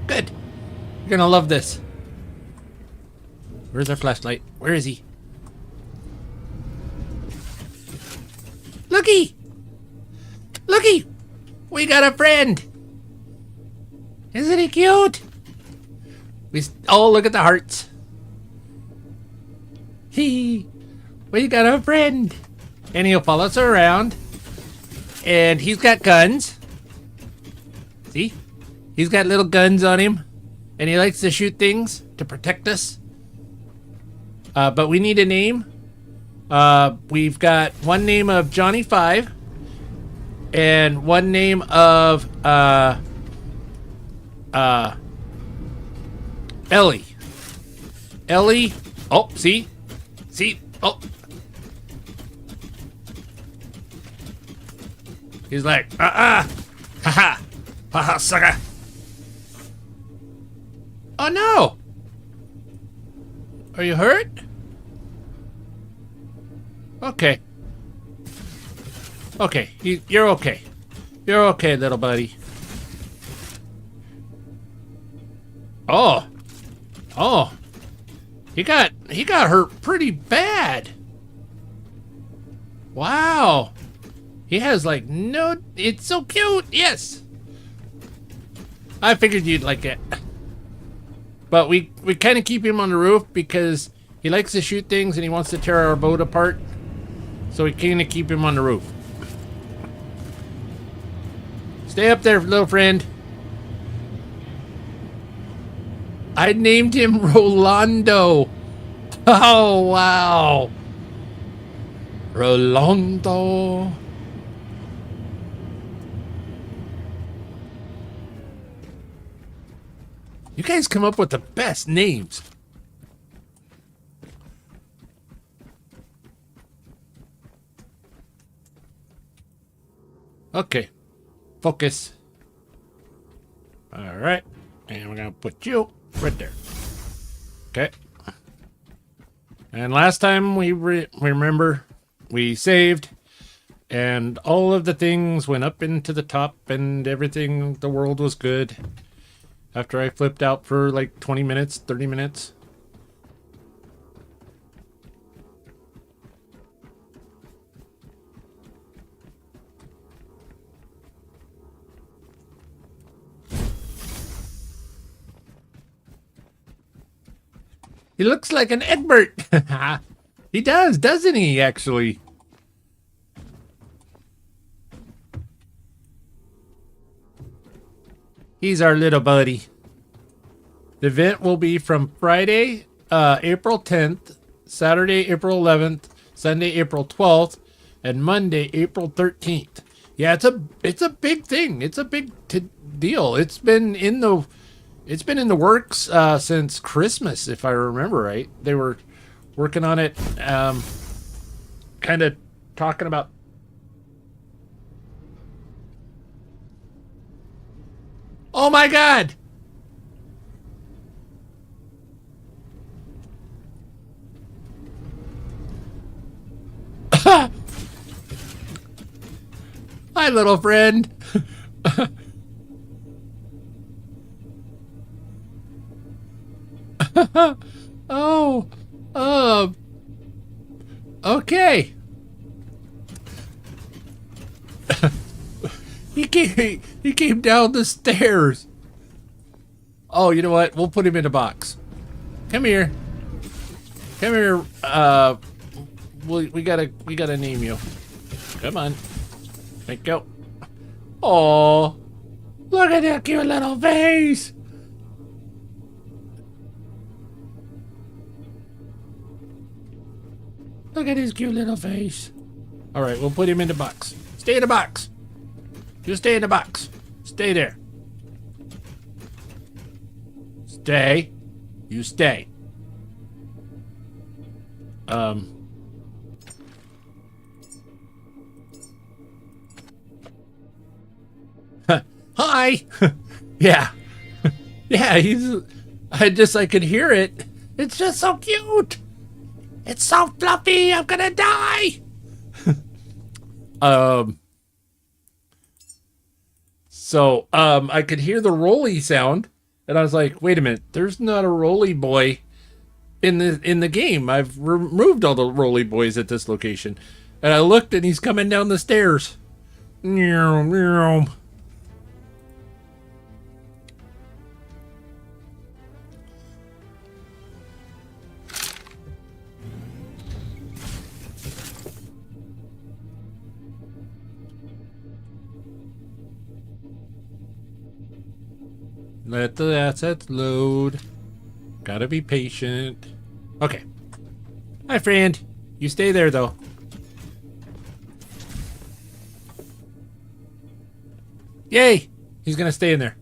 Good. You're gonna love this. Where's our flashlight? Where is he? Looky! Looky! We got a friend! Isn't he cute? Oh, look at the hearts. We got a friend. And he'll follow us around. And he's got guns. See? He's got little guns on him. And he likes to shoot things to protect us. But we need a name. We've got one name of Johnny 5. And one name of Ellie. Ellie. Oh, see? See? Oh. He's like, haha. Haha, sucker. Oh no. Are you hurt? Okay. Okay, you're okay. You're okay, little buddy. Oh. Oh. He got hurt pretty bad. Wow. He has like no, it's so cute. Yes. I figured you'd like it. But we kind of keep him on the roof because he likes to shoot things and he wants to tear our boat apart. So we kind of keep him on the roof. Stay up there, little friend. I named him Rolando. Oh, wow. Rolando. You guys come up with the best names. Okay. Focus. All right. And we're going to put you right there. Okay. And last time we remember, we saved. And all of the things went up into the top and everything, the world was good. After I flipped out for like 20 minutes, 30 minutes. He looks like an Egbert. He does, doesn't he, actually? He's our little buddy. The event will be from Friday, April 10th, Saturday, April 11th, Sunday, April 12th, and Monday, April 13th. Yeah, it's a big thing. It's a big deal. It's been in the works since Christmas, if I remember right. They were working on it, kind of talking about Oh my God! Hi, little friend. Oh, okay. He came down the stairs. Oh, you know what? We'll put him in a box. Come here. Come here. We gotta name you. Come on. Let go. Oh, look at that cute little face. Look at his cute little face. All right, we'll put him in the box. Stay in the box. Just stay in the box. Stay there. Stay. You stay. Hi. Yeah. Yeah, I could hear it. It's just so cute. It's so fluffy. I'm gonna die. So I could hear the rolly sound, and I was like, wait a minute, there's not a rolly boy in the game. I've removed all the rolly boys at this location. And I looked, and he's coming down the stairs. Meow, meow. Let the assets load. Gotta be patient. Okay. Hi, friend. You stay there, though. Yay! He's gonna stay in there.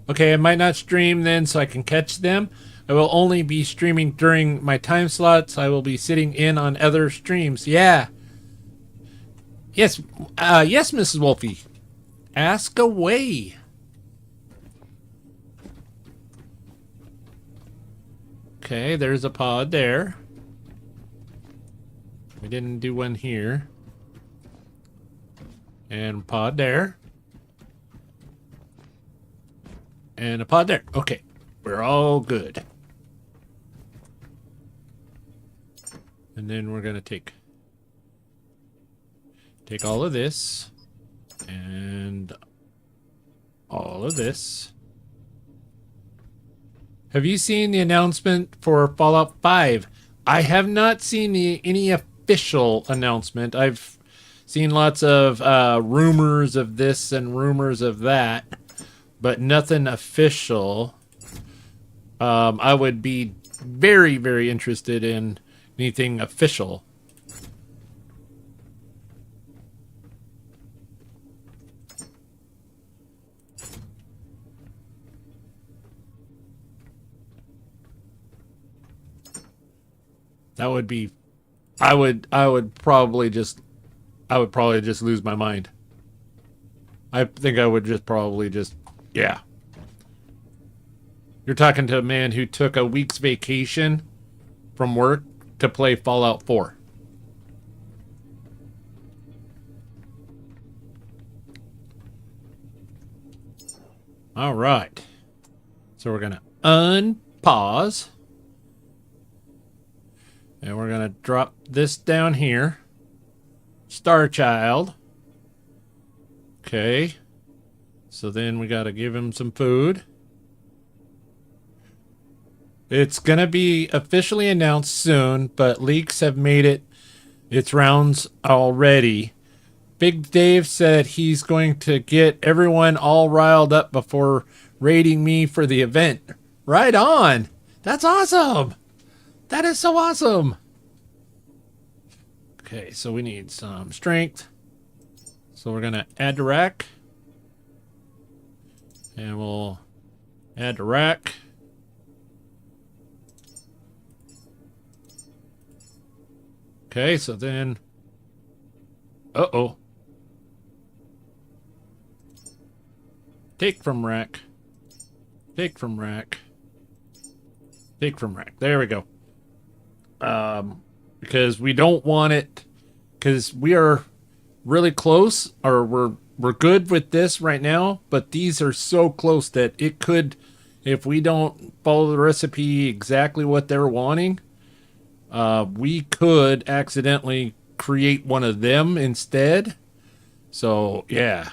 Okay, I might not stream then so I can catch them. I will only be streaming during my time slots. I will be sitting in on other streams. Yeah. Yes, yes, Mrs. Wolfie. Ask away. Okay, there's a pod there. We didn't do one here. And pod there. And a pod there. Okay, we're all good. And then we're gonna take all of this and all of this. Have you seen the announcement for Fallout 5? I have not seen any official announcement. I've seen lots of rumors of this and rumors of that, but nothing official. I would be very, very interested in anything official. That would be, I would probably just lose my mind. I think I would just probably just, yeah. You're talking to a man who took a week's vacation from work to play Fallout 4. All right. So we're going to unpause. And we're going to drop this down here. Star Child. Okay. So then we got to give him some food. It's going to be officially announced soon, but leaks have made its rounds already. Big Dave said he's going to get everyone all riled up before raiding me for the event. Right on. That's awesome. That is so awesome. Okay, so we need some strength. So we're going to add to rack. And we'll add to rack. Okay, so then... Uh-oh. Take from rack. Take from rack. Take from rack. There we go. Because we don't want it, because we are really close, or we're good with this right now, but these are so close that it could, if we don't follow the recipe exactly what they're wanting, we could accidentally create one of them instead. So yeah.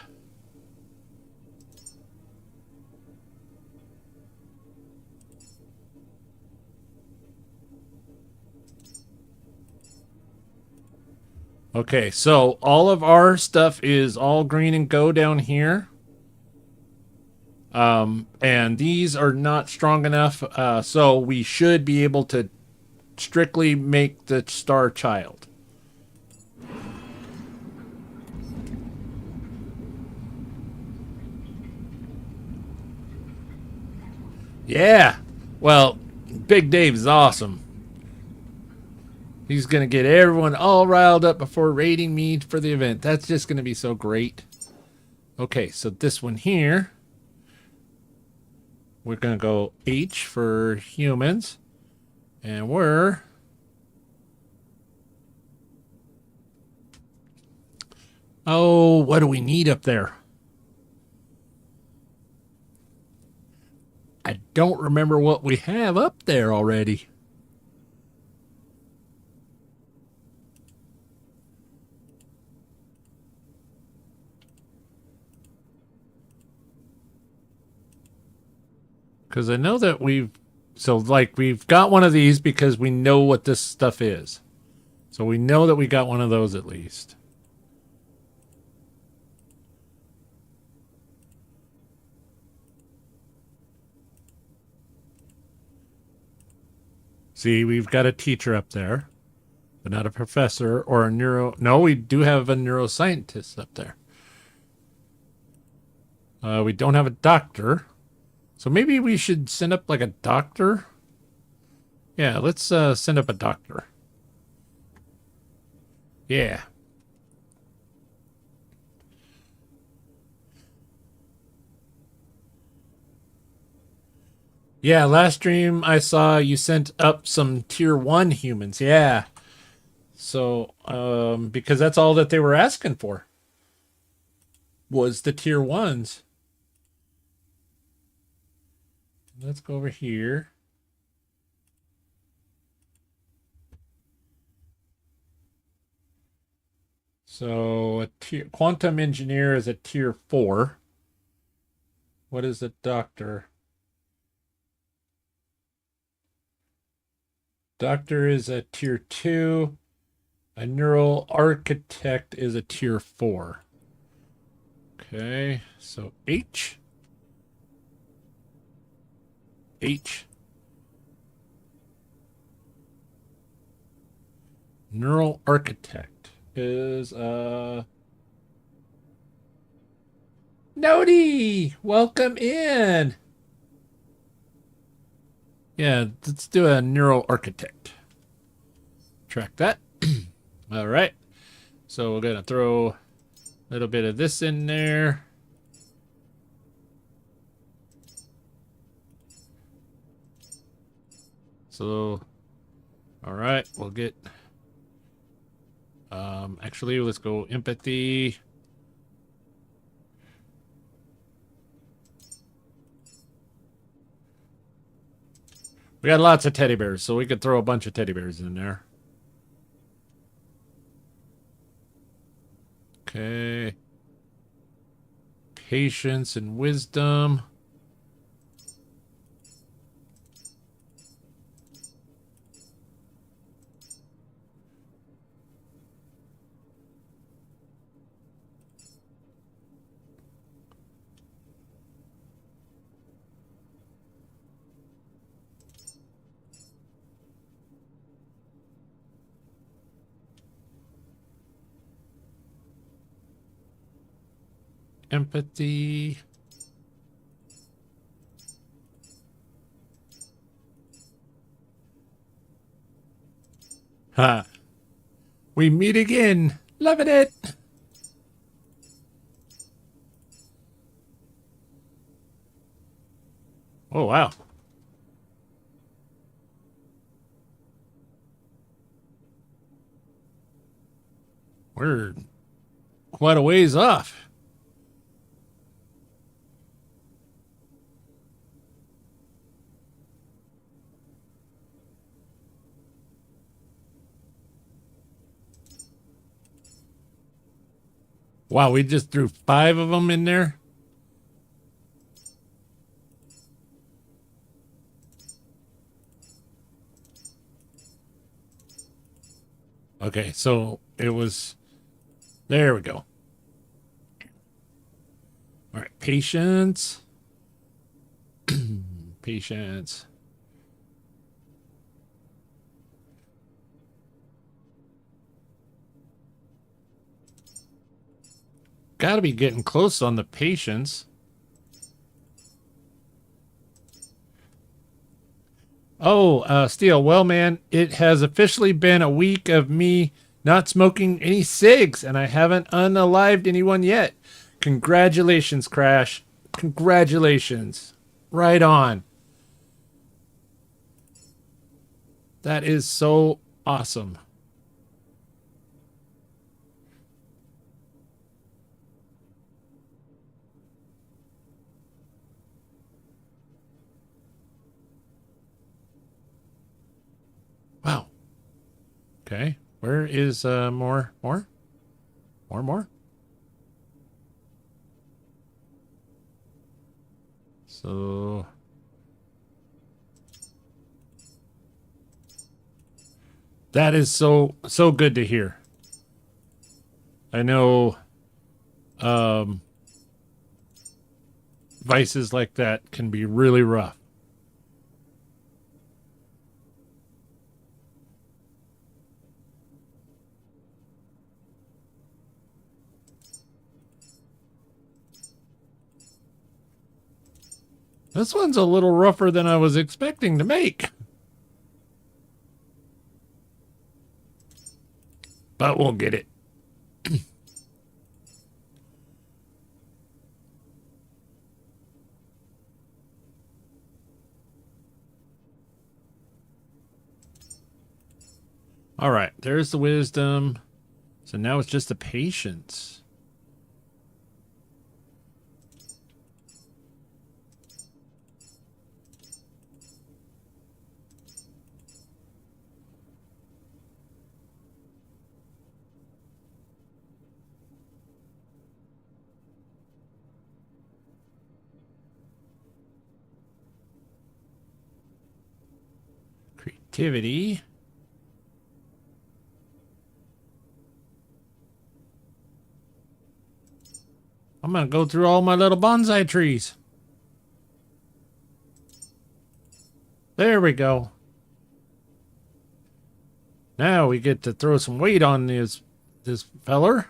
Okay, so all of our stuff is all green and go down here. And these are not strong enough, so we should be able to strictly make the star child. Yeah, well, Big Dave's awesome. He's going to get everyone all riled up before raiding me for the event. That's just going to be so great. Okay, so this one here, we're going to go H for humans. And we're... Oh, what do we need up there? I don't remember what we have up there already. Because I know that we've got one of these because we know what this stuff is. So we know that we got one of those at least. See, we've got a teacher up there, but not a professor or a neuro... No, we do have a neuroscientist up there. We don't have a doctor. So maybe we should send up like a doctor. Yeah, let's send up a doctor. Yeah. Yeah, last stream I saw you sent up some tier 1 humans. Yeah. So, because that's all that they were asking for. Was the tier 1s. Let's go over here. So a quantum engineer is a tier 4. What is a doctor? Doctor is a tier 2. A neural architect is a tier 4. Okay, so H. Neural architect is Nody! Welcome in! Yeah, let's do a neural architect. Track that. Alright. So we're gonna throw a little bit of this in there. So, all right, we'll get, actually, let's go empathy. We got lots of teddy bears, so we could throw a bunch of teddy bears in there. Okay. Patience and wisdom. Empathy. Ha. We meet again. Loving it. Oh, wow. We're quite a ways off. Wow, we just threw 5 of them in there. Okay, so it was... There we go. All right, patience. Patience. Got to be getting close on the patience. Oh, Steele, well, man, it has officially been a week of me not smoking any cigs, and I haven't unalived anyone yet. Congratulations, Crash. Congratulations. Right on. That is so awesome. Wow. Okay. Where is more? So that is so good to hear. I know vices like that can be really rough. This one's a little rougher than I was expecting to make. But we'll get it. All right, there's the wisdom. So now it's just the patience. Creativity. I'm going to go through all my little bonsai trees. There we go. Now we get to throw some weight on this feller.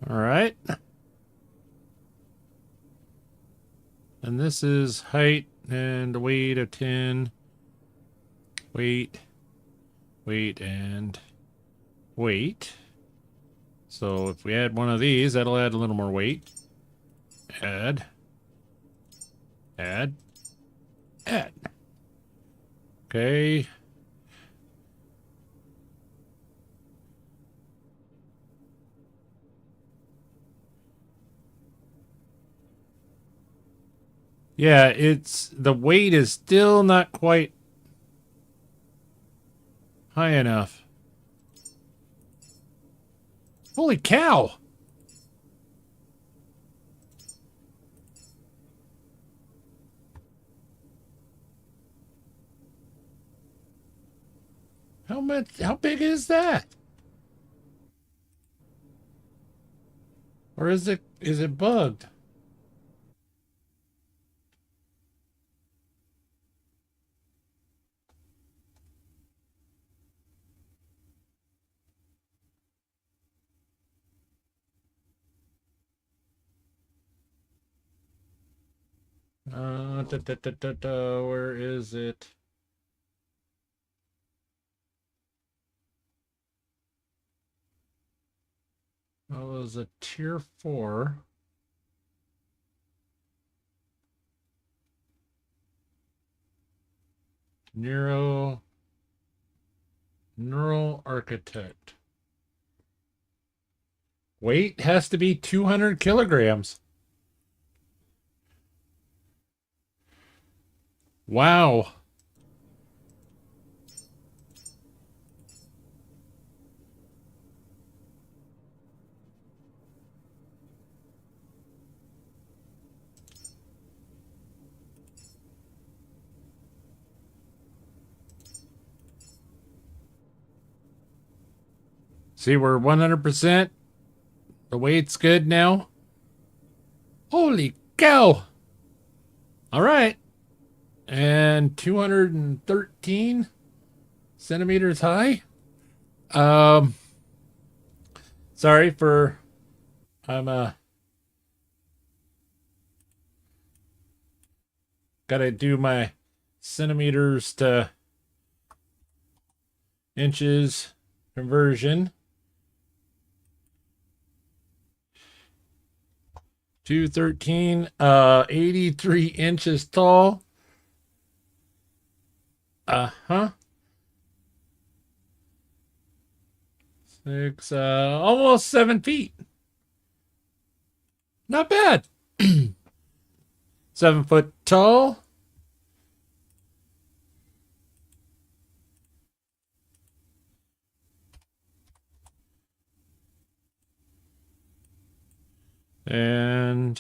All right. And this is height and weight of 10. Weight, and weight. So if we add one of these, that'll add a little more weight. Add. Okay. Yeah, it's the weight is still not quite high enough. Holy cow! How big is that? Or is it bugged? Where is it? That was a tier 4. Neural architect. Weight has to be 200 kilograms. Wow. See, we're 100%. The weight's good now. Holy cow. All right. And 213 centimeters high. Sorry for, gotta do my centimeters to inches conversion. 213, 83 inches tall. Uh-huh. 6, almost 7 feet. Not bad. 7 foot tall. And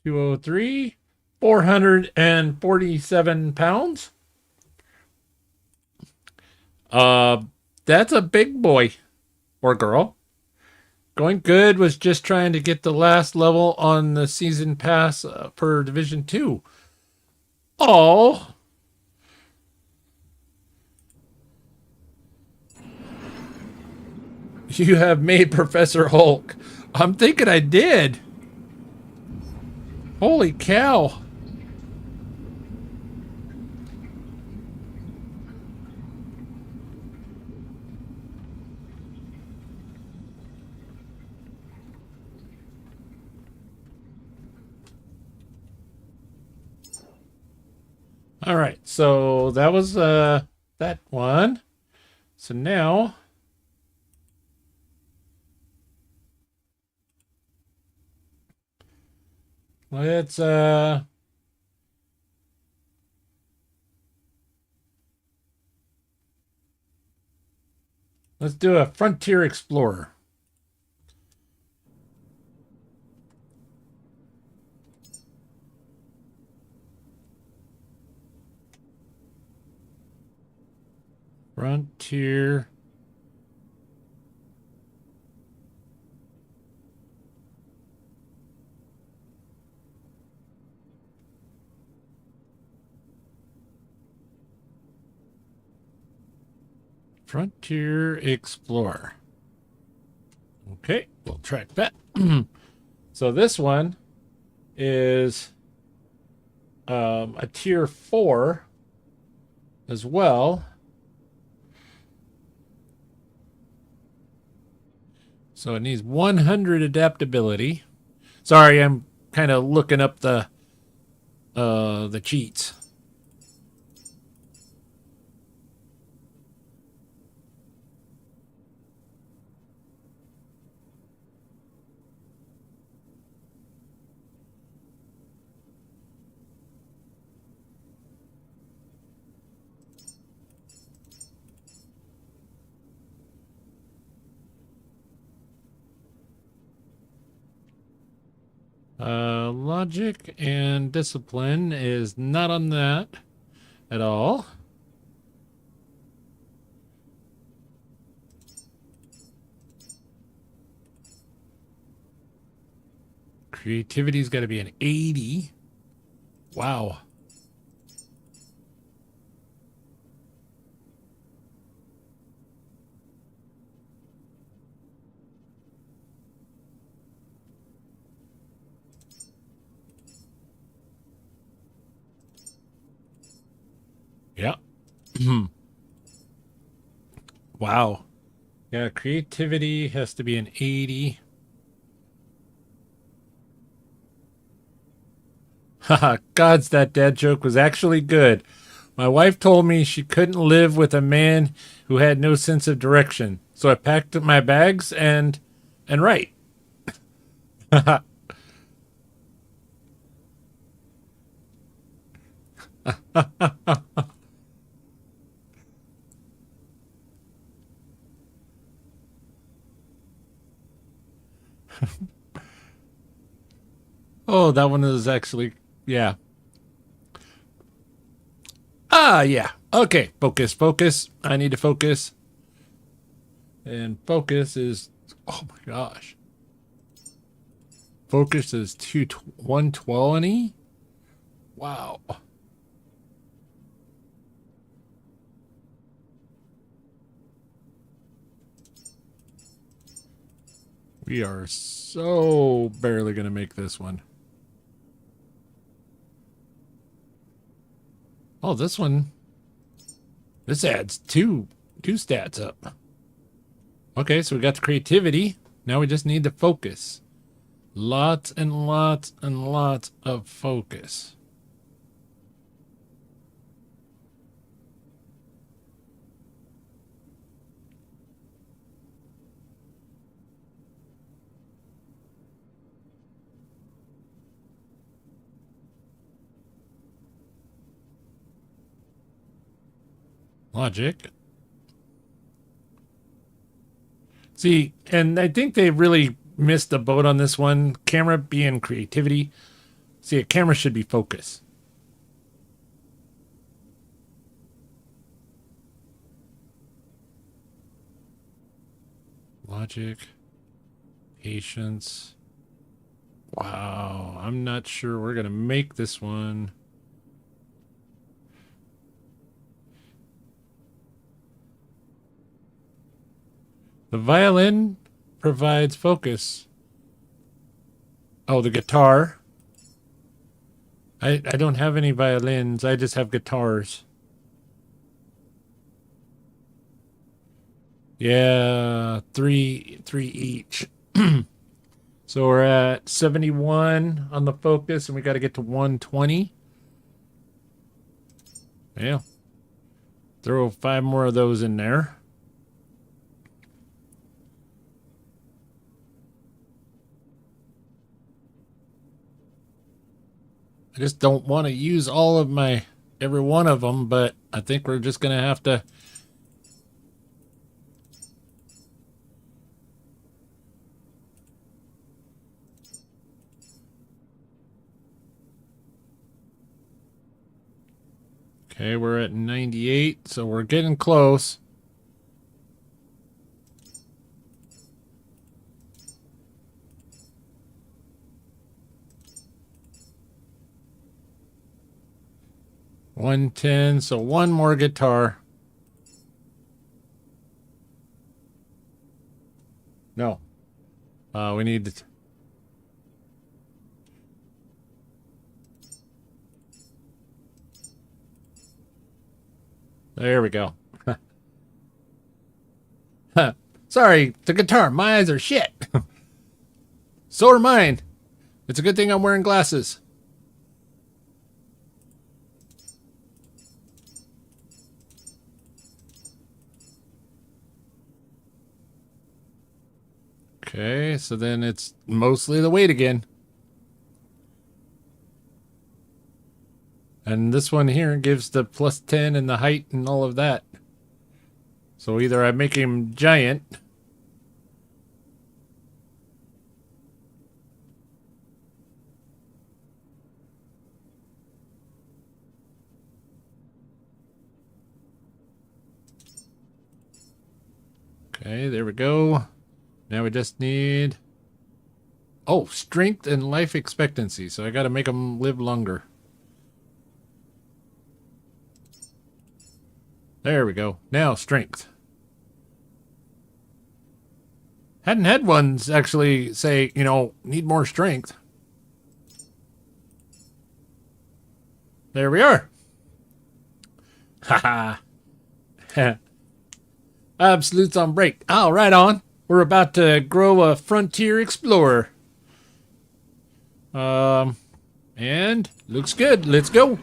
203, 447 pounds. That's a big boy or girl. Going good, was just trying to get the last level on the season pass for Division 2. Oh. You have made Professor Hulk. I'm thinking I did. Holy cow. All right, so that was that one. So now let's do a Frontier Explorer. Frontier Explorer. Okay, we'll track that. So this one is a tier 4 as well. So it needs 100 adaptability. Sorry, I'm kind of looking up the cheats. Logic and discipline is not on that at all. Creativity's got to be an 80. Wow. Yeah. Wow. Yeah, creativity has to be an 80. Gods, that dad joke was actually good. My wife told me she couldn't live with a man who had no sense of direction. So I packed up my bags and right. Oh, that one is actually, yeah. Yeah. Okay, focus, focus. I need to focus. And focus is, oh my gosh. Focus is 120. Wow. We are so barely going to make this one. Oh, this one. This adds two stats up. Okay, so we got the creativity. Now we just need the focus. Lots and lots and lots of focus. Logic. See, and I think they really missed the boat on this one. Camera being creativity. See, a camera should be focus. Logic. Patience. Wow, I'm not sure we're going to make this one. The violin provides focus. Oh, the guitar. I don't have any violins. I just have guitars. Yeah, three each. So we're at 71 on the focus, and we got to get to 120. Yeah. Throw 5 more of those in there. I just don't want to use all of every one of them, but I think we're just going to have to. Okay, we're at 98, so we're getting close. $110, so one more guitar. No. We need to. There we go. Sorry, the guitar. My eyes are shit. So are mine. It's a good thing I'm wearing glasses. Okay, so then it's mostly the weight again. And this one here gives the plus 10 and the height and all of that. So either I make him giant. Okay, there we go. Now we just need, oh, strength and life expectancy. So I got to make them live longer. There we go. Now strength. Hadn't had ones actually say, you know, need more strength. There we are. Haha. Absolutes on break. Oh, right on. We're about to grow a frontier explorer. And And looks good. Let's go.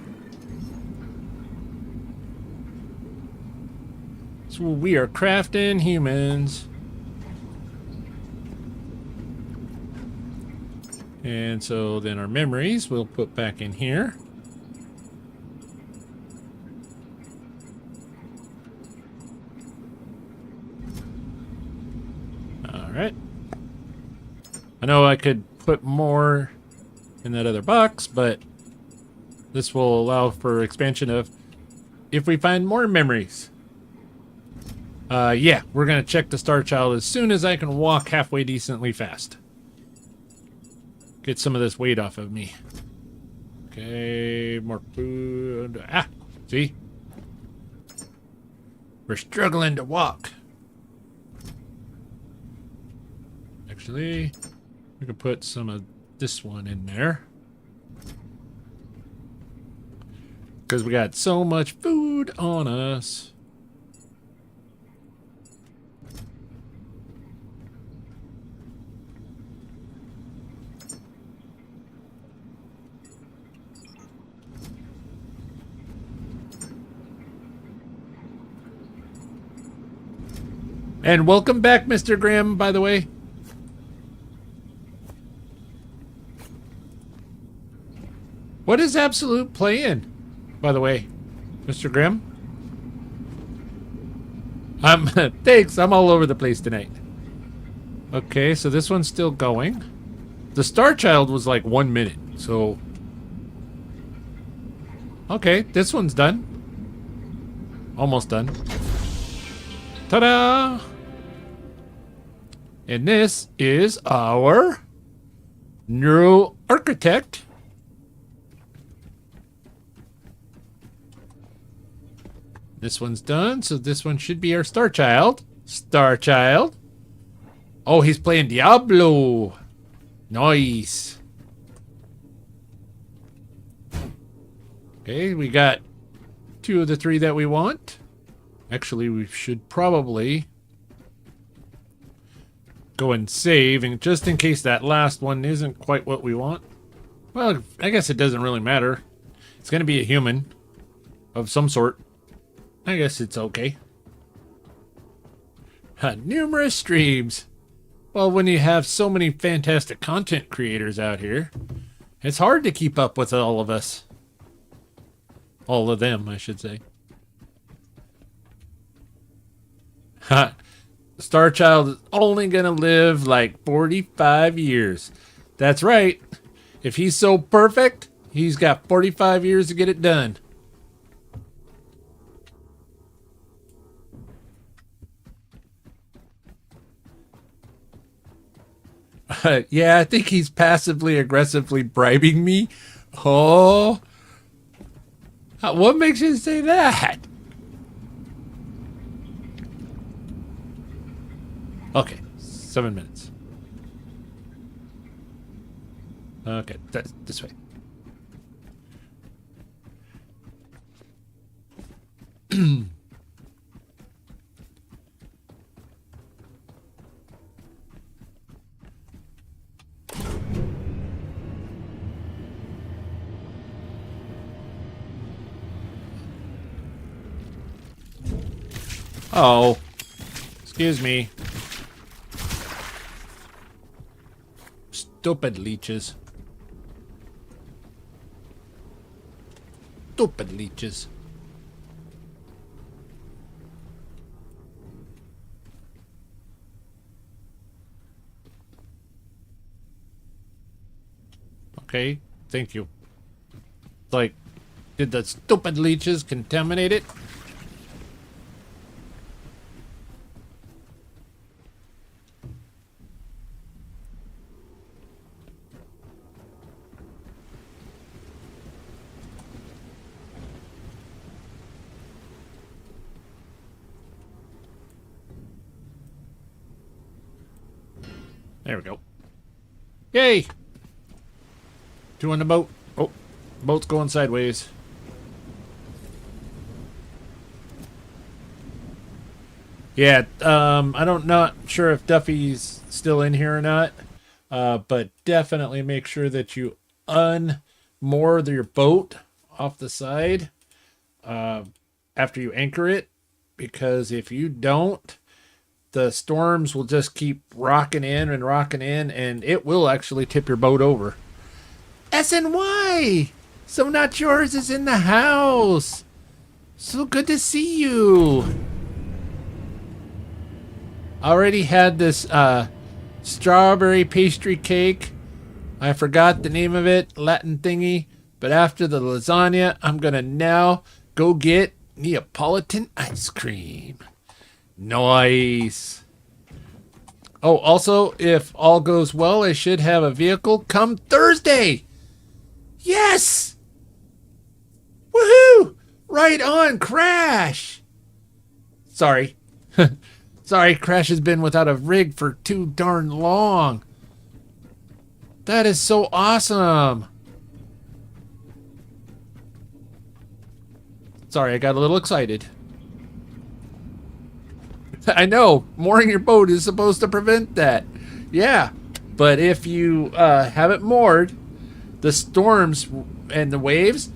So we are crafting humans. And so then our memories we'll put back in here. All right. I know I could put more in that other box, but this will allow for expansion of if we find more memories. Yeah, we're gonna check the Star Child as soon as I can walk halfway decently fast. Get some of this weight off of me. Okay, more food. Ah, see? We're struggling to walk. Actually, we can put some of this one in there. Because we got so much food on us. And welcome back, Mr. Graham, by the way. What is Absolute playing, by the way, Mr. Graham? Thanks, I'm all over the place tonight. Okay, so this one's still going. The Star Child was like 1 minute, so... Okay, this one's done. Almost done. Ta-da! And this is our neural architect. This one's done, so this one should be our Star Child. Star Child. Oh, he's playing Diablo. Nice. Okay, we got 2 of the 3 that we want. Actually, we should probably go and save, and just in case that last one isn't quite what we want. Well, I guess it doesn't really matter. It's going to be a human of some sort. I guess it's okay. Numerous streams. Well, when you have so many fantastic content creators out here, it's hard to keep up with all of us. All of them, I should say. Star Child is only gonna live like 45 years. That's right. If he's so perfect, he's got 45 years to get it done. Yeah, I think he's passively aggressively bribing me. Oh. What makes you say that? Okay, 7 minutes. Okay, that's this way. Oh, excuse me. Stupid leeches. Stupid leeches. Okay, thank you. Like, did the stupid leeches contaminate it? There we go. Yay! 2 on the boat. Oh, boat's going sideways. Yeah, I don't not sure if Duffy's still in here or not. But definitely make sure that you moor your boat off the side after you anchor it, because if you don't, the storms will just keep rocking in, and it will actually tip your boat over. SNY! So Not Yours is in the house. So good to see you. I already had this strawberry pastry cake. I forgot the name of it, Latin thingy. But after the lasagna, I'm going to now go get Neapolitan ice cream. Nice. Oh, also, if all goes well, I should have a vehicle come Thursday. Yes! Woohoo! Right on, Crash! Sorry. Sorry, Crash has been without a rig for too darn long. That is so awesome. Sorry, I got a little excited. I know, mooring your boat is supposed to prevent that. Yeah, but if you have it moored, the storms and the waves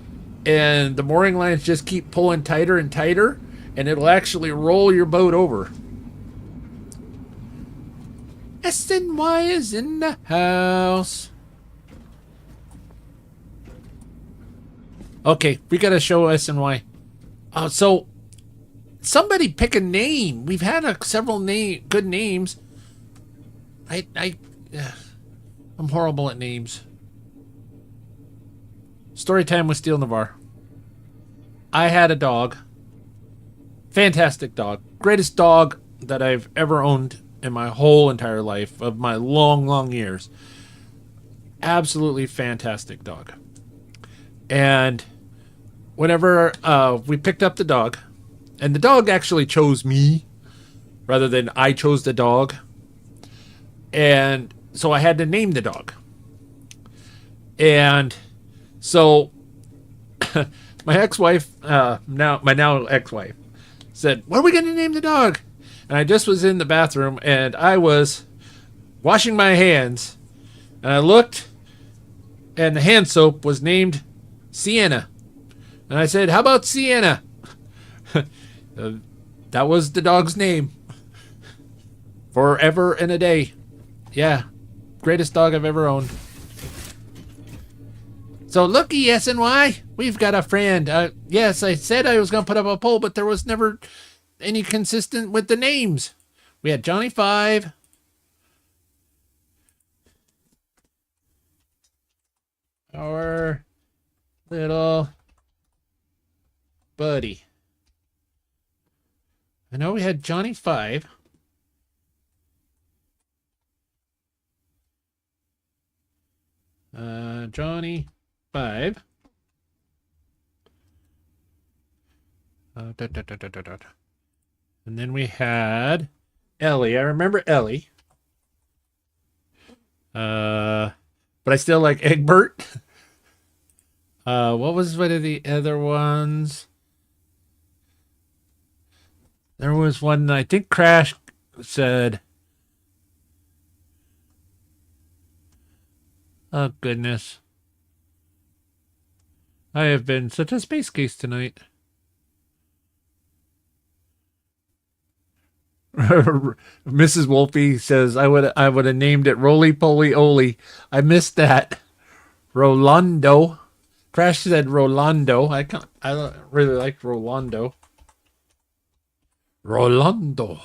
and the mooring lines just keep pulling tighter and tighter, and it'll actually roll your boat over. SNY is in the house. Okay, we gotta show SNY. So somebody pick a name. We've had several good names. I'm horrible at names. Story time with Steel Nevar. I had a dog. Fantastic dog. Greatest dog that I've ever owned in my whole entire life of my long, long years. Absolutely fantastic dog. And whenever we picked up the dog, and the dog actually chose me rather than I chose the dog. And so I had to name the dog. And so my ex-wife, my now ex-wife, said, "What are we going to name the dog?" And I just was in the bathroom and I was washing my hands, and I looked, and the hand soap was named Sienna. And I said, "How about Sienna?" That was the dog's name. Forever and a day. Yeah. Greatest dog I've ever owned. So looky, SNY, we've got a friend. Yes, I said I was going to put up a poll, but there was never any consistent with the names. We had Johnny 5. Our little buddy. I know we had Johnny 5. Johnny 5. And then we had Ellie. I remember Ellie. But I still like Egbert. What was one of the other ones? There was one, I think Crash said. Oh, goodness. I have been such a space case tonight. Mrs. Wolfie says I would have named it Roly Poly Oly. I missed that. Rolando. Crash said Rolando. I really like Rolando. Rolando.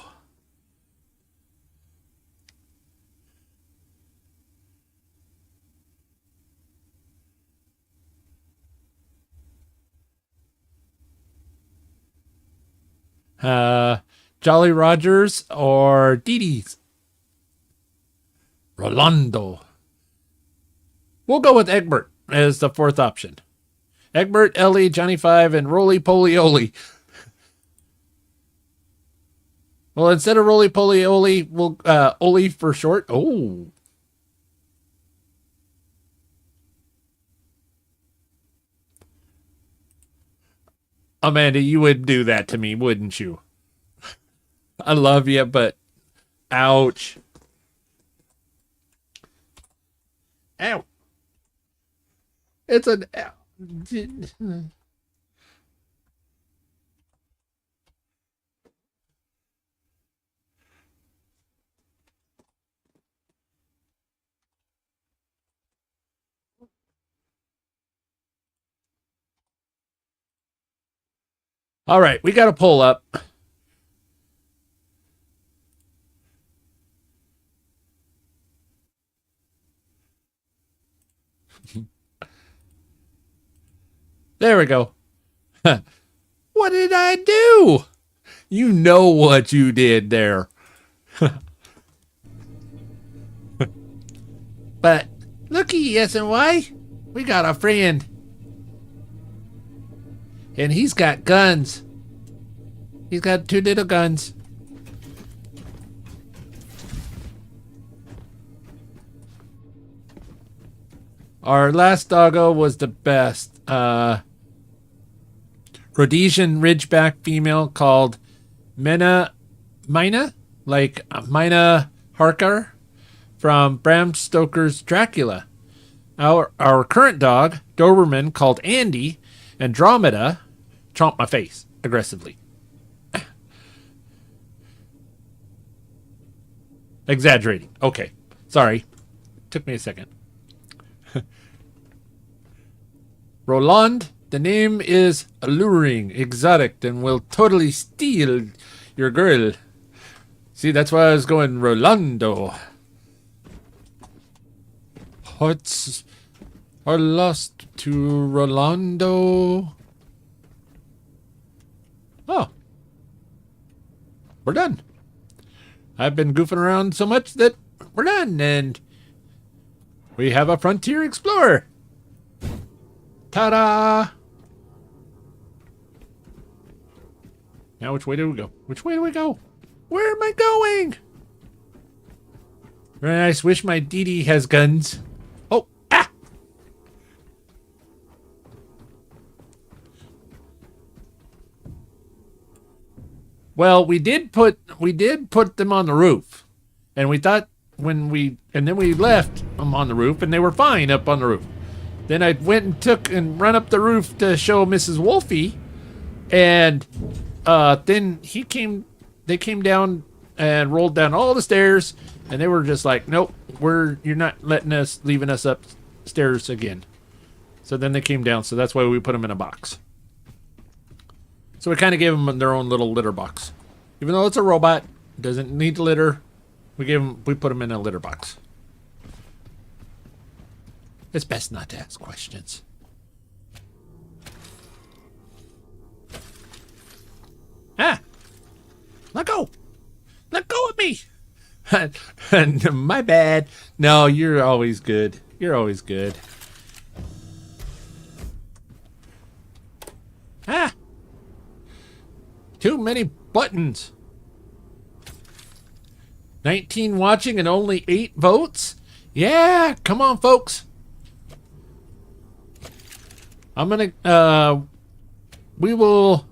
Jolly Rogers or Dee Dee's? Rolando. We'll go with Egbert as the fourth option. Egbert, Ellie, Johnny 5, and Roly Poly Oly. Well, instead of Roly Poly Oly, we'll Oly for short. Oh. Amanda, you would do that to me, wouldn't you? I love you, but ouch. Ow. It's an. All right, we got to pull up. There we go. What did I do? You know what you did there. But looky, S&Y, we got a friend. And he's got guns. He's got 2 little guns. Our last doggo was the best. Rhodesian Ridgeback female called Mina, like Mina Harker from Bram Stoker's Dracula. Our current dog, Doberman, called Andy, Andromeda, chomped my face aggressively. Exaggerating. Okay. Sorry. Took me a second. Roland, the name is alluring, exotic, and will totally steal your girl. See, that's why I was going Rolando. Hearts are lost to Rolando. Oh. We're done. I've been goofing around so much that we're done, and we have a Frontier Explorer. Ta-da! Now which way do we go? Which way do we go? Where am I going? Very nice. Wish my Dee Dee has guns. Oh, ah! Well, we did put them on the roof, and we thought then we left them on the roof, and they were fine up on the roof. Then I went and took and run up the roof to show Mrs. Wolfie, and then they came down and rolled down all the stairs, and they were just like, nope, you're not leaving us upstairs again. So then they came down, so that's why we put them in a box. So we kind of gave them their own little litter box. Even though it's a robot, doesn't need to litter, we put them in a litter box. It's best not to ask questions. Ah! Let go! Let go of me! My bad. No, you're always good. You're always good. Ah! Too many buttons. 19 watching and only 8 votes? Yeah, come on, folks. We will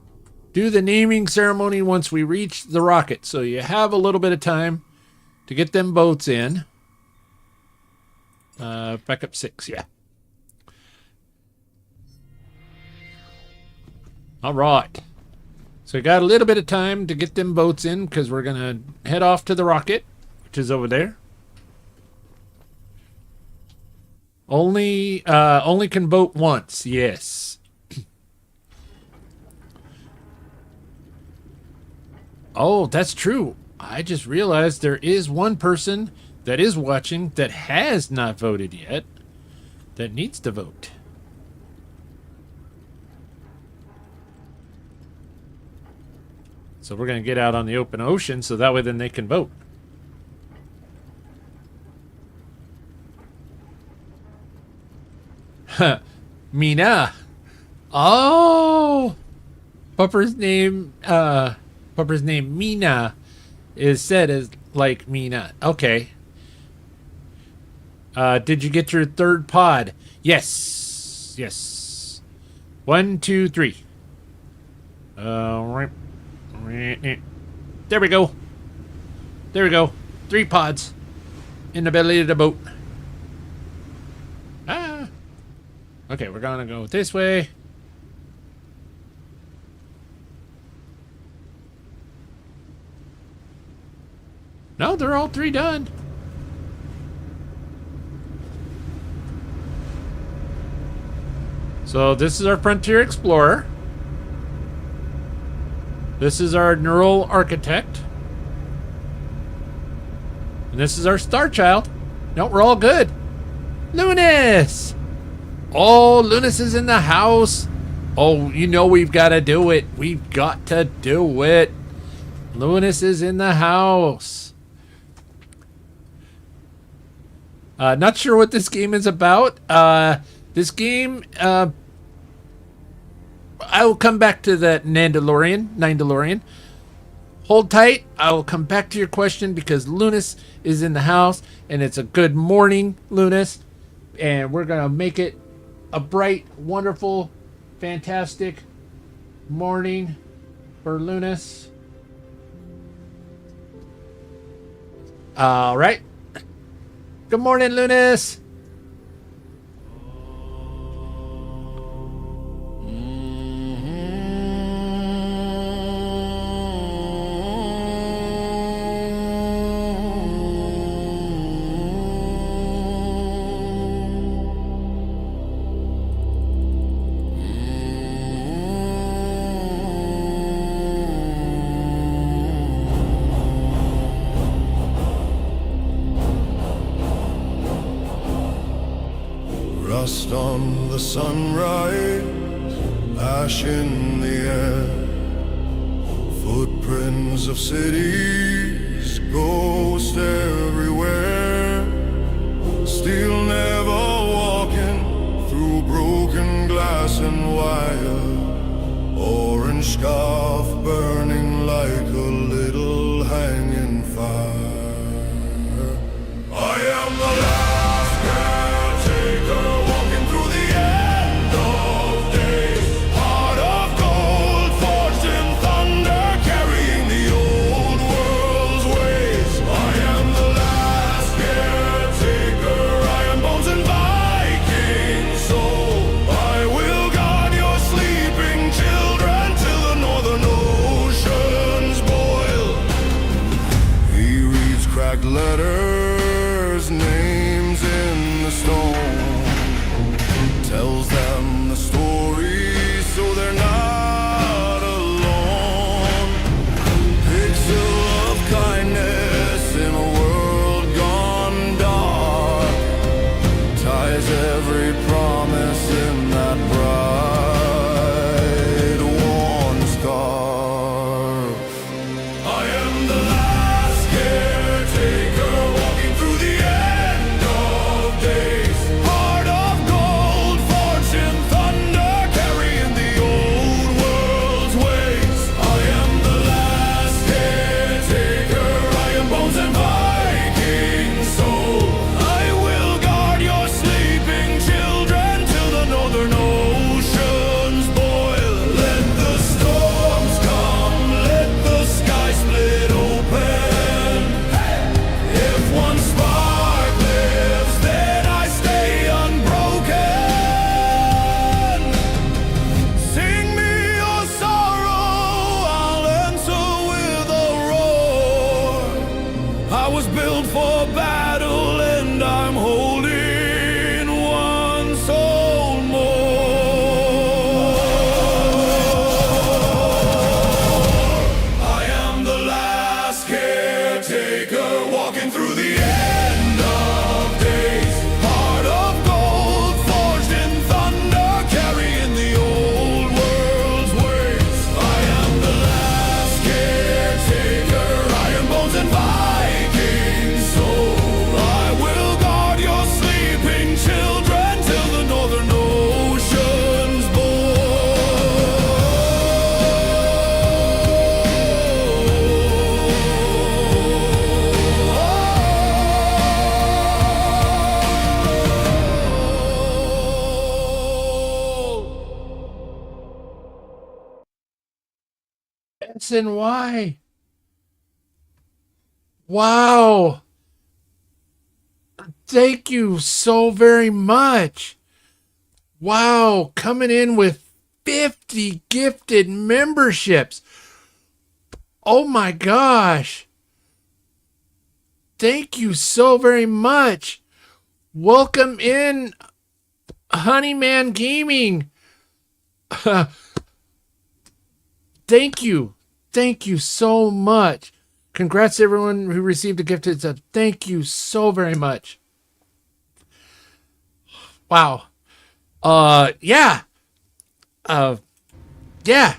do the naming ceremony once we reach the rocket. So you have a little bit of time to get them votes in. Back up 6, yeah. All right. So we got a little bit of time to get them votes in because we're going to head off to the rocket, which is over there. Only can vote once, yes. Oh, that's true. I just realized there is one person that is watching that has not voted yet that needs to vote. So we're going to get out on the open ocean so that way then they can vote. Mina. Oh, Pupper's name Mina is said as like Mina. Okay. Did you get your 3rd pod? Yes. Yes. 1, 2, 3. There we go. There we go. 3 pods in the belly of the boat. Ah. Okay, we're gonna go this way. No, they're all three done. So this is our Frontier Explorer. This is our Neural Architect. And this is our Star Child. No, we're all good. Lunas! Oh, Lunas is in the house. Oh, you know we've got to do it. We've got to do it. Lunas is in the house. Not sure what this game is about. This game, I will come back to that Nine-DeLorean. Hold tight. I will come back to your question because Lunas is in the house and it's a good morning, Lunas. And we're going to make it a bright, wonderful, fantastic morning for Lunas. All right. Good morning, Lunas. Rust on the sunrise, ash in the air, footprints of cities, ghosts everywhere, still never walking through broken glass and wire, orange scarf burning like a little hanging fire. I am the last caretaker, walking through the end of days, heart of gold, forged in thunder, carrying the old world's ways. I am the last caretaker, I am bones and Viking soul. I will guard your sleeping children till the northern oceans boil. He reads cracked letters, names in the stone, tells them the story so they're not alone. Pixel of kindness in a world gone dark, ties every promise in that bright worn scarf. I am the last caretaker, walking through the end of days, heart of gold, forged in thunder, carrying the old world's ways. I am the last caretaker, I am bones and Viking soul. I will guard your sleeping children till the northern oceans boil. Let the storms come, let the sky split open. If one spark lives, then I stay unbroken. Sing me your sorrow, I'll answer with a roar. I was built for battle and I'm holding one soul more. I am the last caretaker, walking through the end of days, heart of gold, forged in thunder, carrying the old world's ways. I am the last caretaker, iron bones and Viking soul. I will guard your sleeping children till the northern oceans S and Y. Wow. Thank you so very much. Wow, coming in with 50 gifted memberships. Oh my gosh. Thank you so very much. Welcome in, Honeyman Gaming. Thank you. Thank you so much. Congrats to everyone who received a gifted sub. Thank you so very much. Wow. Yeah. Yeah.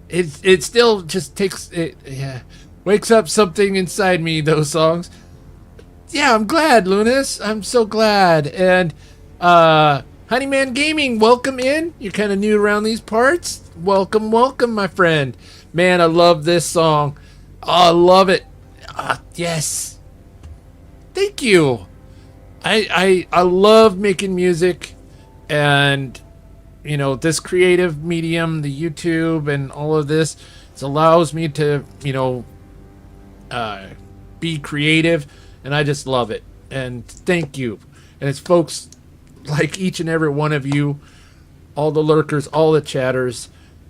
It still just takes it, yeah. Wakes up something inside me, those songs. Yeah, I'm glad, Lunas. I'm so glad. And Honeyman Gaming, welcome in. You're kind of new around these parts. Welcome, welcome, my friend. Man, I love this song. Oh, I love it. Yes. Thank you. I love making music, and you know, this creative medium, the YouTube and all of this, it allows me to, you know, be creative, and I just love it. And thank you. And it's folks like each and every one of you, all the lurkers, all the chatters.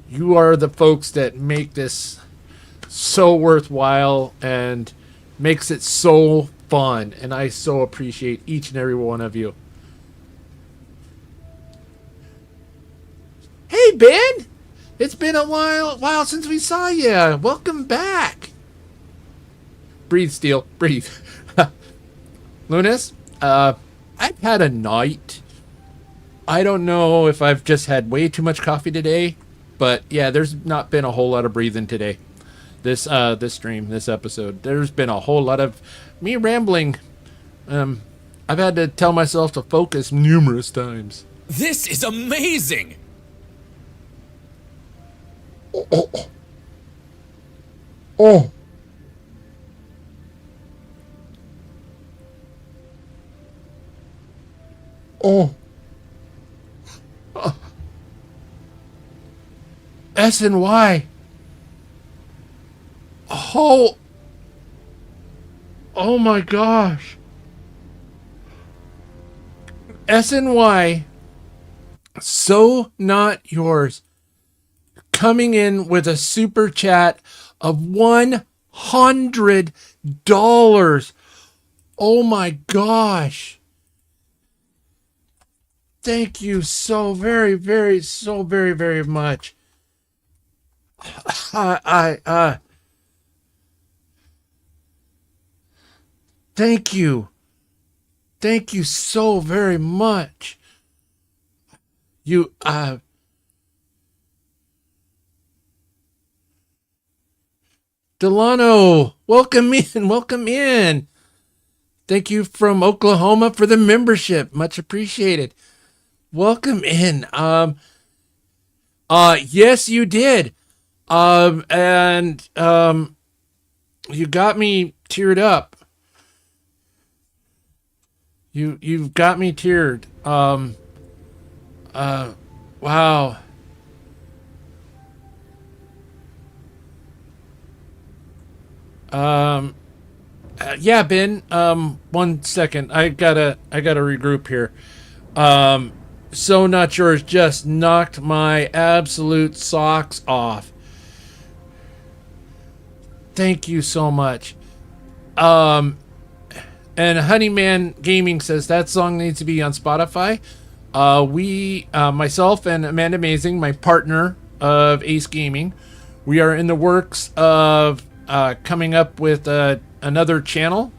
You are the folks that make this so worthwhile and makes it so fun. And I so appreciate each and every one of you. Hey, Ben! It's been a while since we saw you. Welcome back. Breathe, Steel. Breathe. Lunas, I've had a night. I don't know if I've just had way too much coffee today, but yeah, there's not been a whole lot of breathing today. This stream, this episode, there's been a whole lot of me rambling. I've had to tell myself to focus numerous times. This is amazing! Oh. S and Y. Oh my gosh. S and Y. So not yours. Coming in with a super chat of $100. Oh my gosh. Thank you so very, very, so very, very much. Thank you. Thank you so very much. You, Delano, welcome in, welcome in. Thank you from Oklahoma for the membership. Much appreciated. Welcome in. Yes, you did. And you got me teared up. You've got me teared. Wow. Yeah, Ben. 1 second. I gotta regroup here. So Not Yours just knocked my absolute socks off. Thank you so much. And Honeyman Gaming says that song needs to be on Spotify. Myself and Amanda Amazing, my partner of Ace Gaming, we are in the works of coming up with another channel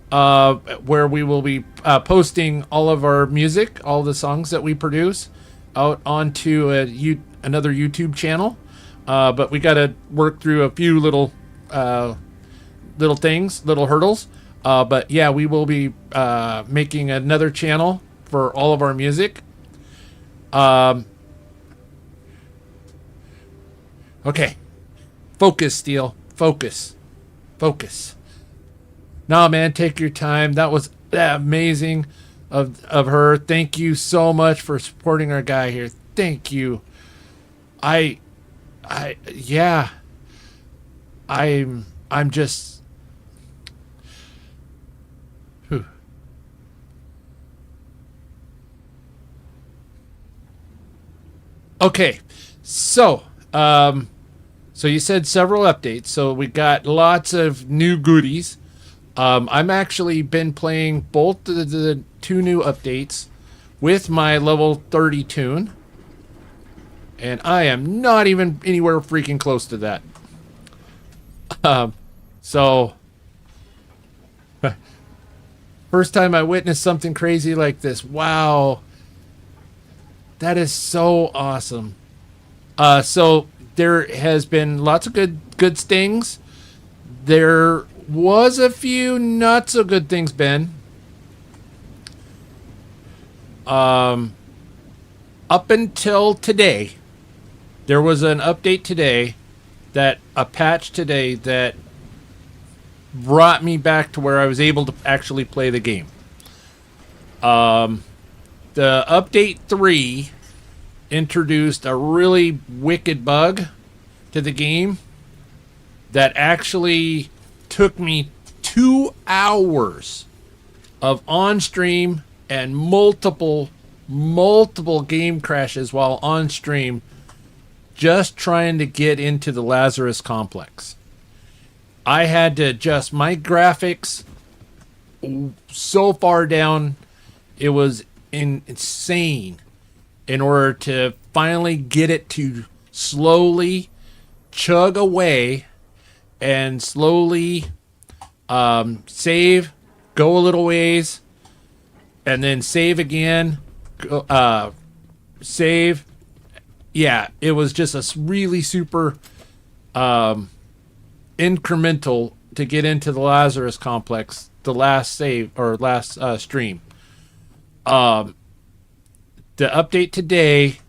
where we will be posting all of our music, all the songs that we produce, out onto another YouTube channel. But we got to work through a few little things, little hurdles. But yeah, we will be making another channel for all of our music. Okay. Focus, Steel. Focus. Nah, man, take your time. That was amazing of her. Thank you so much for supporting our guy here. Thank you. Yeah. I'm just. Whew. Okay, so so you said several updates. So we got lots of new goodies. I'm actually been playing both the two new updates with my level 30 tune, and I am not even anywhere freaking close to that. So first time I witnessed something crazy like this. Wow, that is so awesome. So there has been lots of good things. There was a few not so good things, Ben. Up until today, there was an update today, that a patch today that brought me back to where I was able to actually play the game. The update 3 introduced a really wicked bug to the game that actually took me 2 hours of on stream and multiple game crashes while on stream, just trying to get into the Lazarus complex. I had to adjust my graphics so far down, it was insane, in order to finally get it to slowly chug away and slowly save, go a little ways, and then save again, save. Yeah, it was just a really super incremental to get into the Lazarus complex, the last save or last stream. The update today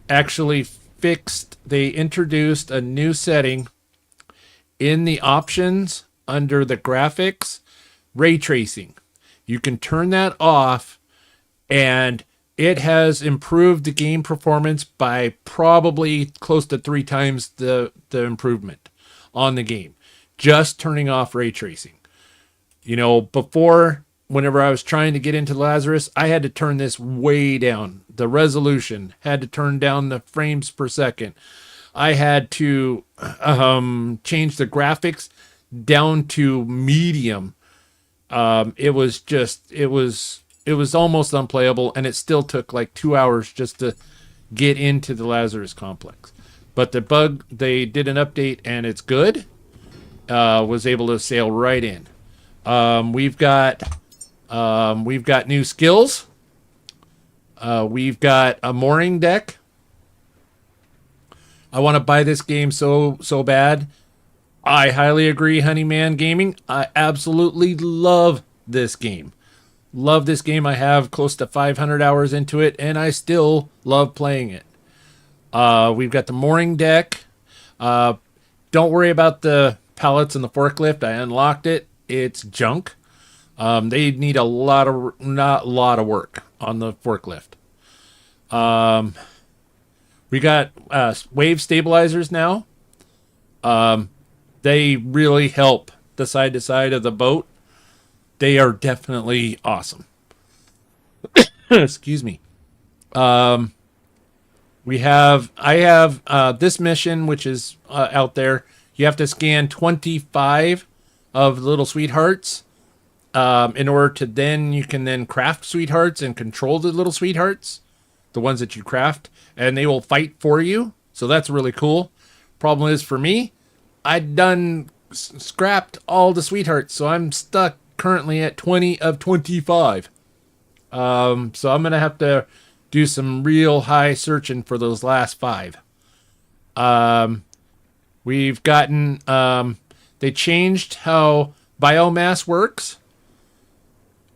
actually fixed, they introduced a new setting in the options under the graphics, ray tracing. You can turn that off, and it has improved the game performance by probably close to 3 times the improvement on the game. Just turning off ray tracing. You know, before, whenever I was trying to get into Lazarus, I had to turn this way down. The resolution, had to turn down the frames per second. I had to change the graphics down to medium. It was almost unplayable, and it still took like 2 hours just to get into the Lazarus complex. But the bug, they did an update, and it's good. Was able to sail right in. We've got new skills. We've got a mooring deck. I want to buy this game so bad. I highly agree, Honeyman Gaming. I absolutely love this game. Love this game. I have close to 500 hours into it, and I still love playing it. We've got the mooring deck. Don't worry about the pallets and the forklift. I unlocked it. It's junk. They need not a lot of work on the forklift. We got wave stabilizers now. They really help the side to side of the boat. They are definitely awesome. Excuse me. I have this mission, which is out there. You have to scan 25 of little sweethearts in order to you can craft sweethearts and control the little sweethearts, the ones that you craft, and they will fight for you. So that's really cool. Problem is, for me, I'd scrapped all the sweethearts, so I'm stuck currently at 20 of 25. So I'm gonna have to do some real high searching for those last 5. We've gotten they changed how biomass works.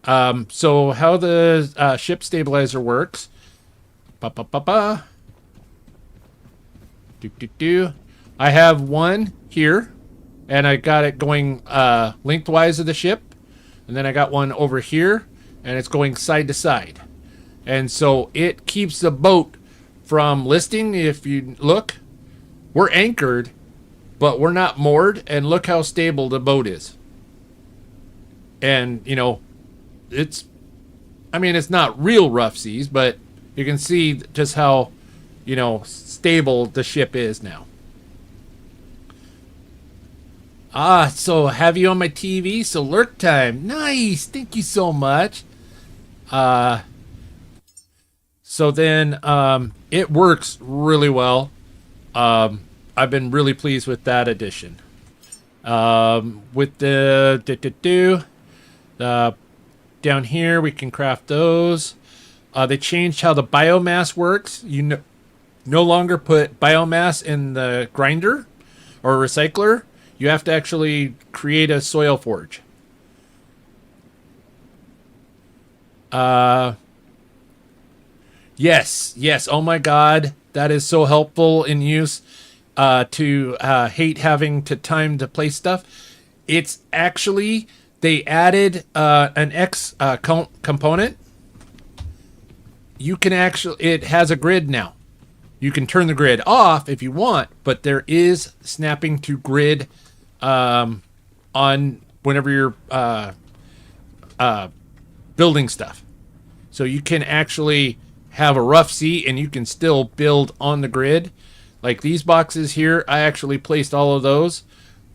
So how the ship stabilizer works. I have one here, and I got it going lengthwise of the ship, and then I got one over here, and it's going side to side. And so it keeps the boat from listing. If you look, we're anchored, but we're not moored, and look how stable the boat is. And, you know, it's not real rough seas, but you can see just how stable the ship is now. Ah, so have you on my TV? So lurk time. Nice. Thank you so much. So then it works really well. I've been really pleased with that addition. With the down here, we can craft those. They changed how the biomass works. You no longer put biomass in the grinder or recycler. You have to actually create a soil forge. Yes. Oh my God, that is so helpful in use. To hate having to time to place stuff. It's actually, they added an X component. You can actually, it has a grid now. You can turn the grid off if you want, but there is snapping to grid on whenever you're building stuff. So you can actually have a rough sea and you can still build on the grid. Like these boxes here, I actually placed all of those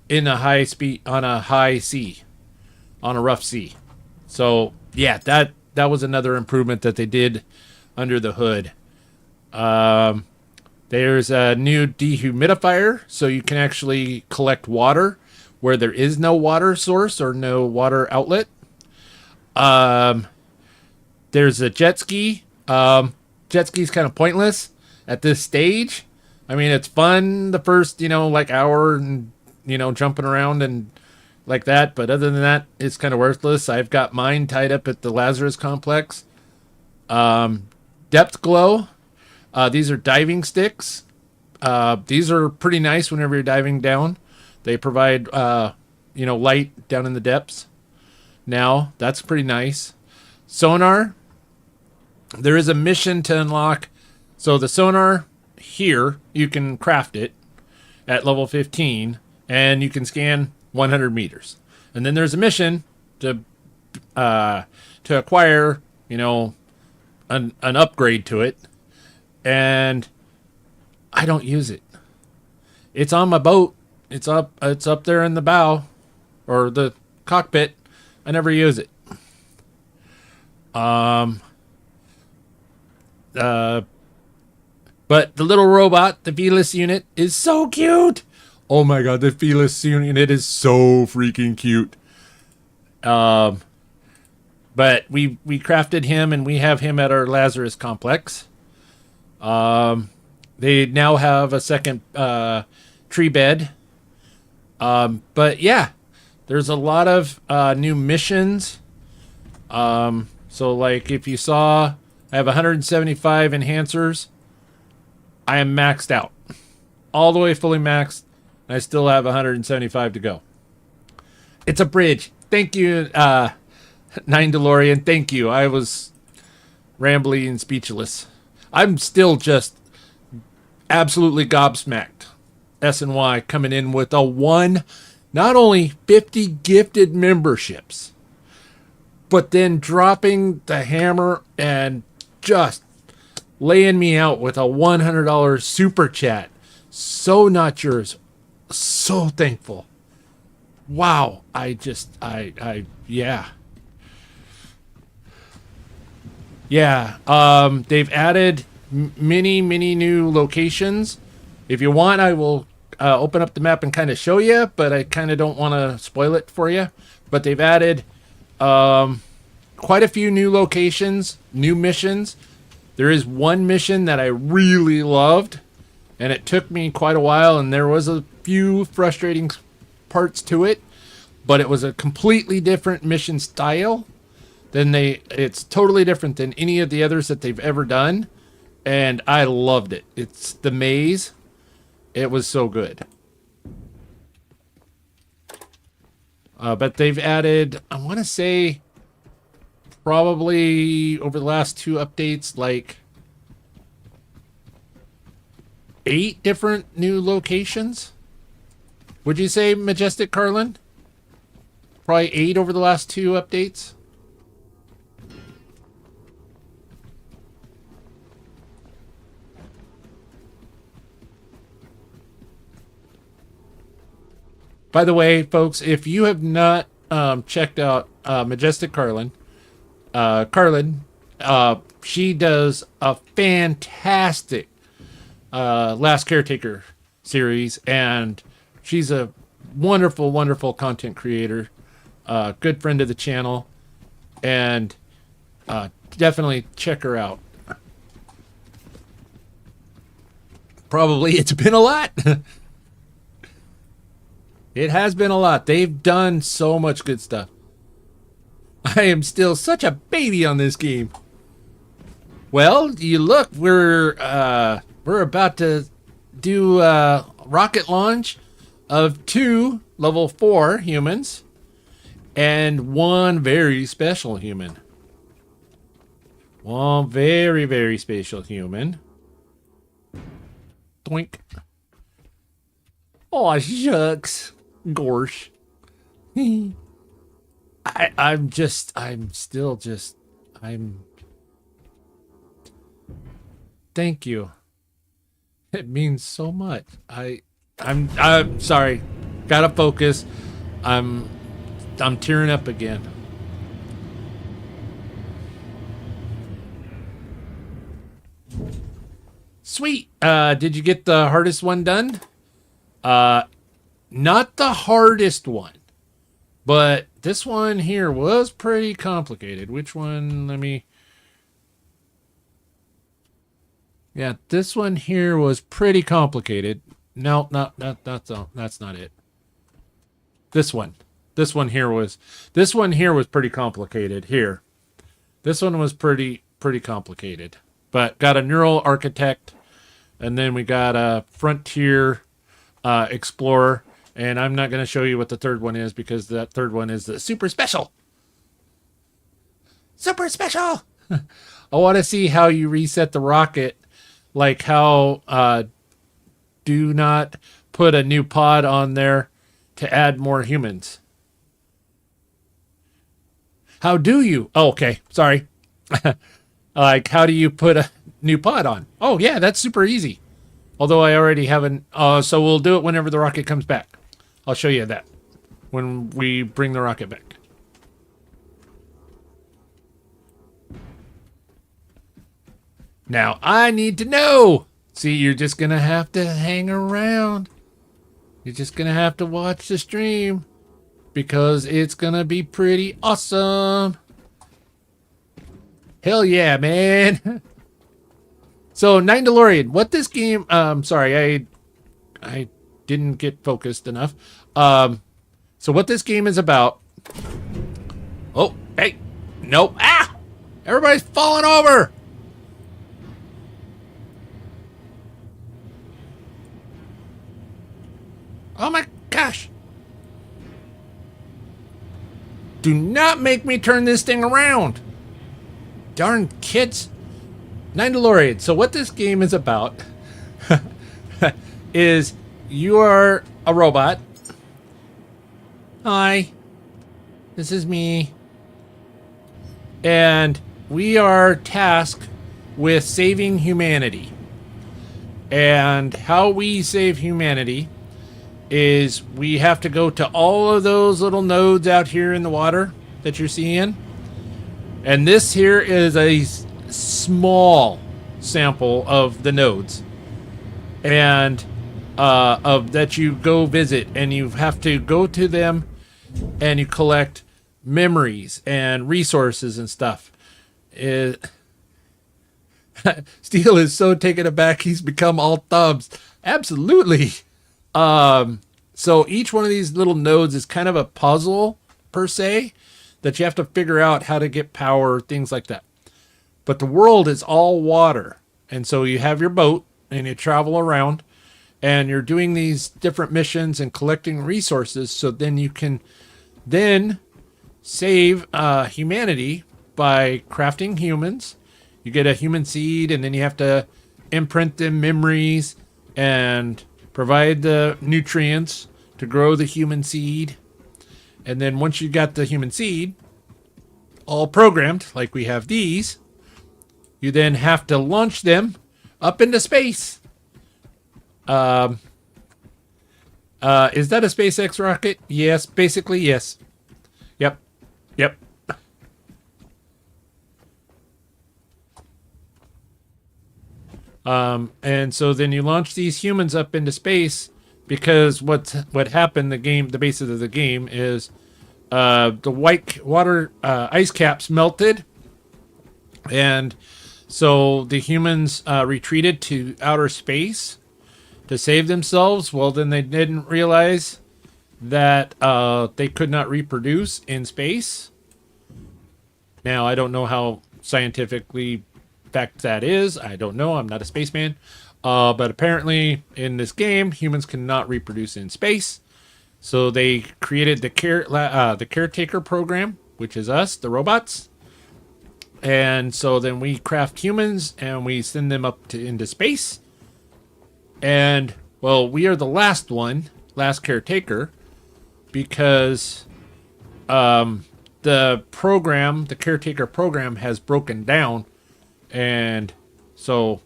in a high speed on a high sea, on a rough sea. So yeah, that was another improvement that they did under the hood. There's a new dehumidifier, so you can actually collect water where there is no water source or no water outlet. There's a jet ski. Jet ski's kind of pointless at this stage. I mean, it's fun the first, hour and, jumping around and like that. But other than that, it's kind of worthless. I've got mine tied up at the Lazarus complex. Depth glow. These are diving sticks. These are pretty nice whenever you're diving down. They provide, light down in the depths. Now, that's pretty nice. Sonar. There is a mission to unlock. So the sonar here, you can craft it at level 15, and you can scan 100 meters. And then there's a mission to acquire, an upgrade to it. And I don't use it. It's on my boat. It's up there in the bow or the cockpit. I never use it. But the little robot, the Velis unit, is so cute. Oh my God, the Velis unit is so freaking cute. But we crafted him, and we have him at our Lazarus complex. They now have a second tree bed. But yeah, there's a lot of new missions. So like if you saw, I have 175 enhancers. I am maxed out. All the way fully maxed. I still have 175 to go. It's a bridge. Thank you, 9 DeLorean. Thank you. I was rambly and speechless. I'm still just absolutely gobsmacked. S&Y coming in with not only 50 gifted memberships, but then dropping the hammer and just laying me out with a $100 super chat. So not yours. So thankful. Wow. Yeah. They've added many new locations. If you want, I will open up the map and kind of show you, but I kind of don't want to spoil it for you. But they've added quite a few new locations, new missions. There is one mission that I really loved, and it took me quite a while, and there was a few frustrating parts to it, but it was a completely different mission style it's totally different than any of the others that they've ever done, and I loved it. It's the maze. It was so good. But they've added, I want to say, probably over the last 2 updates, like 8 different new locations. Would you say, Majestic Carlin? Probably 8 over the last 2 updates. By the way, folks, if you have not checked out Majestic Carlin, she does a fantastic Last Caretaker series, and she's a wonderful, wonderful content creator, good friend of the channel, and definitely check her out. Probably it's been a lot. It has been a lot. They've done so much good stuff. I am still such a baby on this game. Well, you look, we're about to do a rocket launch of 2 level 4 humans and 1 very special human. 1 very, very special human. Doink. Oh, shucks. Gorsh. Thank you. It means so much. I'm sorry. Gotta focus. I'm tearing up again. Sweet. Did you get the hardest one done? Not the hardest one, but this one here was pretty complicated. Which one? Yeah, this one here was pretty complicated. No, that's not it. This one here was pretty complicated here. This one was pretty complicated, but got a neural architect, and then we got a frontier explorer, and I'm not going to show you what the third one is because that third one is the super special. Super special. I want to see how you reset the rocket, like how do not put a new pod on there to add more humans. How do you? Oh, okay, sorry. Like, how do you put a new pod on? Oh, yeah, that's super easy. Although I already haven't. So we'll do it whenever the rocket comes back. I'll show you that when we bring the rocket back. Now, I need to know. See, you're just going to have to hang around. You're just going to have to watch the stream because it's going to be pretty awesome. Hell yeah, man. So, Nine DeLorean, what this game... sorry, I didn't get focused enough. So what this game is about... Oh, hey. Nope. Ah! Everybody's falling over! Oh my gosh. Do not make me turn this thing around. Darn kids. Nine DeLorean. So what this game is about is you are a robot. Hi. This is me. And we are tasked with saving humanity. And how we save humanity is we have to go to all of those little nodes out here in the water that you're seeing. And this here is a small sample of the nodes. And of that you go visit, and you have to go to them and you collect memories and resources and stuff. Steel is so taken aback he's become all thumbs. Absolutely. So each one of these little nodes is kind of a puzzle per se that you have to figure out how to get power, things like that. But the world is all water. And so you have your boat and you travel around and you're doing these different missions and collecting resources. So then you can then save humanity by crafting humans. You get a human seed and then you have to imprint them memories and provide the nutrients to grow the human seed. And then once you got the human seed all programmed, like we have these, you then have to launch them up into space. Is that a SpaceX rocket? Yes, basically, yes. Yep. Yep. And so then you launch these humans up into space because what happened, the basis of the game is the white water ice caps melted, and so the humans retreated to outer space to save themselves. Well, then they didn't realize that they could not reproduce in space. Now, I don't know how scientifically fact that is. I don't know. I'm not a spaceman. But apparently in this game, humans cannot reproduce in space. So they created the Caretaker program, which is us, the robots. And so then we craft humans and we send them up into space. And, well, we are the last Caretaker, because the Caretaker program has broken down. And so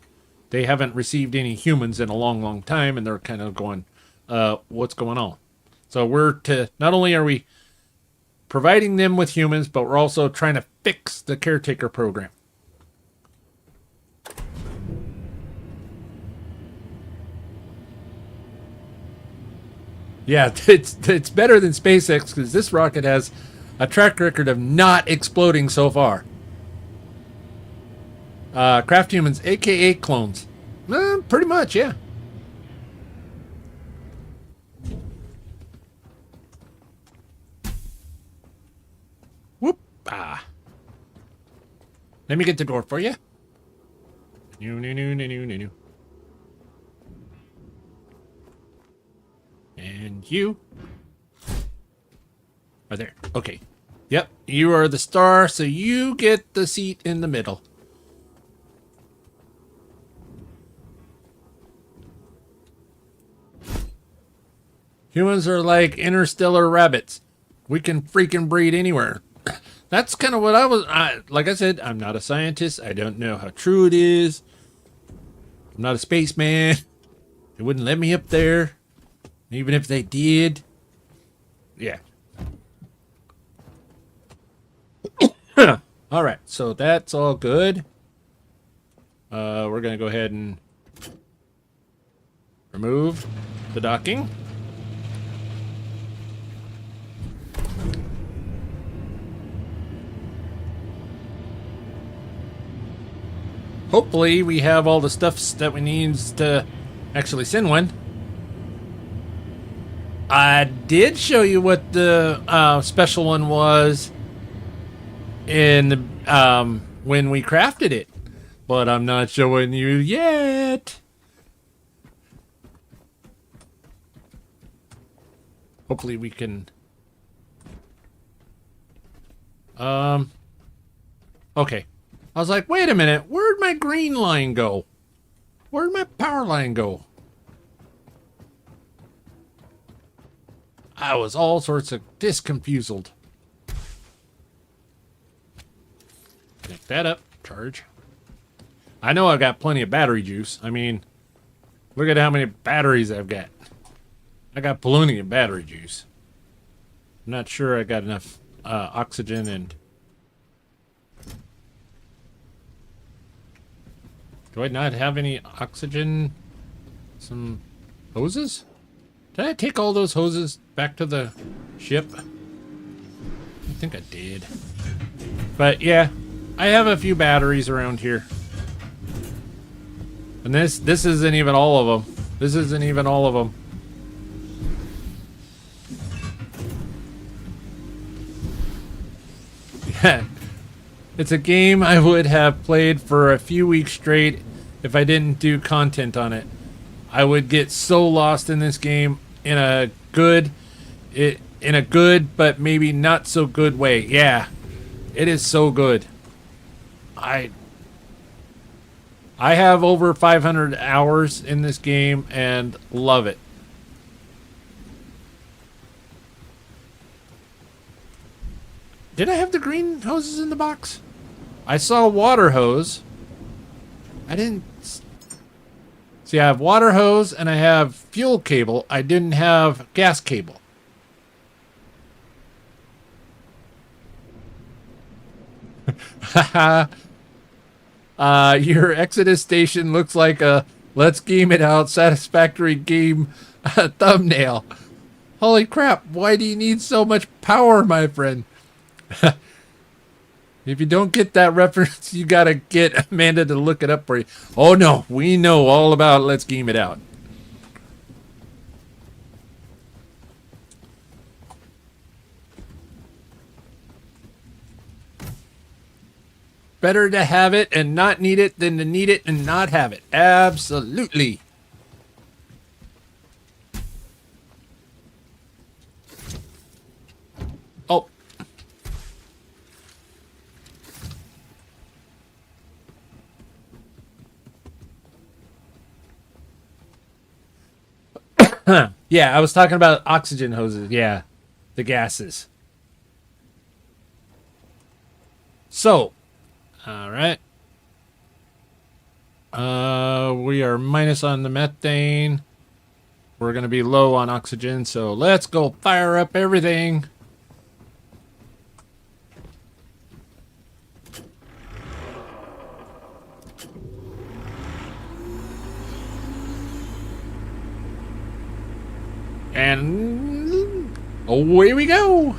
they haven't received any humans in a long, long time. And they're kind of going, what's going on? So not only are we providing them with humans, but we're also trying to fix the Caretaker program. Yeah, it's better than SpaceX because this rocket has a track record of not exploding so far. Craft humans, aka clones. Pretty much, yeah. Whoop. Let me get the door for you. No. And you are there. Okay. Yep, you are the star, so you get the seat in the middle. Humans are like interstellar rabbits. We can freaking breed anywhere. That's kind of what like I said, I'm not a scientist. I don't know how true it is. I'm not a spaceman. They wouldn't let me up there. Even if they did. Yeah. All right, so that's all good. We're going to go ahead and remove the docking. Hopefully we have all the stuffs that we need to actually send one. I did show you what the special one was in the when we crafted it, but I'm not showing you yet. Hopefully we can. Okay. I was like, wait a minute, where'd my green line go? Where'd my power line go? I was all sorts of disconfused. Connect that up. Charge. I know I've got plenty of battery juice. I mean, look at how many batteries I've got. I got plenty of battery juice. I'm not sure I got enough oxygen and... Do I not have any oxygen? Some hoses? Did I take all those hoses back to the ship? I think I did. But yeah, I have a few batteries around here. And this isn't even all of them. This isn't even all of them. Yeah. It's a game I would have played for a few weeks straight if I didn't do content on it. I would get so lost in this game in a good but maybe not so good way. Yeah. It is so good. I have over 500 hours in this game and love it. Did I have the green hoses in the box? I saw a water hose. I didn't See, I have water hose and I have fuel cable. I didn't have gas cable. Your Exodus station looks like a let's game it out satisfactory game thumbnail. Holy crap, why do you need so much power, my friend? If you don't get that reference, you gotta get Amanda to look it up for you. Oh no, we know all about let's game it out. Better to have it and not need it than to need it and not have it. Absolutely. Oh. Yeah, I was talking about oxygen hoses. Yeah, the gases. So, all right. We are minus on the methane. We're going to be low on oxygen, so let's go fire up everything. And away we go.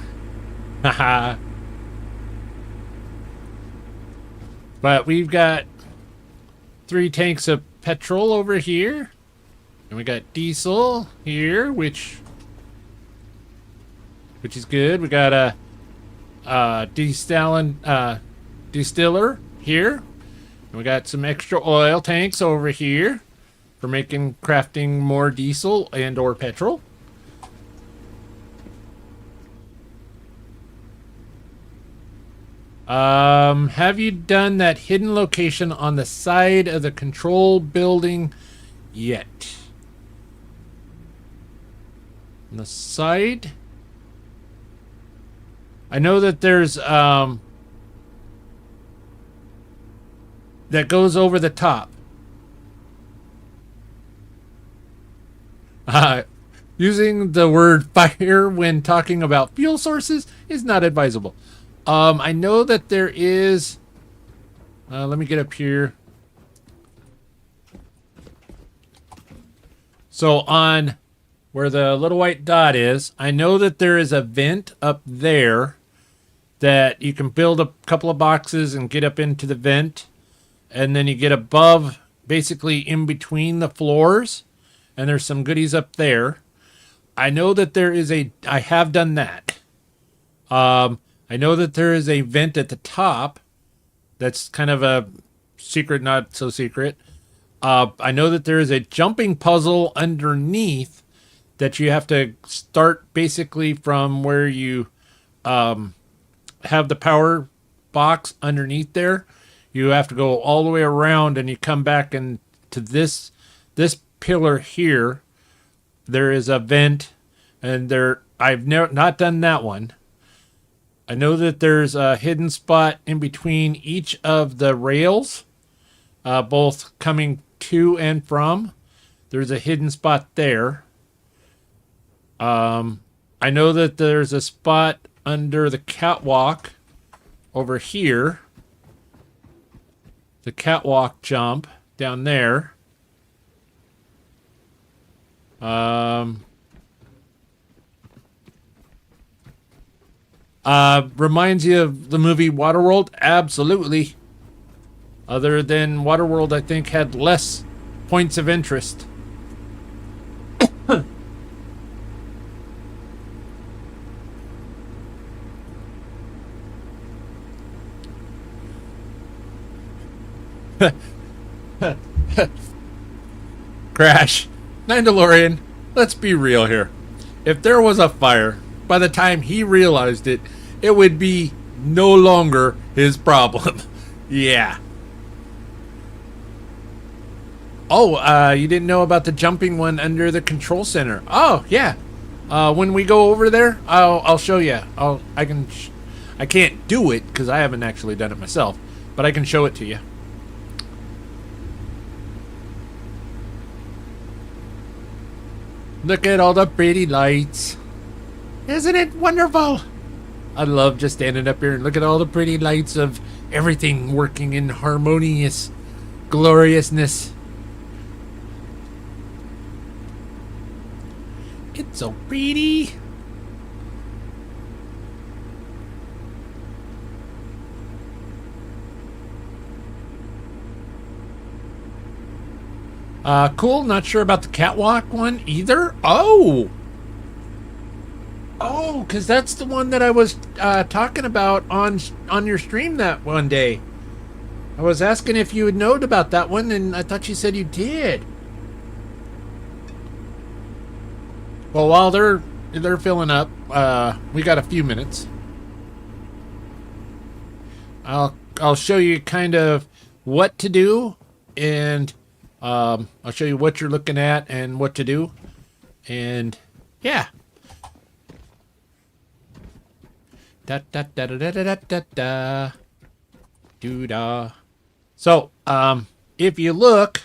Haha. But we've got 3 tanks of petrol over here. And we got diesel here, which is good. We got a distiller here. And we got some extra oil tanks over here for making crafting more diesel and or petrol. Have you done that hidden location on the side of the control building yet? On the side? I know that there's, that goes over the top. Using the word fire when talking about fuel sources is not advisable. I know that there is... let me get up here. So on where the little white dot is, I know that there is a vent up there that you can build a couple of boxes and get up into the vent. And then you get above, basically in between the floors. And there's some goodies up there. I know that there is a... I have done that. I know that there is a vent at the top that's kind of a secret, not so secret. I know that there is a jumping puzzle underneath that you have to start basically from where you have the power box underneath there. You have to go all the way around and you come back and to this pillar here. There is a vent and there I've not done that one. I know that there's a hidden spot in between each of the rails, both coming to and from. There's a hidden spot there. I know that there's a spot under the catwalk over here. The catwalk jump down there. Reminds you of the movie Waterworld? Absolutely. Other than Waterworld, I think, had less points of interest. Crash. Mandalorian, let's be real here. If there was a fire, by the time he realized it, it would be no longer his problem. Yeah. Oh, you didn't know about the jumping one under the control center. Oh, yeah. When we go over there, I'll show you. I can't do it because I haven't actually done it myself, but I can show it to you. Look at all the pretty lights. Isn't it wonderful? I love just standing up here and look at all the pretty lights of everything working in harmonious gloriousness. It's so pretty. Cool. Not sure about the catwalk one either. Oh, because that's the one that I was talking about on your stream that one day. I was asking if you had known about that one, and I thought you said you did. Well, while they're filling up, we got a few minutes. I'll show you kind of what to do, and I'll show you what you're looking at and what to do, and yeah. Da da da da da da da da. Doo da. So, if you look,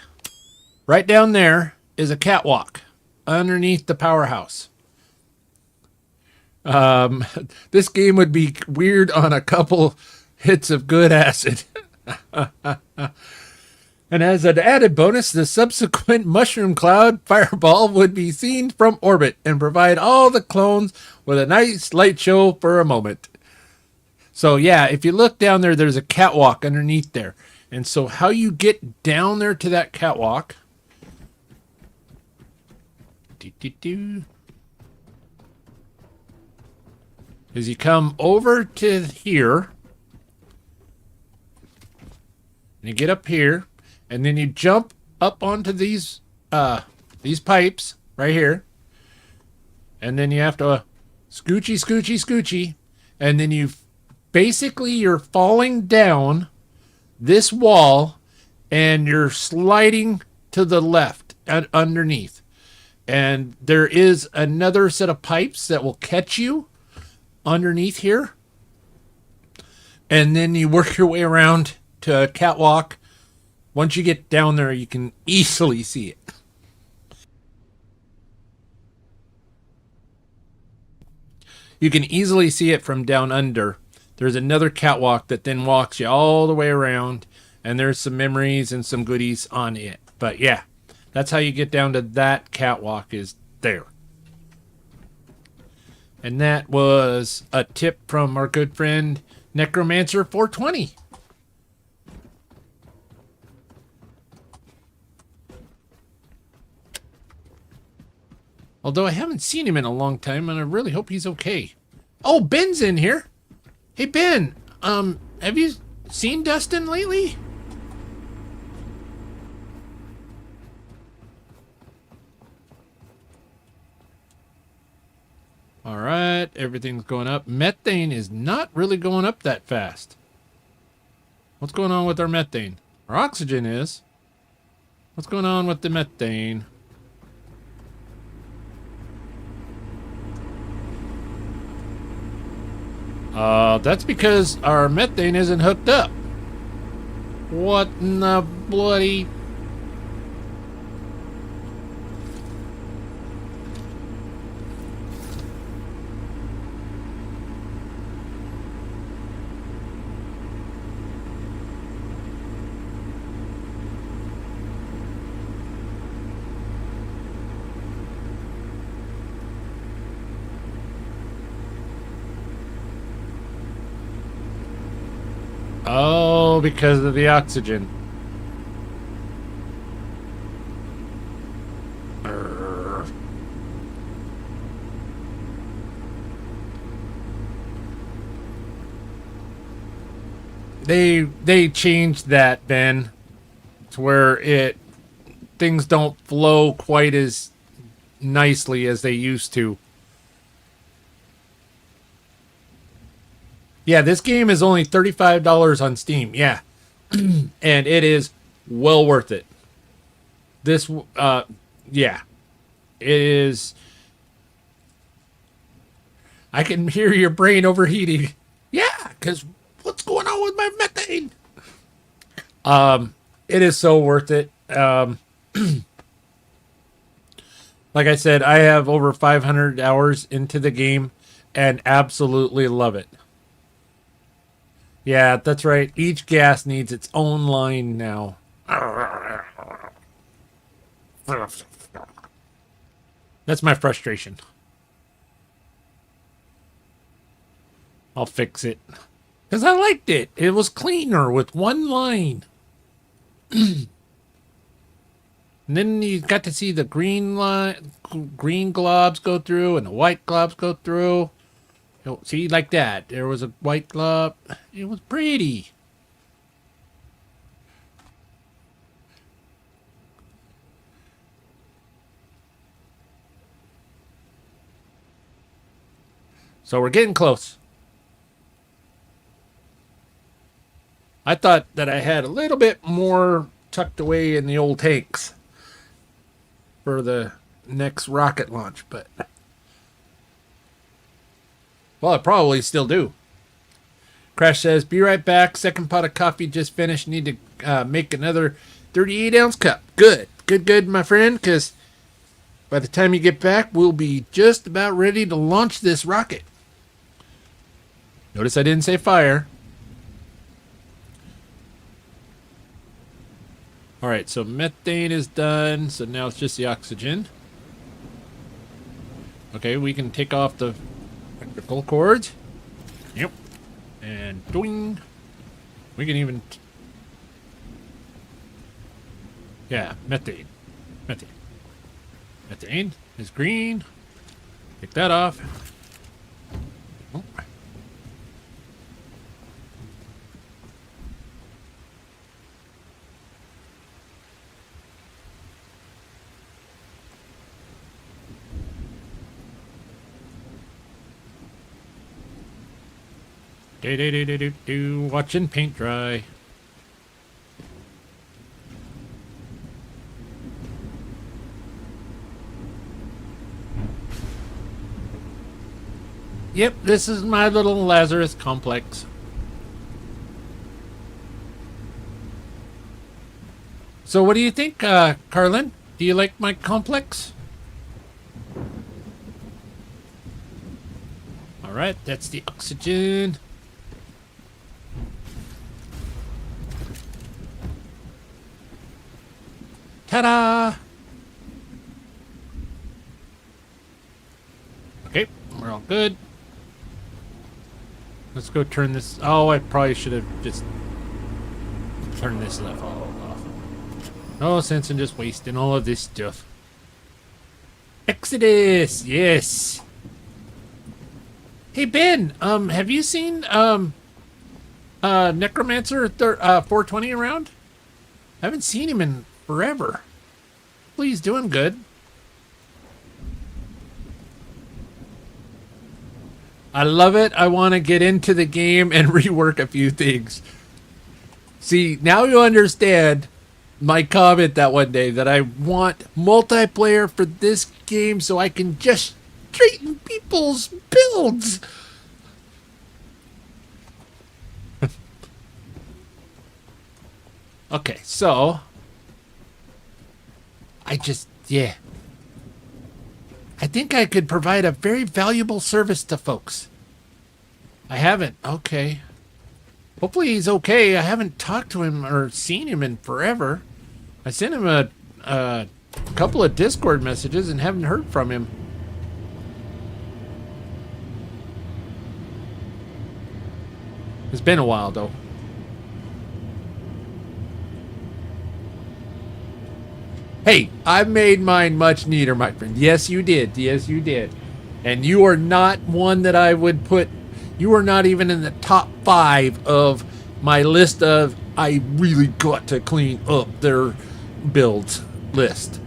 right down there is a catwalk underneath the powerhouse. This game would be weird on a couple hits of good acid. And as an added bonus, the subsequent mushroom cloud fireball would be seen from orbit and provide all the clones with a nice light show for a moment. So yeah, if you look down there, there's a catwalk underneath there. And so how you get down there to that catwalk is you come over to here and you get up here and then you jump up onto these pipes right here, and then you have to scoochy, and then you're falling down this wall and you're sliding to the left underneath. And there is another set of pipes that will catch you underneath here. And then you work your way around to a catwalk. Once you get down there, you can easily see it. You can easily see it from down under. There's another catwalk that then walks you all the way around, and there's some memories and some goodies on it. But yeah, that's how you get down to that catwalk, is there. And that was a tip from our good friend Necromancer 420. Although I haven't seen him in a long time, and I really hope he's okay. Oh, Ben's in here. Hey, Ben, have you seen Dustin lately? All right, everything's going up. Methane is not really going up that fast. What's going on with our methane? Our oxygen is. What's going on with the methane? That's because our methane isn't hooked up. What in the bloody... Oh, because of the oxygen. Urgh. They changed that, Ben, to where things don't flow quite as nicely as they used to. Yeah, this game is only $35 on Steam. Yeah. And it is well worth it. This, yeah. It is. I can hear your brain overheating. Yeah, because what's going on with my methane? It is so worth it. Like I said, I have over 500 hours into the game and absolutely love it. Yeah, that's right. Each gas needs its own line now. That's my frustration. I'll fix it. Because I liked it. It was cleaner with one line. And then you got to see the green line, green globs go through and the white globs go through. Oh, see, like that. There was a white glob. It was pretty. So we're getting close. I thought that I had a little bit more tucked away in the old tanks for the next rocket launch, but well, I probably still do. Crash says, be right back. Second pot of coffee just finished. Need to make another 38-ounce cup. Good, my friend, because by the time you get back, we'll be just about ready to launch this rocket. Notice I didn't say fire. All right, so methane is done. So now it's just the oxygen. Okay, we can take off the electrical cords. Yep. And doing. We can even. Yeah, methane. Methane. Methane is green. Take that off. Oh. Watching paint dry. Yep, this is my little Lazarus complex. So what do you think, Carlin? Do you like my complex? Alright, that's the oxygen. Ta-da! Okay, we're all good. Let's go turn this. Oh, I probably should have just turned this stuff all off. No sense in just wasting all of this stuff. Exodus, yes. Hey Ben, have you seen Necromancer 420 around? I haven't seen him in forever. Please doing good. I love it. I want to get into the game and rework a few things. See, now you understand my comment that one day that I want multiplayer for this game so I can just straighten people's builds. Okay, so yeah. I think I could provide a very valuable service to folks. I haven't. Okay. Hopefully he's okay. I haven't talked to him or seen him in forever. I sent him a couple of Discord messages and haven't heard from him. It's been a while, though. Hey, I made mine much neater, my friend. Yes, you did. Yes, you did. And you are not one that I would put... You are not even in the top 5 of my list of I really got to clean up their builds list.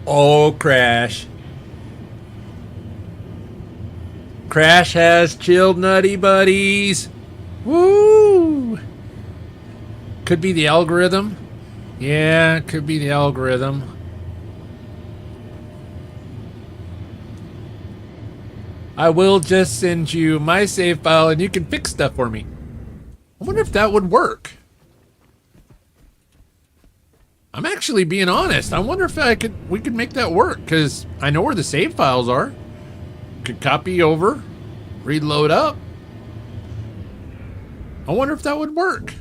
Oh, Crash. Crash has chilled nutty buddies. Woo! Could be the algorithm. Yeah, could be the algorithm. I will just send you my save file and you can fix stuff for me. I wonder if that would work. I'm actually being honest. I wonder if we could make that work, because I know where the save files are. Could copy over, reload up. I wonder if that would work.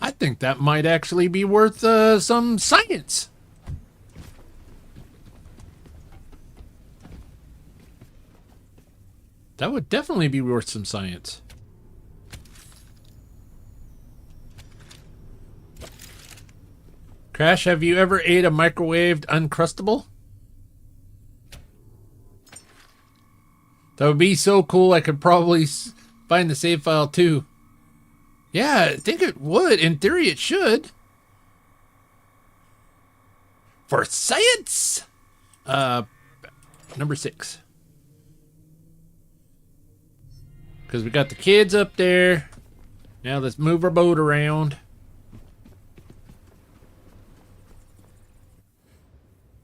I think that might actually be worth some science. That would definitely be worth some science. Crash, have you ever ate a microwaved Uncrustable? That would be so cool. I could probably find the save file too. Yeah, I think it would. In theory, it should. For science! Number 6. Because we got the kids up there. Now let's move our boat around.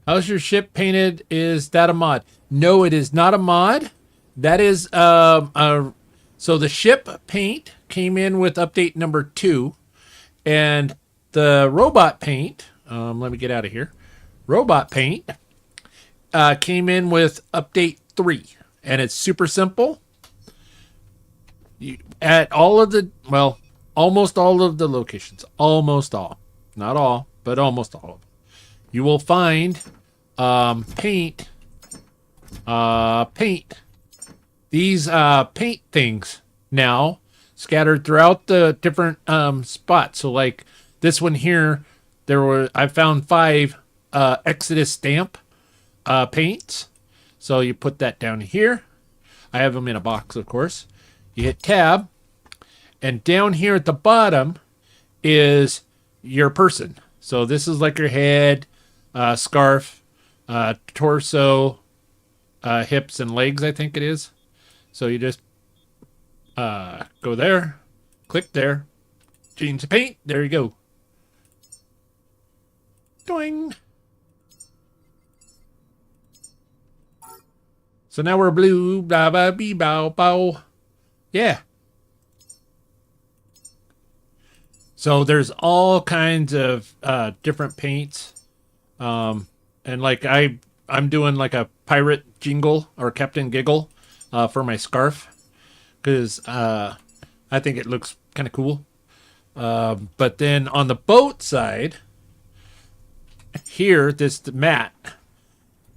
How's your ship painted? Is that a mod? No, it is not a mod. That is, so the ship paint came in with update number 2. And the robot paint, let me get out of here. Robot paint came in with update 3. And it's super simple. At all of the, well, almost all of the locations, almost all, not all, but almost all of them, you will find paint. These paint things now scattered throughout the different spots. So like this one here, I found 5 Exodus stamp paints. So you put that down here. I have them in a box, of course. You hit tab, and down here at the bottom is your person. So this is like your head, scarf, torso, hips and legs, I think it is. So you just go there, click there, change the paint, there you go. Doing. So now we're blue, blah, blah, bee, bow, bow. Yeah. So there's all kinds of different paints. And like I'm doing like a pirate jingle or Captain Giggle for my scarf. Because I think it looks kind of cool. But then on the boat side, here, this mat.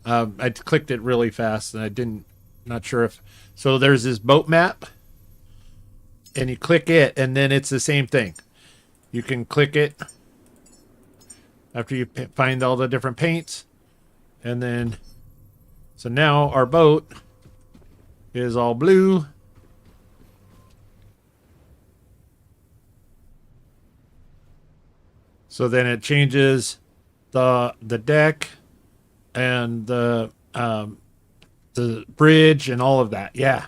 I clicked it really fast and not sure if. So there's this boat map. And you click it, and then it's the same thing. You can click it after you find all the different paints. And then, so now our boat is all blue. So then it changes the deck and the bridge and all of that. Yeah.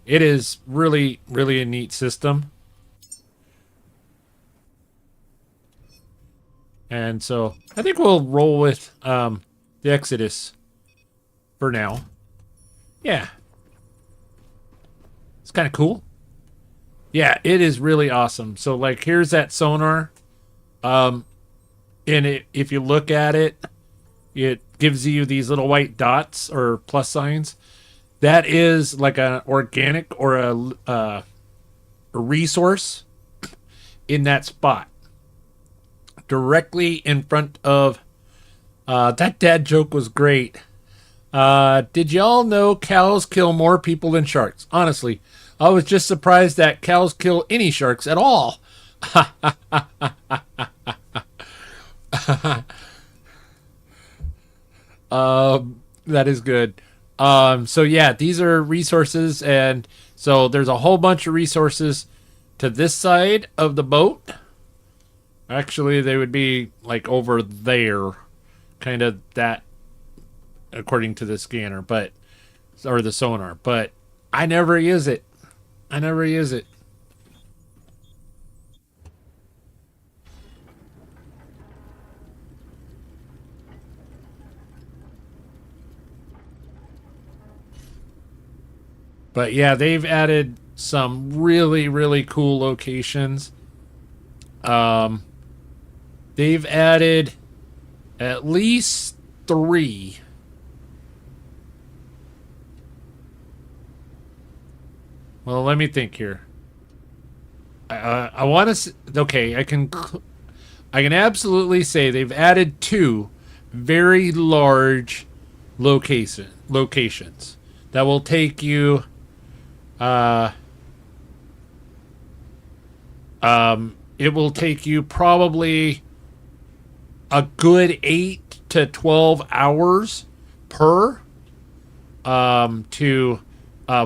It is really, really a neat system. And so I think we'll roll with the Exodus for now. Yeah. It's kind of cool. Yeah, it is really awesome. So like here's that sonar. And if you look at it, it gives you these little white dots or plus signs. That is like an organic or a resource in that spot. Directly in front of... that dad joke was great. Did y'all know cows kill more people than sharks? Honestly, I was just surprised that cows kill any sharks at all. That is good. So yeah, these are resources, and so there's a whole bunch of resources to this side of the boat. Actually, they would be like over there, kind of that, according to the scanner, but or the sonar. But I never use it. I never use it. But yeah, they've added some really, really cool locations. They've added at least 3. Well, let me think here. I want to. Okay, I can absolutely say they've added 2 very large locations that will take you. It will take you probably a good 8 to 12 hours per to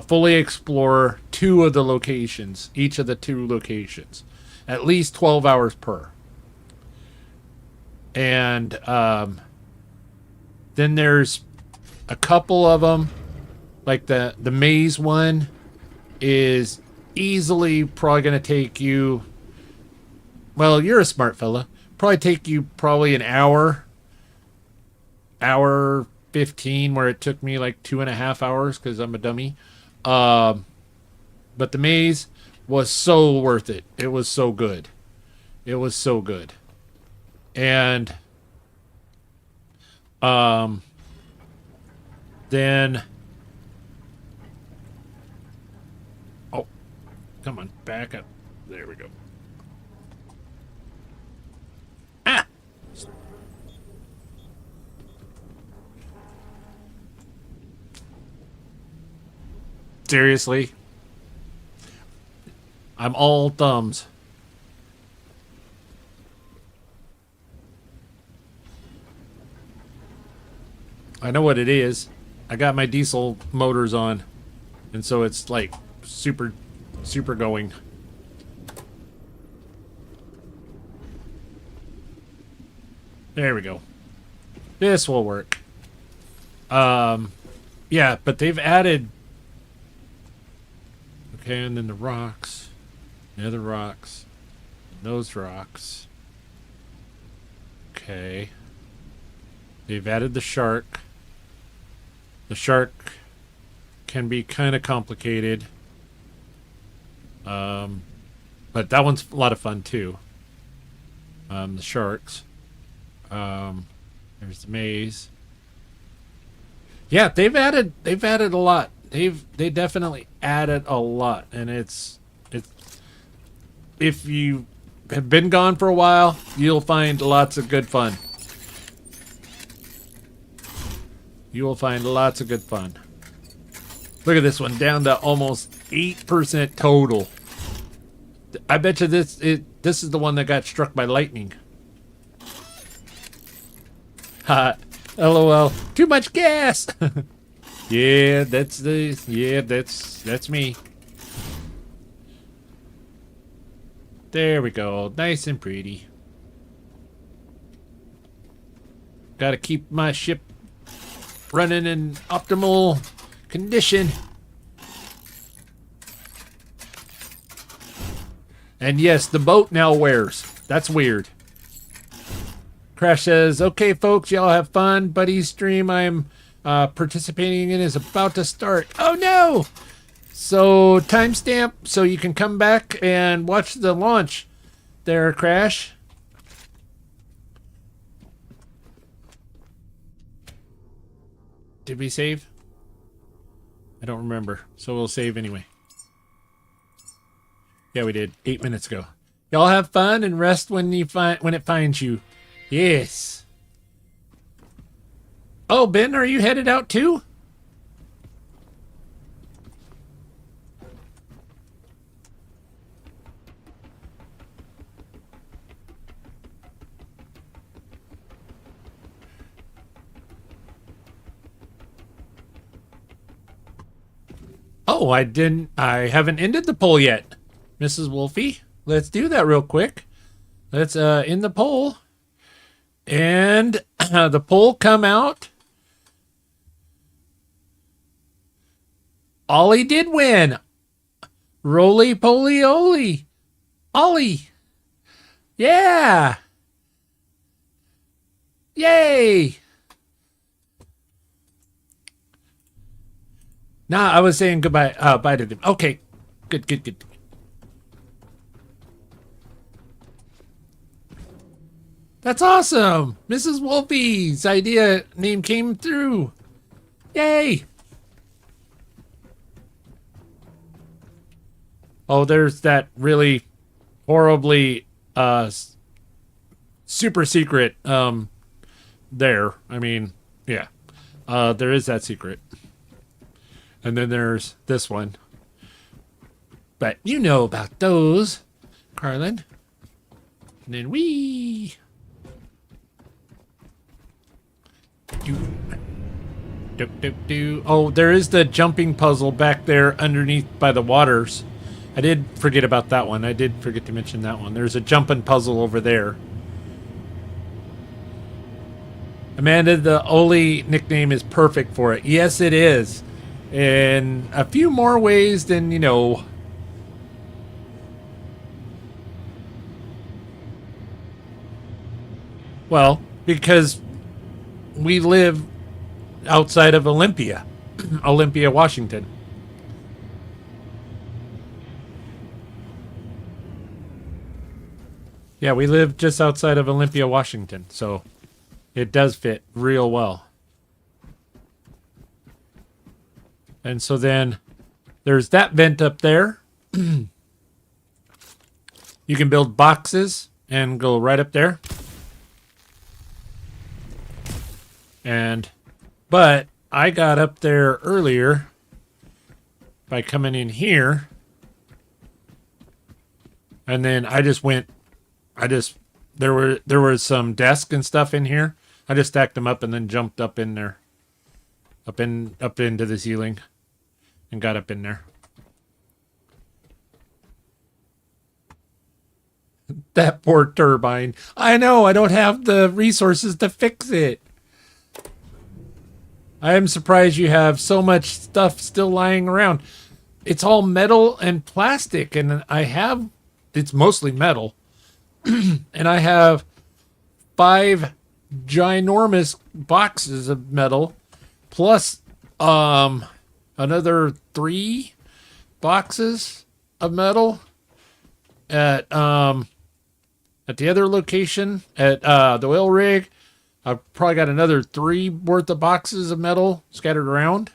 fully explore 2 of the locations, each of the 2 locations, at least 12 hours per. And then there's a couple of them, like the maze one is easily probably going to take you, well, you're a smart fella, probably take you probably an hour 15, where it took me like 2.5 hours because I'm a dummy. But the maze was so worth it. It was so good. It was so good. And then, oh, come on, back up. There we go. Ah! Seriously? I'm all thumbs. I know what it is. I got my diesel motors on, and so it's like super going. There we go. This will work. Yeah, but they've added. Okay, and then the rocks, the other rocks, those rocks. Okay. They've added the shark. The shark can be kind of complicated. But that one's a lot of fun too. The sharks. There's the maze. Yeah, they've added a lot. They definitely added a lot, and it's if you have been gone for a while, you'll find lots of good fun. You will find lots of good fun. Look at this one, down to almost 8% total. I bet you this is the one that got struck by lightning. Ha! LOL. Too much gas. Yeah, that's me. There we go. Nice and pretty. Gotta keep my ship running in optimal condition. And yes, the boat now wears. That's weird. Crash says, okay, folks, y'all have fun. Buddy's stream I'm participating in is about to start. Oh, no! So, timestamp so you can come back and watch the launch there, Crash. Did we save? I don't remember, so we'll save anyway. Yeah, we did 8 minutes ago. Y'all have fun and rest when it finds you. Yes. Oh, Ben, are you headed out too? Oh, I haven't ended the poll yet, Mrs. Wolfie. Let's do that real quick. Let's end the poll. And the poll come out. Ollie did win. Roly poly oly. Ollie. Yeah. Yay. Nah, I was saying goodbye. Bye to them. Okay. Good, good, good. That's awesome. Mrs. Wolfie's idea name came through. Yay. Oh, there's that really horribly super secret there. I mean, yeah. There is that secret. And then there's this one. But you know about those, Carlin. And then we do. Oh, there is the jumping puzzle back there underneath by the waters. I did forget about that one. I did forget to mention that one. There's a jumping puzzle over there. Amanda, the Oli nickname is perfect for it. Yes, it is. In a few more ways than, you know. Well, because we live outside of Olympia, Olympia, Washington. Yeah, we live just outside of Olympia, Washington, so it does fit real well. And so then there's that vent up there. You can build boxes and go right up there. But I got up there earlier by coming in here. And then there was some desk and stuff in here. I just stacked them up and then jumped up in there. Up into the ceiling and got up in there. That poor turbine. I know, I don't have the resources to fix it. I am surprised you have so much stuff still lying around. It's all metal and plastic, and it's mostly metal. And I have 5 ginormous boxes of metal, plus another 3 boxes of metal at the other location at the oil rig. I've probably got another 3 worth of boxes of metal scattered around.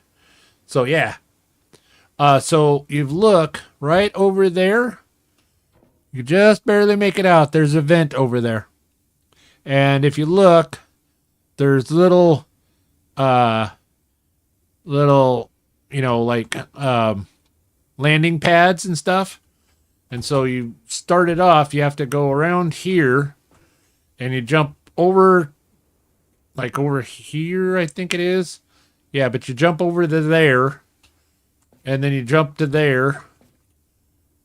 So yeah. So you look right over there. You just barely make it out. There's a vent over there. And if you look, there's little, landing pads and stuff. And so you start it off, you have to go around here and you jump over, like over here, I think it is. Yeah, but you jump over to there and then you jump to there,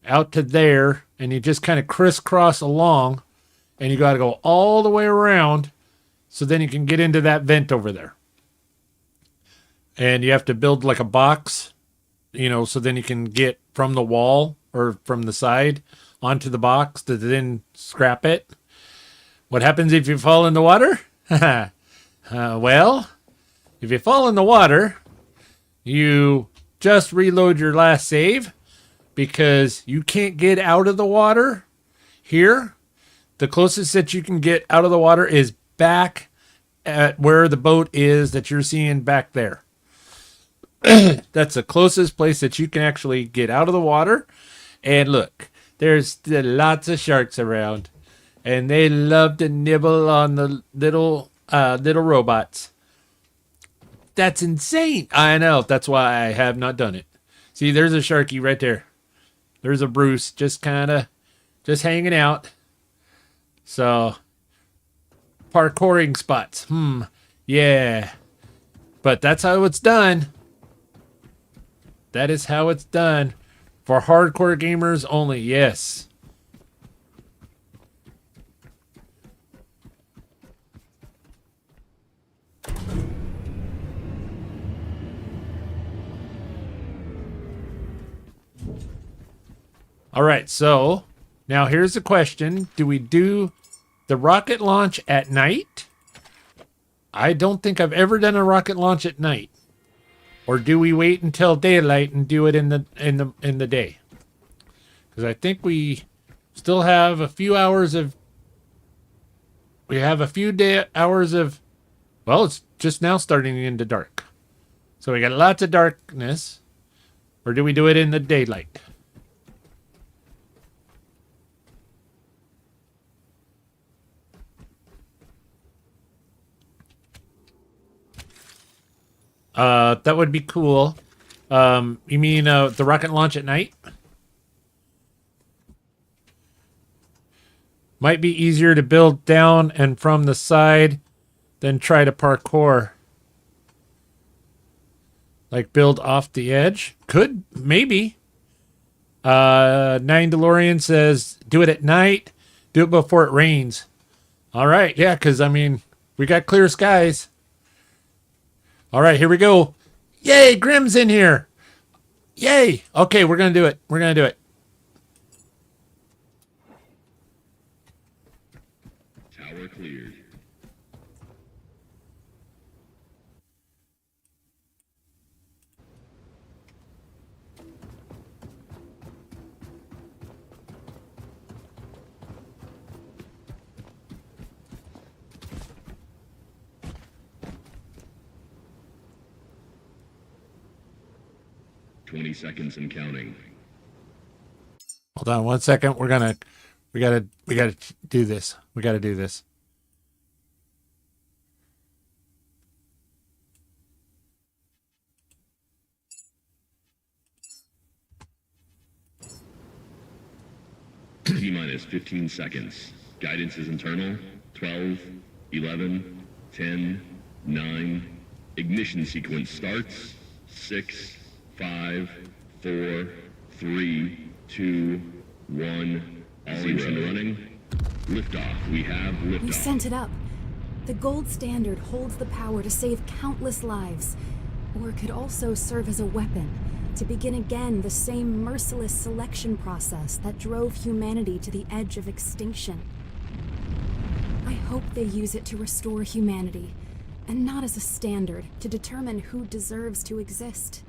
out to there, and you just kind of crisscross along and you got to go all the way around so then you can get into that vent over there. And you have to build like a box, so then you can get from the wall or from the side onto the box to then scrap it. What happens if you fall in the water? Well, if you fall in the water, you just reload your last save because you can't get out of the water here. The closest that you can get out of the water is back at where the boat is that you're seeing back there. That's the closest place that you can actually get out of the water. And look, there's still lots of sharks around, and they love to nibble on the little robots. That's insane. I know. That's why I have not done it. See, there's a sharky right there. There's a Bruce just hanging out. So, parkouring spots. Yeah. But that's how it's done. That is how it's done. For hardcore gamers only, yes. All right, so now here's the question. Do we do the rocket launch at night? I don't think I've ever done a rocket launch at night. or do we wait until daylight and do it in the day? Because I think we still have a few hours of. We have a few hours of. Well, it's just now starting into dark, so we got lots of darkness. Or do we do it in the daylight? That would be cool. You mean the rocket launch at night? Might be easier to build down and from the side than try to parkour. Like build off the edge? Could, maybe. 9 DeLorean says, do it at night. Do it before it rains. All right, yeah, because, I mean, we got clear skies. All right, here we go. Yay, Grim's in here. Yay. Okay, we're going to do it. We're going to do it. Tower cleared. "20 seconds and counting." Hold on 1 second. We gotta do this. We gotta do this. T-minus 15 seconds. Guidance is internal. 12, 11, 10, 9. Ignition sequence starts. 6, 5, 4, 3, 2, 1. All engine running. Liftoff. We have We liftoff. sent it up. The gold standard holds the power to save countless lives, or could also serve as a weapon to begin again the same merciless selection process that drove humanity to the edge of extinction. I hope they use it to restore humanity, and not as a standard to determine who deserves to exist.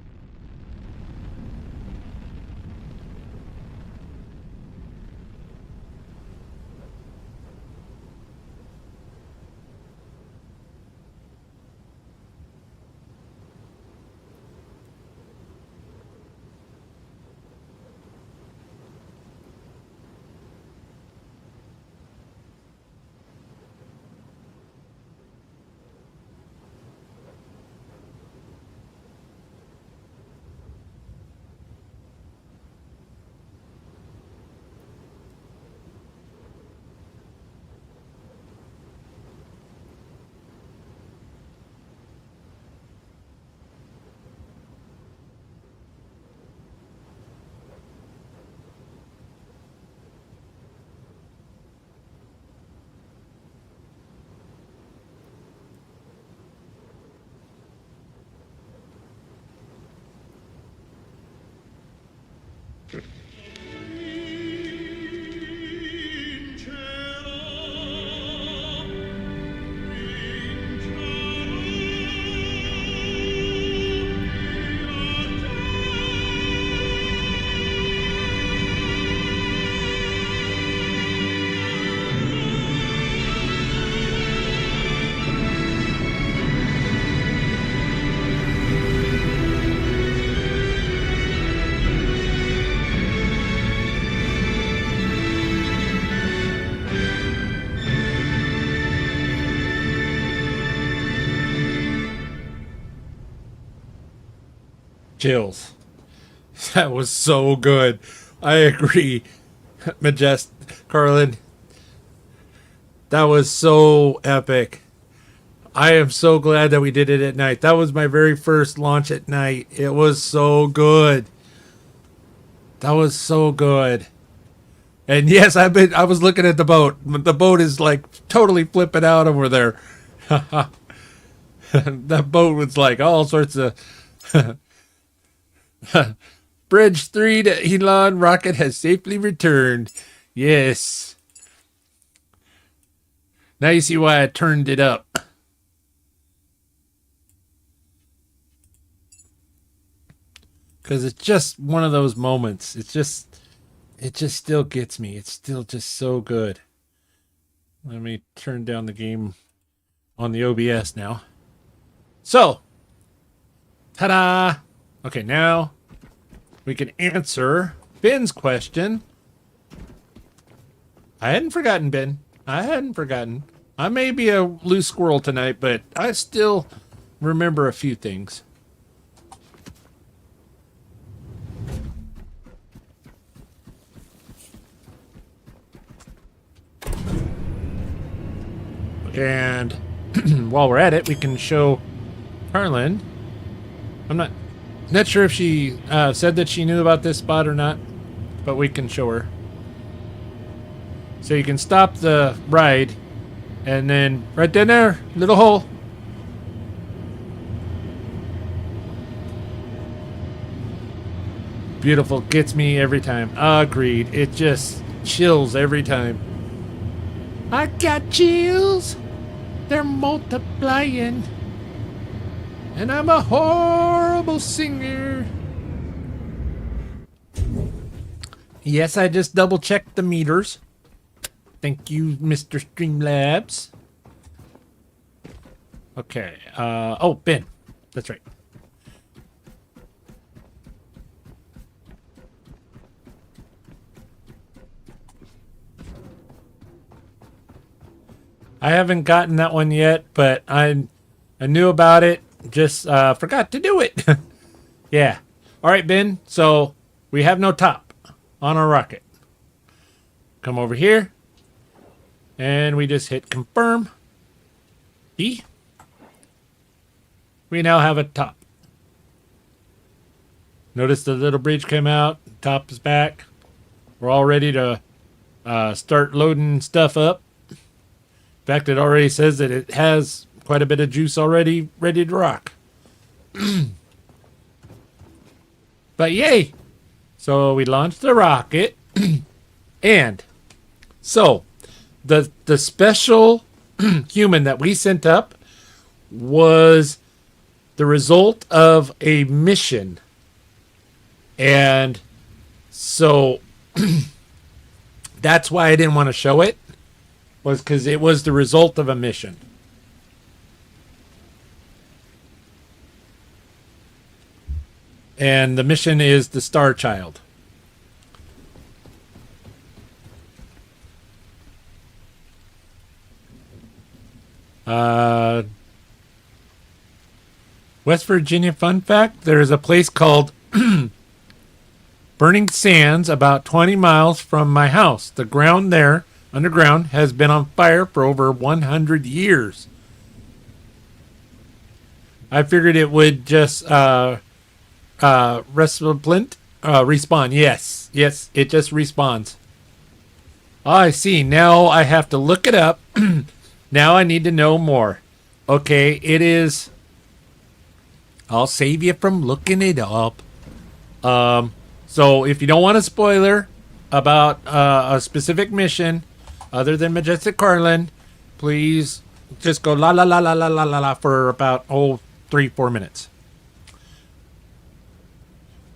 Chills. That was so good. I agree. Carlin. That was so epic. I am so glad that we did it at night. That was my very first launch at night. It was so good. That was so good. And yes, I was looking at the boat. The boat is like totally flipping out over there. That boat was like all sorts of Bridge 3 to Elon rocket has safely returned. Yes. Now you see why I turned it up. because it's just one of those moments. It just still gets me. It's still just so good. Let me turn down the game on the OBS now. So, ta-da! Okay, now we can answer Ben's question. I hadn't forgotten, Ben. I hadn't forgotten. I may be a loose squirrel tonight, but I still remember a few things. And while we're at it, we can show Carlin. I'm not sure if she said that she knew about this spot or not, but we can show her. So you can stop the ride, and then right down there, little hole. Beautiful, gets me every time. Agreed. It just chills every time. I got chills. They're multiplying. And I'm a horrible singer. Yes, I just double checked the meters. Thank you, Mr. Streamlabs. Okay. Oh, Ben. That's right. I haven't gotten that one yet, but I knew about it. Just forgot to do it. Yeah. All right, Ben. So we have no top on our rocket. Come over here. And we just hit confirm. E. We now have a top. Notice the little bridge came out. Top is back. We're all ready to start loading stuff up. In fact, it already says that it has quite a bit of juice already ready to rock. But yay! So we launched the rocket. And so the special human that we sent up was the result of a mission. And so that's why I didn't want to show it, was because it was the result of a mission. And the mission is the Star Child. West Virginia fun fact, there is a place called Burning Sands about 20 miles from my house. The ground there, underground, has been on fire for over 100 years. I figured it would just respawn. Yes, it just respawns. Oh, I see. Now I have to look it up. Now I need to know more. Okay, it is. I'll save you from looking it up. So if you don't want a spoiler about a specific mission other than Majestic Carlin, please just go la la la la la la la la for about 3-4 minutes.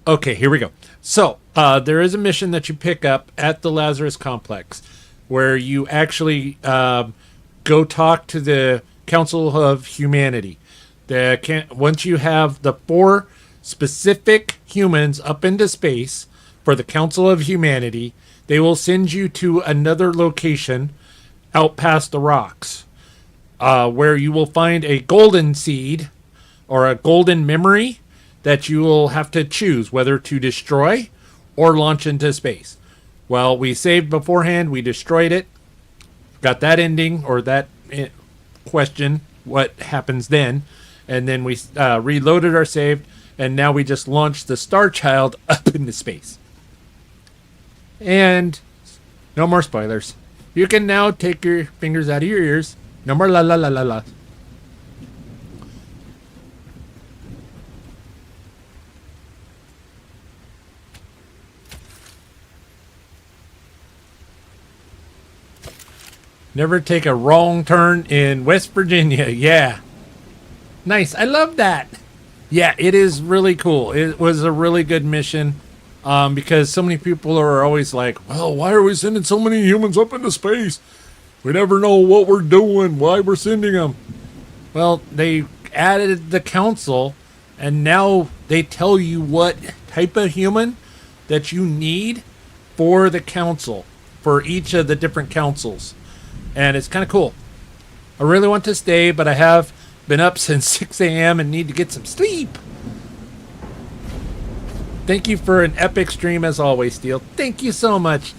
Okay, here we go. So there is a mission that you pick up at the Lazarus Complex where you actually go talk to the Council of Humanity. Once you have the 4 specific humans up into space for the Council of Humanity, they will send you to another location out past the rocks where you will find a golden seed or a golden memory that you will have to choose whether to destroy or launch into space. Well, we saved beforehand. We destroyed it. Got that ending or that question, what happens then. And then we reloaded our save. And now we just launched the Star Child up into space. And no more spoilers. You can now take your fingers out of your ears. No more la la la la la. Never take a wrong turn in West Virginia. Yeah. Nice. I love that. Yeah, it is really cool. It was a really good mission because so many people are always like, well, why are we sending so many humans up into space? We never know what we're doing, why we're sending them. Well, they added the council, and now they tell you what type of human that you need for the council, for each of the different councils. And it's kind of cool. I really want to stay, but I have been up since 6 a.m. and need to get some sleep. Thank you for an epic stream as always, Steel. Thank you so much.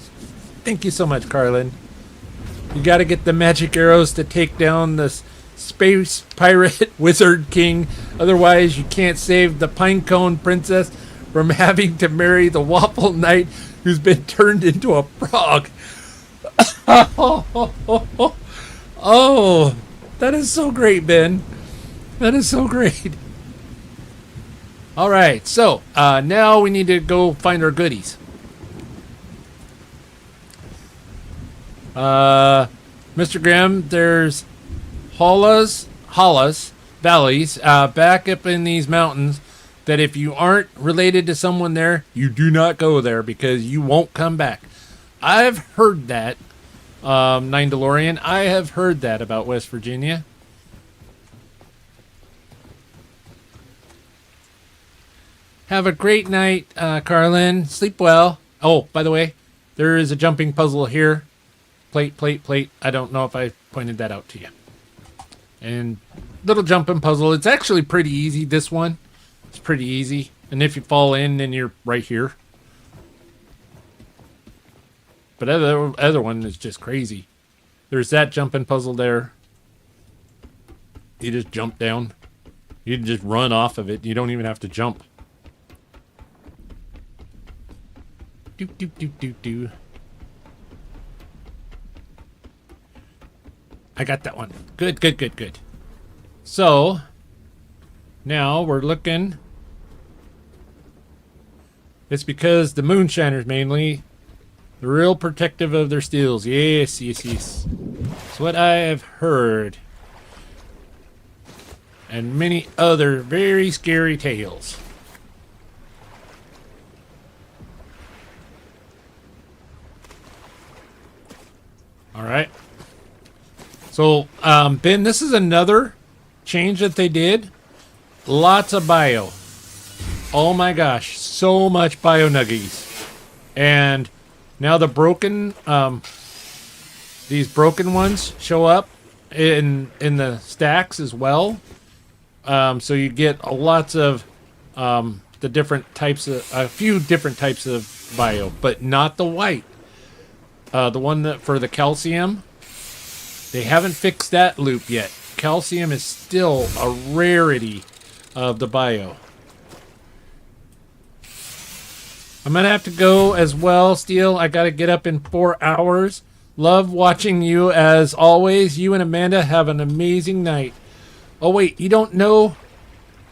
Thank you so much, Carlin. You got to get the magic arrows to take down the space pirate wizard king. Otherwise, you can't save the pinecone princess from having to marry the waffle knight who's been turned into a frog. Oh, that is so great, Ben. That is so great. All right, so now we need to go find our goodies. Mr. Graham, there's hollas, valleys, back up in these mountains that if you aren't related to someone there, you do not go there because you won't come back. I've heard that, 9 DeLorean. I have heard that about West Virginia. Have a great night, Carlin. Sleep well. Oh, by the way, there is a jumping puzzle here. Plate. I don't know if I pointed that out to you. And little jumping puzzle. It's actually pretty easy, this one. It's pretty easy. And if you fall in, then you're right here. But other one is just crazy. There's that jumping puzzle there. You just jump down. You can just run off of it. You don't even have to jump. Do. I got that one. Good. So, now we're looking. It's because the moonshiners mainly, they're real protective of their steels. Yes. That's what I have heard. And many other very scary tales. All right. So, Ben, this is another change that they did. Lots of bio. Oh my gosh, so much bio nuggies. And now the broken, these broken ones show up in the stacks as well. So you get lots of the different types of, a few different types of bio, but not the white. The one that for the calcium. They haven't fixed that loop yet. Calcium is still a rarity of the bio. I'm going to have to go as well, Steel. I got to get up in 4 hours. Love watching you as always. You and Amanda have an amazing night. Oh, wait. You don't know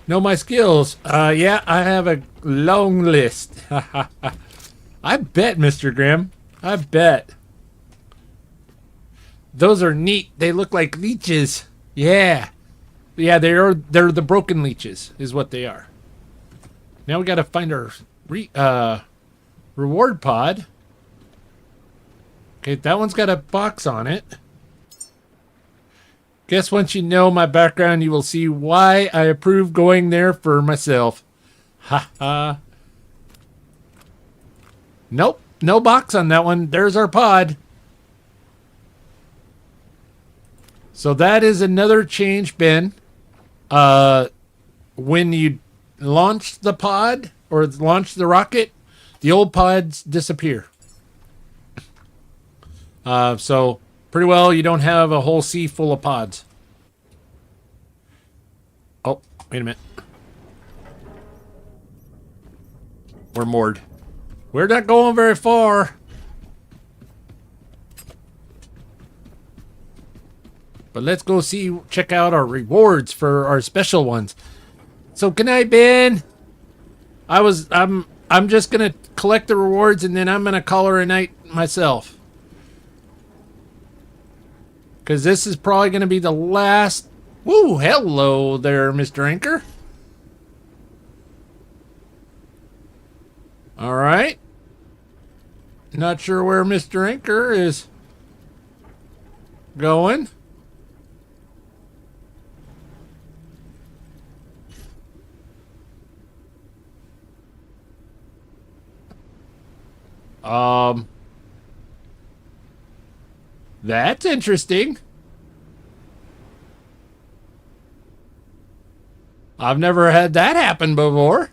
my skills? Yeah, I have a long list. I bet, Mr. Grimm. I bet. Those are neat. They look like leeches. Yeah. Yeah, they're the broken leeches is what they are. Now we got to find our reward pod. Okay, that one's got a box on it. Guess once you know my background, you will see why I approve going there for myself. Ha ha. Nope, no box on that one. There's our pod. So that is another change, Ben. When you launch the pod or launch the rocket, the old pods disappear. So pretty well you don't have a whole sea full of pods. Oh, wait a minute. We're moored. We're not going very far. But let's go check out our rewards for our special ones. So good night, Ben. I'm just gonna collect the rewards and then I'm gonna call her a night myself. Cause this is probably gonna be the last. Woo, hello there, Mr. Anchor. All right. Not sure where Mr. Anchor is going. That's interesting. I've never had that happen before.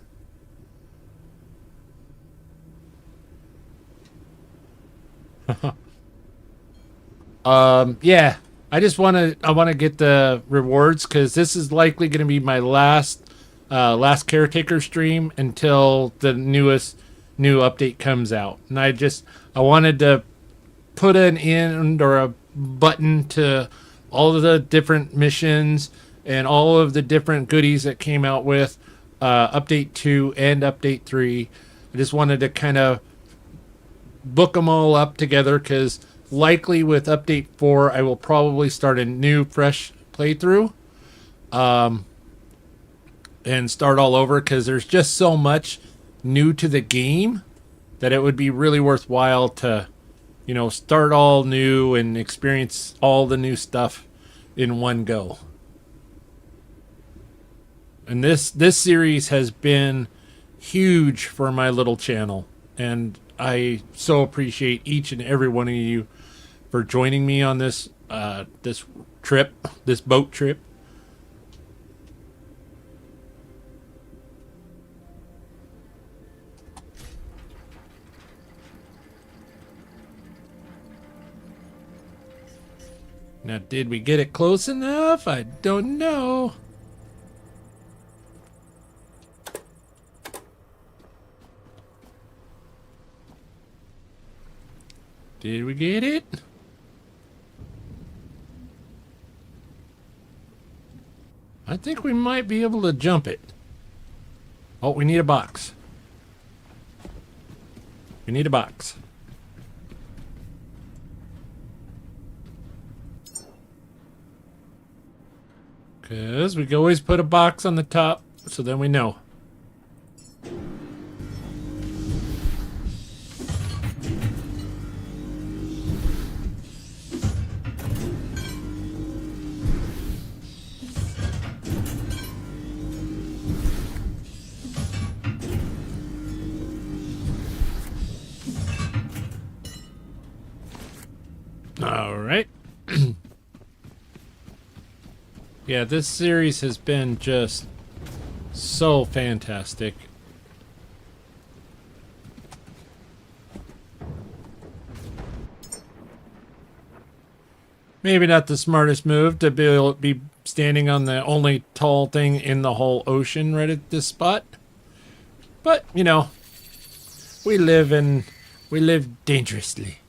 Yeah. I want to get the rewards because this is likely going to be my last caretaker stream until the new update comes out. And I wanted to put an end or a button to all of the different missions and all of the different goodies that came out with update 2 and update 3. I just wanted to kind of book them all up together because likely with update 4 I will probably start a new fresh playthrough and start all over because there's just so much new to the game that it would be really worthwhile to start all new and experience all the new stuff in one go. And this series has been huge for my little channel, and I so appreciate each and every one of you for joining me on this boat trip. Now, did we get it close enough? I don't know. Did we get it? I think we might be able to jump it. Oh, we need a box. We need a box. Because we can always put a box on the top, so then we know. All right. Yeah, this series has been just so fantastic. Maybe not the smartest move to be standing on the only tall thing in the whole ocean right at this spot. But, we live dangerously.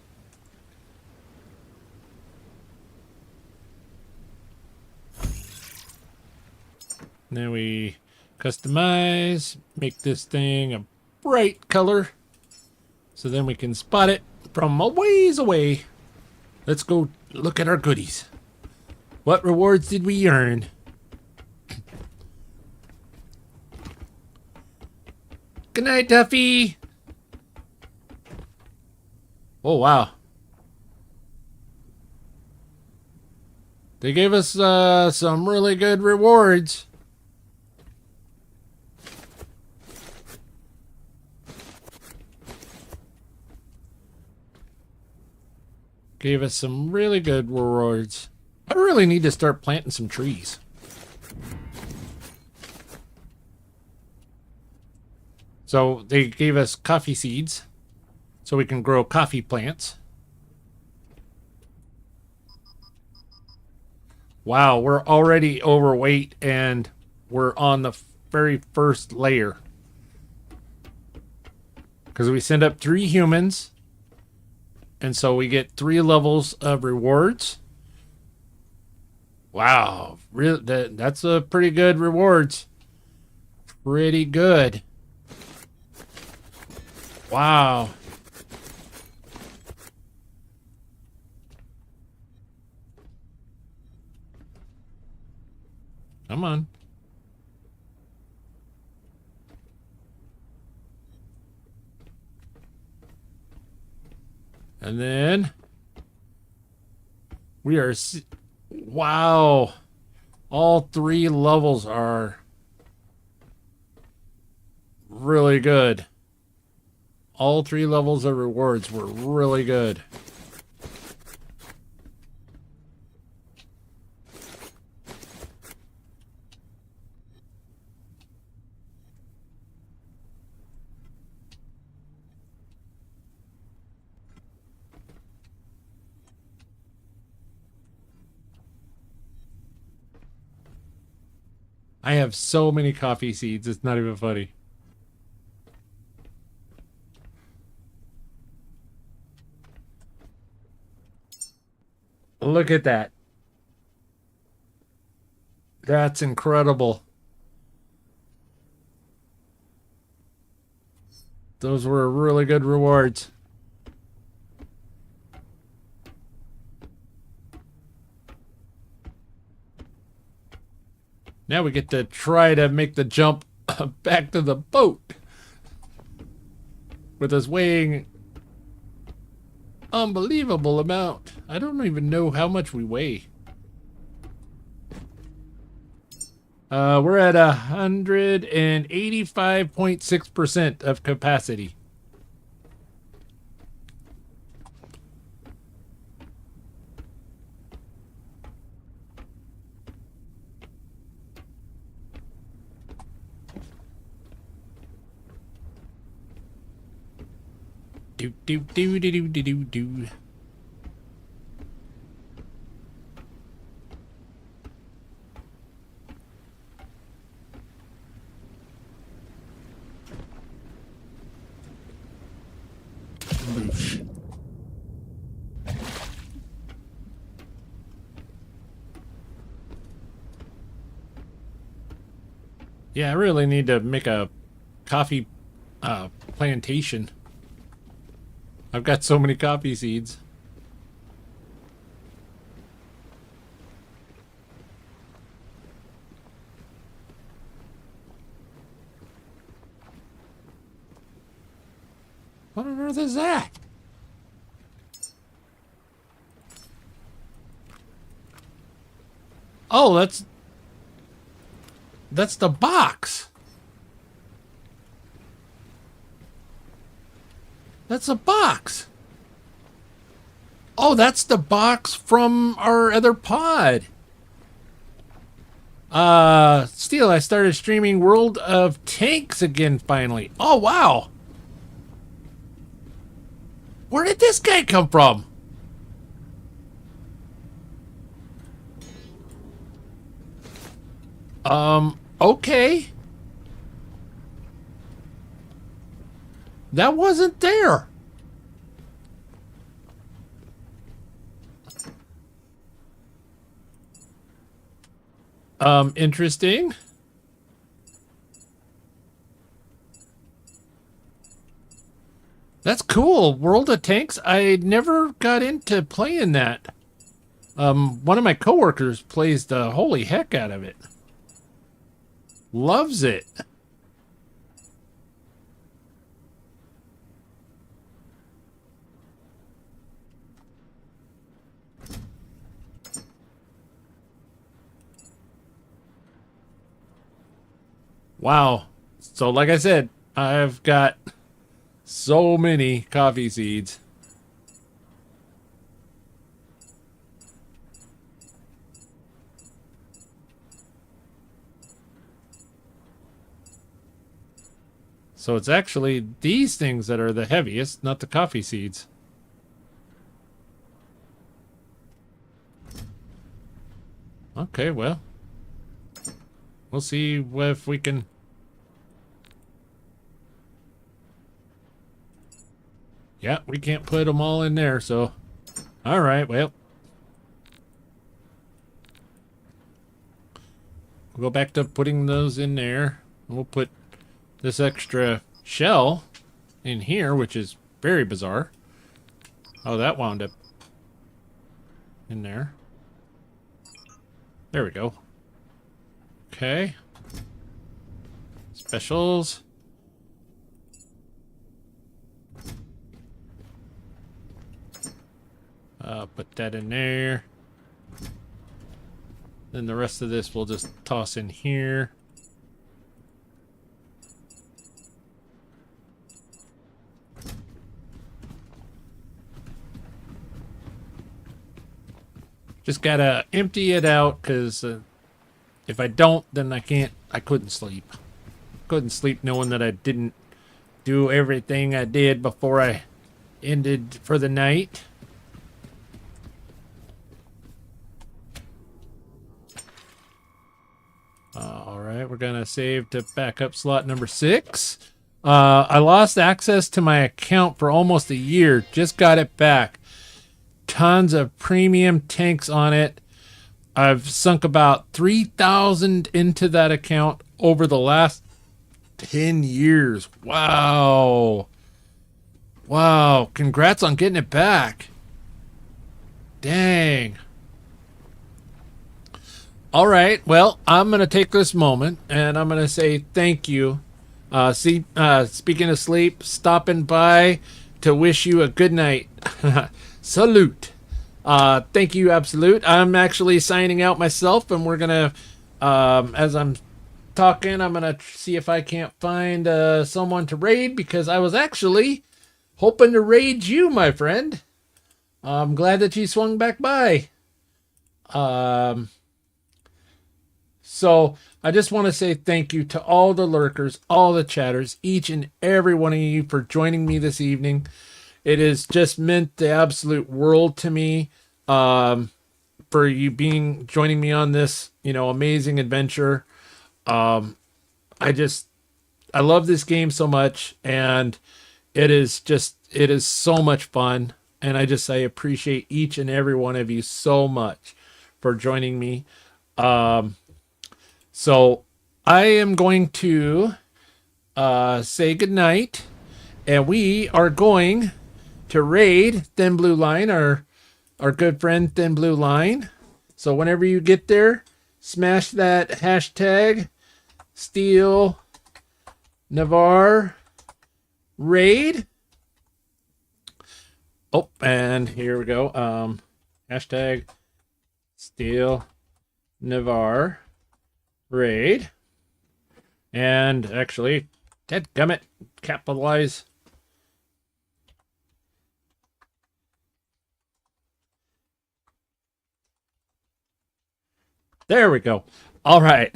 Then we customize, make this thing a bright color, so then we can spot it from a ways away. Let's go look at our goodies. What rewards did we earn? Good night, Duffy. Oh, wow. They gave us some really good rewards. Gave us some really good rewards. I really need to start planting some trees. So they gave us coffee seeds so we can grow coffee plants. Wow, we're already overweight and we're on the very first layer. Because we send up 3 humans. And so we get 3 levels of rewards. Wow, that's a pretty good rewards. Pretty good. Wow. Come on. And then we are... Wow. All 3 levels are really good. All 3 levels of rewards were really good. I have so many coffee seeds, it's not even funny. Look at that. That's incredible. Those were really good rewards. Now we get to try to make the jump back to the boat. With us weighing unbelievable amount. I don't even know how much we weigh. We're at 185.6% of capacity. Do do do do do do do do. Boosh. Yeah, I really need to make a coffee plantation. I've got so many coffee seeds. What on earth is that? Oh, that's the box. That's a box. Oh, that's the box from our other pod. Steel, I started streaming World of Tanks again finally. Oh, wow. Where did this guy come from? Okay. That wasn't there. Interesting. That's cool. World of Tanks. I never got into playing that. One of my coworkers plays the holy heck out of it. Loves it. Wow. So like I said, I've got so many coffee seeds. So it's actually these things that are the heaviest, not the coffee seeds. Okay, well. We'll see if we can... Yeah, we can't put them all in there, so... Alright, well. We'll go back to putting those in there. We'll put this extra shell in here, which is very bizarre. Oh, that wound up in there. There we go. Okay. Specials. Put that in there. Then the rest of this we'll just toss in here. Just gotta empty it out, because if I don't, then I couldn't sleep. Couldn't sleep knowing that I didn't do everything I did before I ended for the night. All right, we're gonna save to backup slot number 6. I lost access to my account for almost a year. Just got it back. Tons of premium tanks on it. I've sunk about 3,000 into that account over the last 10 years. Wow. Wow. Congrats on getting it back. Dang. All right. Well, I'm going to take this moment and I'm going to say thank you. Speaking of sleep, stopping by to wish you a good night. Salute. Thank you, Absolute. I'm actually signing out myself, and we're gonna, as I'm talking, I'm gonna see if I can't find someone to raid, because I was actually hoping to raid you, my friend. I'm glad that you swung back by. So I just want to say thank you to all the lurkers, all the chatters, each and every one of you for joining me this evening. It has just meant the absolute world to me, for you joining me on this, amazing adventure. I love this game so much, and it is so much fun. And I appreciate each and every one of you so much for joining me. So I am going to, say goodnight, and we are going to raid Thin Blue Line, our good friend Thin Blue Line. So whenever you get there, smash that hashtag Steel Nevar raid. Oh, and here we go. Hashtag Steel Nevar raid. And actually, dadgummit, capitalize. There we go. All right.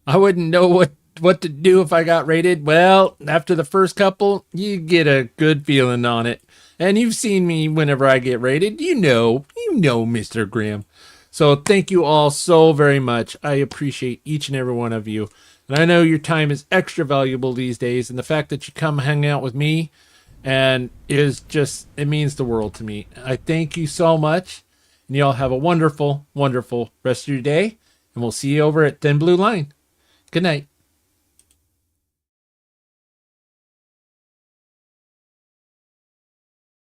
I wouldn't know what to do if I got raided. Well, after the first couple, you get a good feeling on it. And you've seen me whenever I get raided. You know, Mr. Graham. So thank you all so very much. I appreciate each and every one of you. And I know your time is extra valuable these days. And the fact that you come hang out with me and it means the world to me. I thank you so much. And y'all have a wonderful, wonderful rest of your day. And we'll see you over at Thin Blue Line. Good night.